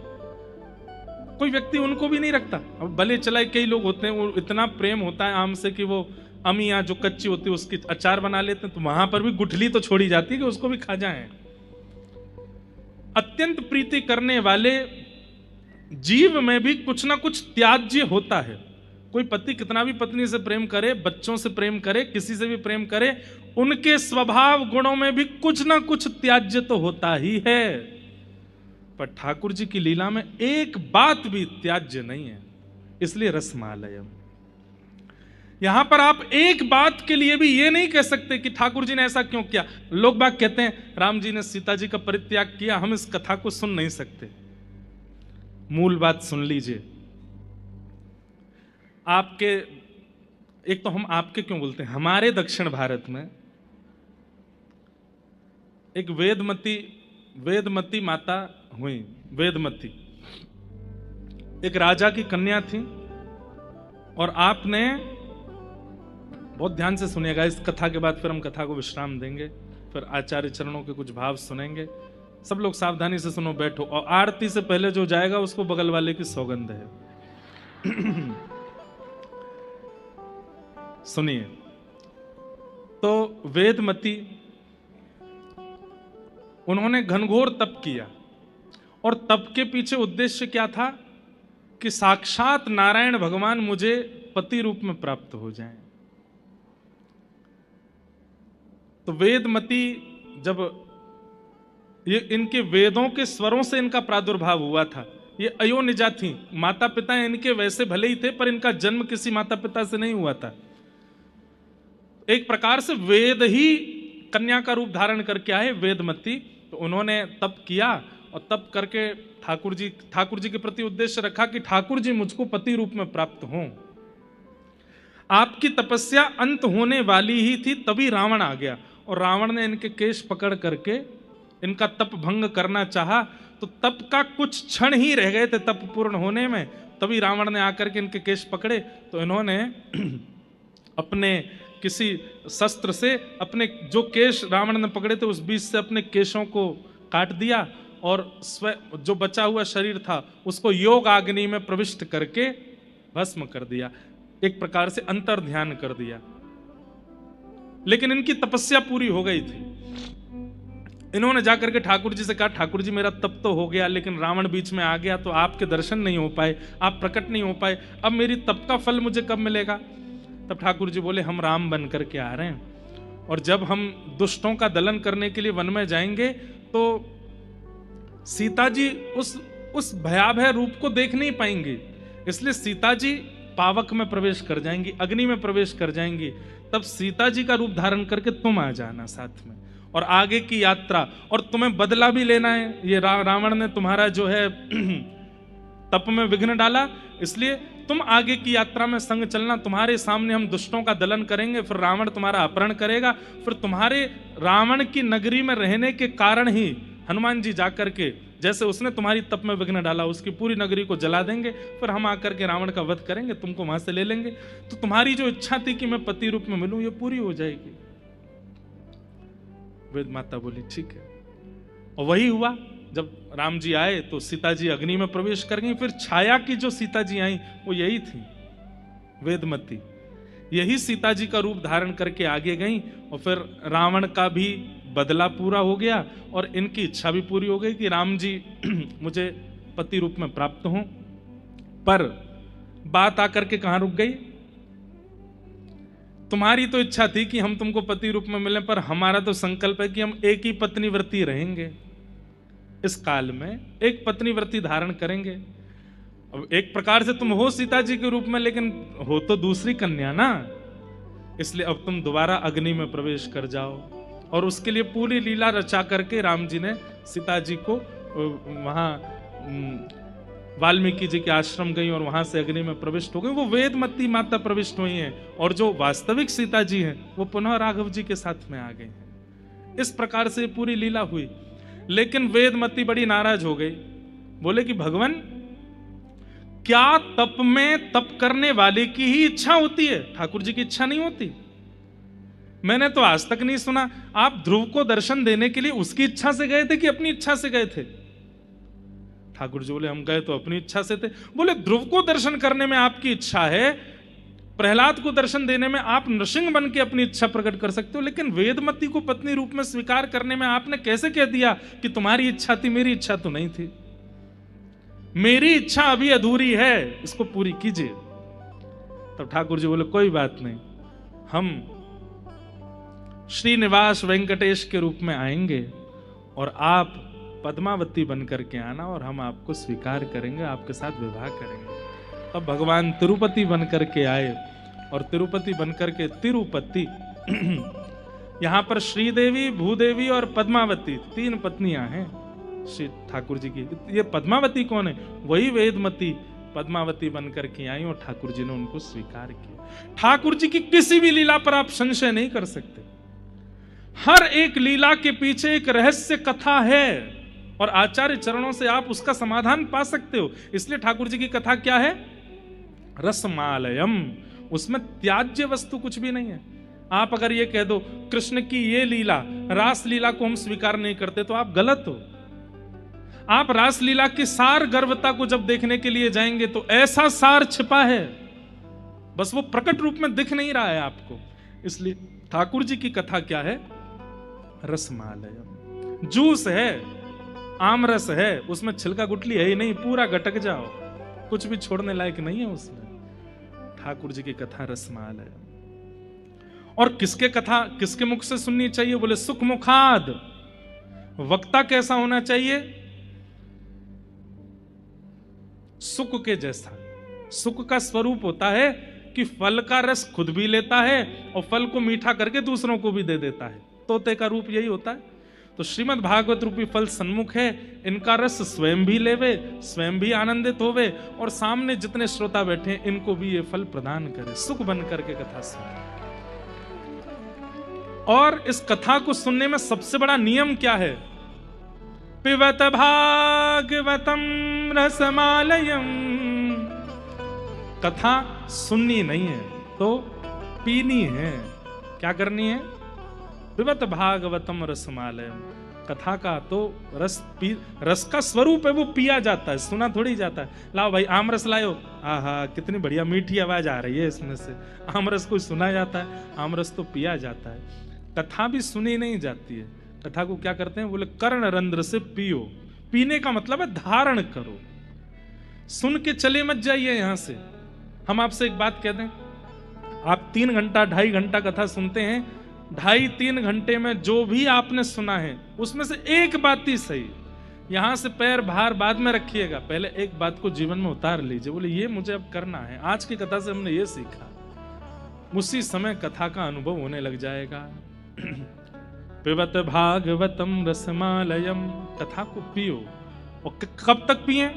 कोई व्यक्ति उनको भी नहीं रखता। अब भले चलाए कई लोग होते हैं, वो इतना प्रेम होता है आम से कि वो अमिया जो कच्ची होती है उसकी अचार बना लेते हैं, तो वहां पर भी गुठली तो छोड़ी जाती है कि उसको भी खा जाएं। अत्यंत प्रीति करने वाले जीव में भी कुछ ना कुछ त्याज्य होता है। कोई पति कितना भी पत्नी से प्रेम करे, बच्चों से प्रेम करे, किसी से भी प्रेम करे, उनके स्वभाव गुणों में भी कुछ ना कुछ त्याज्य तो होता ही है। पर ठाकुर जी की लीला में एक बात भी त्याज्य नहीं है, इसलिए रसमालयम। यहां पर आप एक बात के लिए भी ये नहीं कह सकते कि ठाकुर जी ने ऐसा क्यों किया। लोग बाग कहते हैं राम जी ने सीता जी का परित्याग किया, हम इस कथा को सुन नहीं सकते। मूल बात सुन लीजिए। आपके, एक तो हम आपके क्यों बोलते हैं, हमारे दक्षिण भारत में एक वेदमती माता हुई। वेदमती एक राजा की कन्या थी, और आपने बहुत ध्यान से सुनिएगा, इस कथा के बाद फिर हम कथा को विश्राम देंगे, फिर आचार्य चरणों के कुछ भाव सुनेंगे। सब लोग सावधानी से सुनो, बैठो। और आरती से पहले जो जाएगा उसको बगल वाले की सौगंध है। सुनिए। तो वेदमती, उन्होंने घनघोर तप किया, और तप के पीछे उद्देश्य क्या था कि साक्षात नारायण भगवान मुझे पति रूप में प्राप्त हो जाएं। तो वेदमती, जब ये इनके वेदों के स्वरों से इनका प्रादुर्भाव हुआ था, ये अयोनिजा थी। माता पिता इनके वैसे भले ही थे, पर इनका जन्म किसी माता पिता से नहीं हुआ था। एक प्रकार से वेद ही कन्या का रूप धारण करके आए वेदमती। तो उन्होंने तप किया, और तप करके ठाकुर जी के प्रति उद्देश्य रखा कि ठाकुर जी मुझको पति रूप में प्राप्त हों। आपकी तपस्या अंत होने वाली ही थी, तभी रावण आ गया, और रावण ने इनके केश पकड़ करके इनका तप भंग करना चाहा। तो तप का कुछ क्षण ही रह गए थे तप पूर्ण होने में, तभी रावण ने आकर के इनके केश पकड़े। तो इन्होंने अपने किसी शस्त्र से अपने जो केश रावण ने पकड़े थे उस बीच से अपने केशों को काट दिया, और जो बचा हुआ शरीर था उसको योग अग्नि में प्रविष्ट करके भस्म कर दिया। एक प्रकार से अंतर ध्यान कर दिया। लेकिन इनकी तपस्या पूरी हो गई थी। इन्होंने जाकर के ठाकुर जी से कहा, ठाकुर जी मेरा तप तो हो गया, लेकिन रावण बीच में आ गया, तो आपके दर्शन नहीं हो पाए, आप प्रकट नहीं हो पाए, अब मेरी तप का फल मुझे कब मिलेगा? तब ठाकुर जी बोले, हम राम बन करके आ रहे हैं, और जब हम दुष्टों का दलन करने के लिए वन में जाएंगे तो सीता जी उस भयावह रूप को देख नहीं पाएंगी, इसलिए सीता जी पावक में प्रवेश कर जाएंगी, अग्नि में प्रवेश कर जाएंगी। तब सीता जी का रूप धारण करके तुम आ जाना साथ में, और आगे की यात्रा, और तुम्हें बदला भी लेना है। ये रावण ने तुम्हारा जो है तप में विघ्न डाला, इसलिए तुम आगे की यात्रा में संग चलना। तुम्हारे सामने हम दुष्टों का दलन करेंगे, फिर रावण तुम्हारा अपहरण करेगा, फिर तुम्हारे रावण की नगरी में रहने के कारण ही हनुमान जी जाकर के, जैसे उसने तुम्हारी तप में विघ्न डाला, उसकी पूरी नगरी को जला देंगे, फिर हम आकर के रावण का वध करेंगे, तुमको वहां से ले लेंगे। तो तुम्हारी जो इच्छा थी कि मैं पति रूप में मिलूं, ये पूरी हो जाएगी। वेद माता बोली ठीक है। और वही हुआ। जब राम जी आए तो सीता जी अग्नि में प्रवेश कर गई। फिर छाया की जो सीता जी आई वो यही थी, वेदमती। यही सीता जी का रूप धारण करके आगे गई, और फिर रावण का भी बदला पूरा हो गया और इनकी इच्छा भी पूरी हो गई कि राम जी मुझे पति रूप में प्राप्त हों। पर बात आकर के कहां रुक गई? तुम्हारी तो इच्छा थी कि हम तुमको पति रूप में मिलें, पर हमारा तो संकल्प है कि हम एक ही पत्नी व्रती रहेंगे। इस काल में एक पत्नी व्रती धारण करेंगे। अब एक प्रकार से तुम हो सीता जी के रूप में, लेकिन हो तो दूसरी कन्या ना, इसलिए अब तुम दोबारा अग्नि में प्रवेश कर जाओ। और उसके लिए पूरी लीला रचा करके राम जी ने सीता जी को वहां वाल्मीकि जी के आश्रम गई और वहां से अग्नि में प्रविष्ट हो गई। वो वेदमती माता प्रविष्ट हुई हैं, और जो वास्तविक सीता जी हैं वो पुनः राघव जी के साथ में आ गई। इस प्रकार से पूरी लीला हुई। लेकिन वेदमती बड़ी नाराज हो गई, बोले कि भगवान, क्या तप में तप करने वाले की ही इच्छा होती है, ठाकुर जी की इच्छा नहीं होती? मैंने तो आज तक नहीं सुना। आप ध्रुव को दर्शन देने के लिए उसकी इच्छा से गए थे कि अपनी इच्छा से गए थे? ठाकुर जी बोले हम गए तो अपनी इच्छा से थे। बोले ध्रुव को दर्शन करने में आपकी इच्छा है, प्रहलाद को दर्शन देने में आप नृसिंह बन के अपनी इच्छा प्रकट कर सकते हो, लेकिन वेदमती को पत्नी रूप में स्वीकार करने में आपने कैसे कह दिया कि तुम्हारी इच्छा थी, मेरी इच्छा तो नहीं थी? मेरी इच्छा अभी अधूरी है, इसको पूरी कीजिए। तब ठाकुर जी बोले कोई बात नहीं, हम श्रीनिवास वेंकटेश के रूप में आएंगे और आप पद्मावती बन करके आना और हम आपको स्वीकार करेंगे, आपके साथ विवाह करेंगे। तब भगवान तिरुपति बन करके आए, और तिरुपति बन करके तिरुपति यहां पर श्रीदेवी, भूदेवी और पद्मावती तीन पत्नियां हैं श्री ठाकुर जी की। ये पद्मावती कौन है? वही वेदमती पद्मावती बन करके आई और ठाकुर जी ने उनको स्वीकार किया। ठाकुर जी की किसी भी लीला पर आप संशय नहीं कर सकते। हर एक लीला के पीछे एक रहस्य कथा है और आचार्य चरणों से आप उसका समाधान पा सकते हो। इसलिए ठाकुर जी की कथा क्या है? रसमालयम। उसमें त्याज्य वस्तु कुछ भी नहीं है। आप अगर ये कह दो कृष्ण की ये लीला, रास लीला को हम स्वीकार नहीं करते, तो आप गलत हो। आप रास लीला की सार गर्भता को जब देखने के लिए जाएंगे तो ऐसा सार छिपा है, बस वो प्रकट रूप में दिख नहीं रहा है आपको। इसलिए ठाकुर जी की कथा क्या है? रसमालयम। जूस है, आम रस है, उसमें छिलका गुटली है ही नहीं, पूरा गटक जाओ, कुछ भी छोड़ने लायक नहीं है उसमें। ठाकुर जी की कथा रसमालयम। और किसके कथा किसके मुख से सुननी चाहिए? बोले सुख मुखाद। वक्ता कैसा होना चाहिए? सुख के जैसा। सुख का स्वरूप होता है कि फल का रस खुद भी लेता है और फल को मीठा करके दूसरों को भी दे देता है। तोते का रूप यही होता है। तो श्रीमद् भागवत रूपी फल सन्मुख है, इनका रस स्वयं भी लेवे, स्वयं भी आनंदित होवे और सामने जितने श्रोता बैठे हैं इनको भी ये फल प्रदान करे। सुख बन करके कथा सुने। और इस कथा को सुनने में सबसे बड़ा नियम क्या है? पिबत भागवतम रसमालयम। कथा सुननी नहीं है तो पीनी है। क्या करनी है? पिबत भागवतम रसमालयम। कथा का तो रस का स्वरूप है, वो पिया जाता है, सुना थोड़ी जाता है। लाओ भाई आम रस लाओ, आहा कितनी बढ़िया मीठी आवाज आ रही है इसमें से। आम रस को सुना जाता है? आम रस तो पिया जाता है। कथा भी सुनी नहीं जाती है। कथा को क्या करते हैं? बोले कर्ण रंध्र से पियो। पीने का मतलब है धारण करो। सुन के चले मत जाइए यहां से। हम आपसे एक बात कह दें, आप 3 घंटा 2.5 घंटा कथा सुनते हैं, 2.5-3 घंटे में जो भी आपने सुना है उसमें से एक बात ही सही। यहां से पैर बाहर बाद में रखिएगा, पहले एक बात को जीवन में उतार लीजिए। बोले ये मुझे अब करना है, आज की कथा से हमने ये सीखा। उसी समय कथा का अनुभव होने लग जाएगा। पिबत भागवतम रसमालयम। कथा को पियो। और कब तक पिए?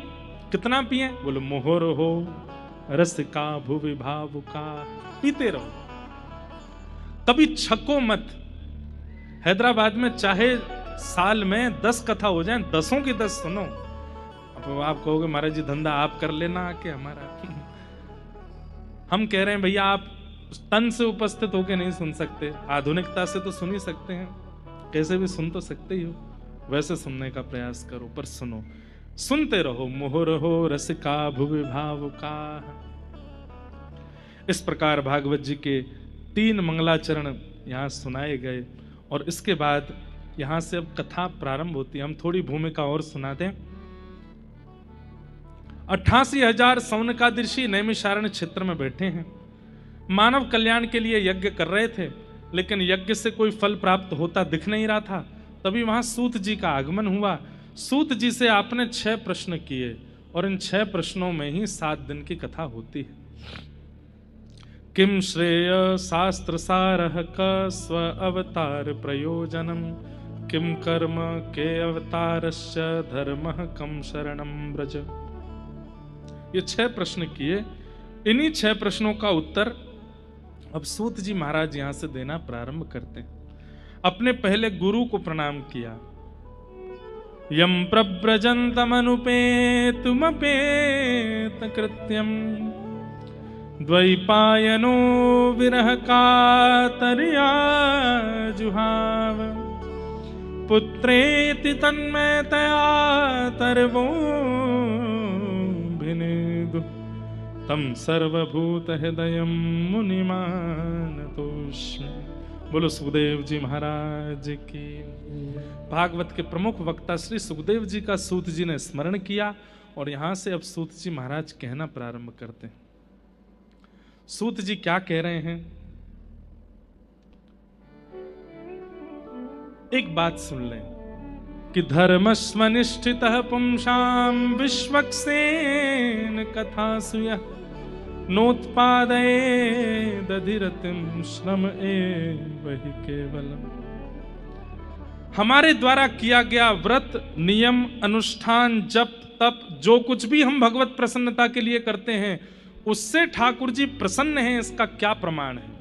कितना पिए? बोले मोहर हो रस का भुवि भाव का, पीते रहो, कभी छको मत। हैदराबाद में चाहे साल में 10 कथा हो जाए, 10 की 10 सुनो। अब आप कहोगे महाराज जी धंधा आप कर लेना आके हमारा। हम कह रहे हैं भैया आप तन से उपस्थित होके नहीं सुन सकते, आधुनिकता से तो सुन ही सकते हैं, कैसे भी सुन तो सकते ही हो, वैसे सुनने का प्रयास करो, पर सुनो, सुनते रहो। मोहर हो रसिका भुवि भाव का। इस प्रकार भागवत जी के 3 मंगलाचरण यहाँ सुनाए गए और इसके बाद यहां से अब कथा प्रारंभ होती है। हम थोड़ी भूमिका और सुना दें। 88,000 सौनकादिर्षि नैमिषारण्य क्षेत्र में बैठे हैं, मानव कल्याण के लिए यज्ञ कर रहे थे, लेकिन यज्ञ से कोई फल प्राप्त होता दिख नहीं रहा था। तभी वहां सूत जी का आगमन हुआ। सूत जी से आपने 6 प्रश्न किए और इन 6 प्रश्नों में ही 7 दिन की कथा होती है। किम श्रेय शास्त्र सारः क स्व अवतार प्रयोजनम, किम कर्म के अवतारस्य धर्मः कम शरणम ब्रज। ये 6 प्रश्न किए। इन्हीं 6 प्रश्नों का उत्तर अब सूत जी महाराज यहां से देना प्रारंभ करते हैं। अपने पहले गुरु को प्रणाम किया। यम प्रव्रजन्तमनुपेतुमपेत कृत्यम, द्वैपायनो विरह कातर्या जुहाव, पुत्रेति तन्मयतया तर्वोऽभिनेदु, तम सर्वभूत हृदयं मुनिमानतोऽस्मि। बोलो सुखदेव जी महाराज की। भागवत के प्रमुख वक्ता श्री सुखदेव जी का सूत जी ने स्मरण किया और यहां से अब सूत जी महाराज कहना प्रारंभ करते हैं। सूत जी क्या कह रहे हैं, एक बात सुन लें कि धर्मस्वनिष्ठितः पुंसां विश्वक्सेन कथासु यः नोत्पादयेदधिरतिं श्रम एव हि केवलम्। हमारे द्वारा किया गया व्रत, नियम, अनुष्ठान, जप, तप, जो कुछ भी हम भगवत प्रसन्नता के लिए करते हैं, उससे ठाकुर जी प्रसन्न हैं, इसका क्या प्रमाण है?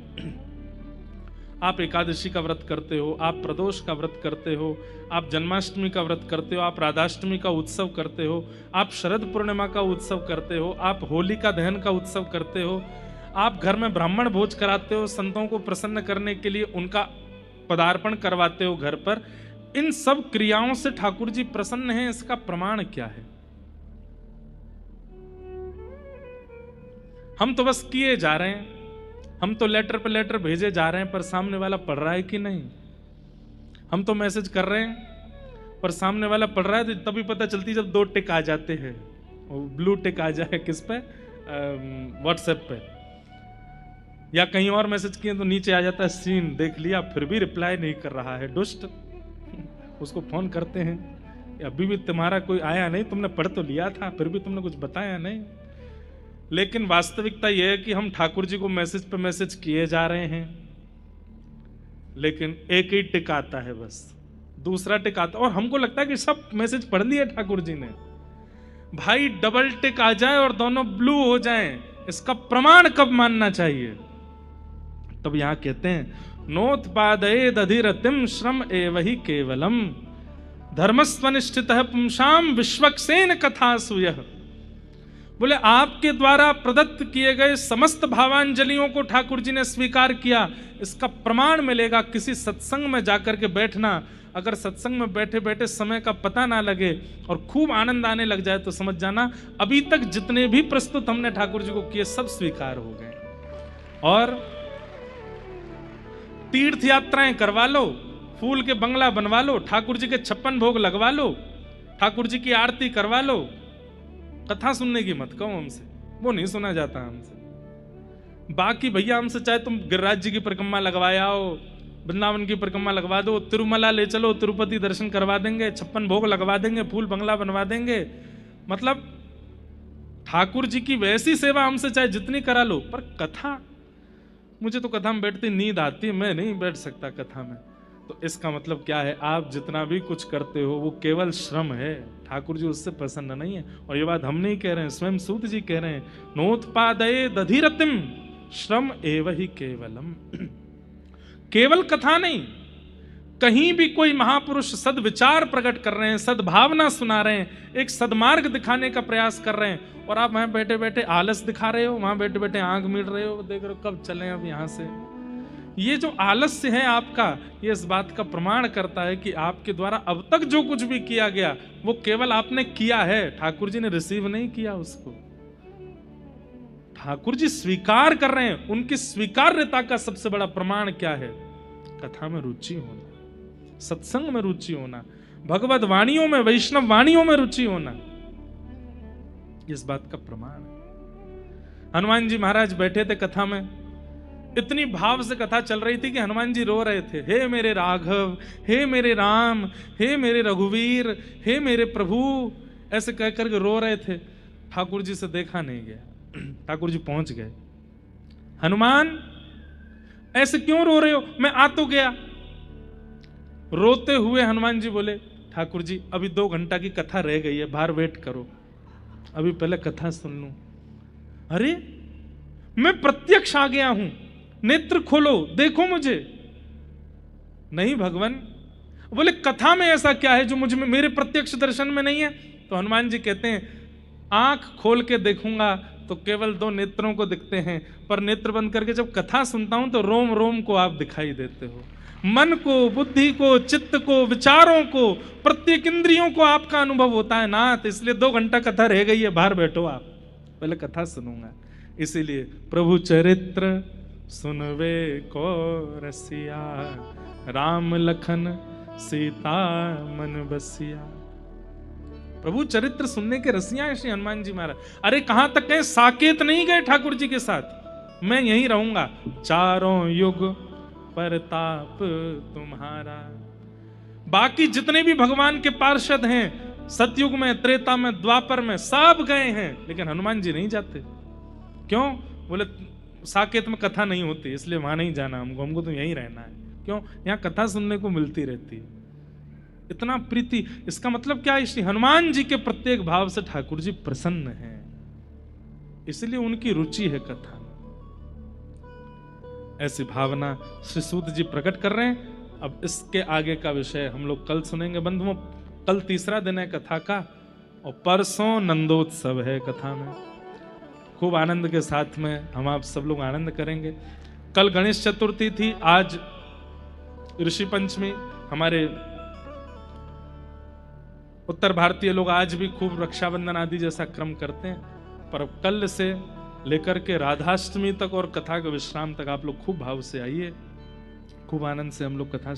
आप एकादशी का व्रत करते हो, आप प्रदोष का व्रत करते हो, आप जन्माष्टमी का व्रत करते हो, आप राधाष्टमी का उत्सव करते हो, आप शरद पूर्णिमा का उत्सव करते हो, आप होली का दहन का उत्सव करते हो, आप घर में ब्राह्मण भोज कराते हो, संतों को प्रसन्न करने के लिए उनका पदार्पण करवाते हो घर पर। इन सब क्रियाओं से ठाकुर जी प्रसन्न हैं, इसका प्रमाण क्या है? हम तो बस किए जा रहे हैं, हम तो लेटर पे लेटर भेजे जा रहे हैं, पर सामने वाला पढ़ रहा है कि नहीं? हम तो मैसेज कर रहे हैं, पर सामने वाला पढ़ रहा है, तो तभी पता चलती जब 2 टिक आ जाते हैं, ब्लू टिक आ जाए किस पे, व्हाट्सएप पे, या कहीं और मैसेज किए तो नीचे आ जाता है सीन देख लिया, फिर भी रिप्लाई नहीं कर रहा है, दुष्ट। उसको फोन करते हैं, अभी भी तुम्हारा कोई आया नहीं, तुमने पढ़ तो लिया था, फिर भी तुमने कुछ बताया नहीं। लेकिन वास्तविकता यह है कि हम ठाकुर जी को मैसेज पे मैसेज किए जा रहे हैं, लेकिन एक ही टिक आता है, बस दूसरा टिक आता, और हमको लगता है कि सब मैसेज पढ़ लिए ठाकुर जी ने। भाई डबल टिक आ जाए और दोनों ब्लू हो जाएं, इसका प्रमाण कब मानना चाहिए? तब यहां कहते हैं नोत्पादयेदधिरतिं श्रम एव हि केवलम, धर्मस्वनिष्ठितः पुंसां विश्वक्सेन कथासु यः। बोले आपके द्वारा प्रदत्त किए गए समस्त भावांजलियों को ठाकुर जी ने स्वीकार किया, इसका प्रमाण मिलेगा किसी सत्संग में जाकर के बैठना। अगर सत्संग में बैठे बैठे समय का पता ना लगे और खूब आनंद आने लग जाए तो समझ जाना अभी तक जितने भी प्रस्तुत हमने ठाकुर जी को किए सब स्वीकार हो गए। और तीर्थ यात्राएं करवा लो, फूल के बंगला बनवा लो, ठाकुर जी के 56 भोग लगवा लो, ठाकुर जी की आरती करवा लो, कथा सुनने की मत कहो हमसे, वो नहीं सुना जाता हमसे। बाकी भैया हमसे चाहे तुम गिरिराज जी की परिक्रमा लगवाए आओ, वृंदावन की परिक्रमा लगवा दो, तिरुमला ले चलो, तिरुपति दर्शन करवा देंगे, 56 भोग लगवा देंगे, फूल बंगला बनवा देंगे। मतलब ठाकुर जी की वैसी सेवा हमसे चाहे जितनी करा लो, पर कथा, मुझे तो कथा में बैठती नींद आती है, मैं नहीं बैठ सकता कथा में। तो इसका मतलब क्या है, आप जितना भी कुछ करते हो वो केवल श्रम है, ठाकुर जी उससे प्रसन्न नहीं है। और ये बात हम नहीं कह रहे हैं, स्वयं सूत जी कह रहे हैं, नोत्पादये दधिरतिम श्रम एव ही केवलम। केवल कथा नहीं, कहीं भी कोई महापुरुष सद्विचार प्रकट कर रहे हैं, सद्भावना सुना रहे हैं, एक सद्मार्ग दिखाने का प्रयास कर रहे हैं, और आप वहां बैठे बैठे आलस दिखा रहे हो, वहां बैठे बैठे आंख मीट रहे हो, देख रहे हो कब चलें अब यहां से। ये जो आलस्य है आपका, ये इस बात का प्रमाण करता है कि आपके द्वारा अब तक जो कुछ भी किया गया वो केवल आपने किया है, ठाकुर जी ने रिसीव नहीं किया उसको। ठाकुर जी स्वीकार कर रहे हैं। उनकी स्वीकार्यता का सबसे बड़ा प्रमाण क्या है? कथा में रुचि होना, सत्संग में रुचि होना, भगवत वाणियों में, वैष्णव वाणियों में रुचि होना, इस बात का प्रमाण है। हनुमान जी महाराज बैठे थे कथा में, इतनी भाव से कथा चल रही थी कि हनुमान जी रो रहे थे, हे मेरे राघव, हे मेरे राम, हे मेरे रघुवीर, हे मेरे प्रभु, ऐसे कह करके रो रहे थे। ठाकुर जी से देखा नहीं गया। ठाकुर जी पहुंच गए, हनुमान ऐसे क्यों रो रहे हो, मैं आ तो गया। रोते हुए हनुमान जी बोले, ठाकुर जी अभी 2 घंटा की कथा रह गई है, बाहर वेट करो, अभी पहले कथा सुन लूं। अरे मैं प्रत्यक्ष आ गया हूं, नेत्र खोलो, देखो मुझे। नहीं भगवान। बोले कथा में ऐसा क्या है जो मुझे, मेरे प्रत्यक्ष दर्शन में नहीं है? तो हनुमान जी कहते हैं, आंख खोल के देखूंगा तो केवल 2 नेत्रों को दिखते हैं, पर नेत्र बंद करके जब कथा सुनता हूं तो रोम रोम को आप दिखाई देते हो, मन को, बुद्धि को, चित्त को, विचारों को, प्रत्येक इंद्रियों को आपका अनुभव होता है नाथ। इसलिए 2 घंटा कथा रह गई है, बाहर बैठो आप, पहले कथा सुनूंगा। इसीलिए प्रभु चरित्र सुनवे को रसिया, राम लखन सीता मन बसिया। प्रभु चरित्र सुनने के रसिया श्री हनुमान जी महाराज। अरे कहां तक गए? साकेत नहीं गए ठाकुर जी के साथ, मैं यहीं रहूंगा, चारों युग परताप तुम्हारा। बाकी जितने भी भगवान के पार्षद हैं, सतयुग में, त्रेता में, द्वापर में, सब गए हैं, लेकिन हनुमान जी नहीं जाते। क्यों? बोले साकेत में कथा नहीं होती, इसलिए वहां नहीं जाना हमको तो यहीं रहना है। क्यों? यहाँ कथा सुनने को मिलती रहती है। इतना प्रीति, इसका मतलब क्या है? श्री हनुमान जी के प्रत्येक भाव से ठाकुर जी प्रसन्न हैं, इसलिए उनकी रुचि है कथा में। ऐसी भावना श्री सूत जी प्रकट कर रहे हैं। अब इसके आगे का विषय हम लोग कल सुनेंगे बंधुओं। कल 3रा दिन है कथा का, और परसों नंदोत्सव है कथा में। खूब आनंद के साथ में हम आप सब लोग आनंद करेंगे। कल गणेश चतुर्थी थी, आज ऋषि पंचमी। हमारे उत्तर भारतीय लोग आज भी खूब रक्षाबंधन आदि जैसा क्रम करते हैं, पर कल से लेकर के राधाष्टमी तक और कथा के विश्राम तक आप लोग खूब भाव से आइए, खूब आनंद से हम लोग कथा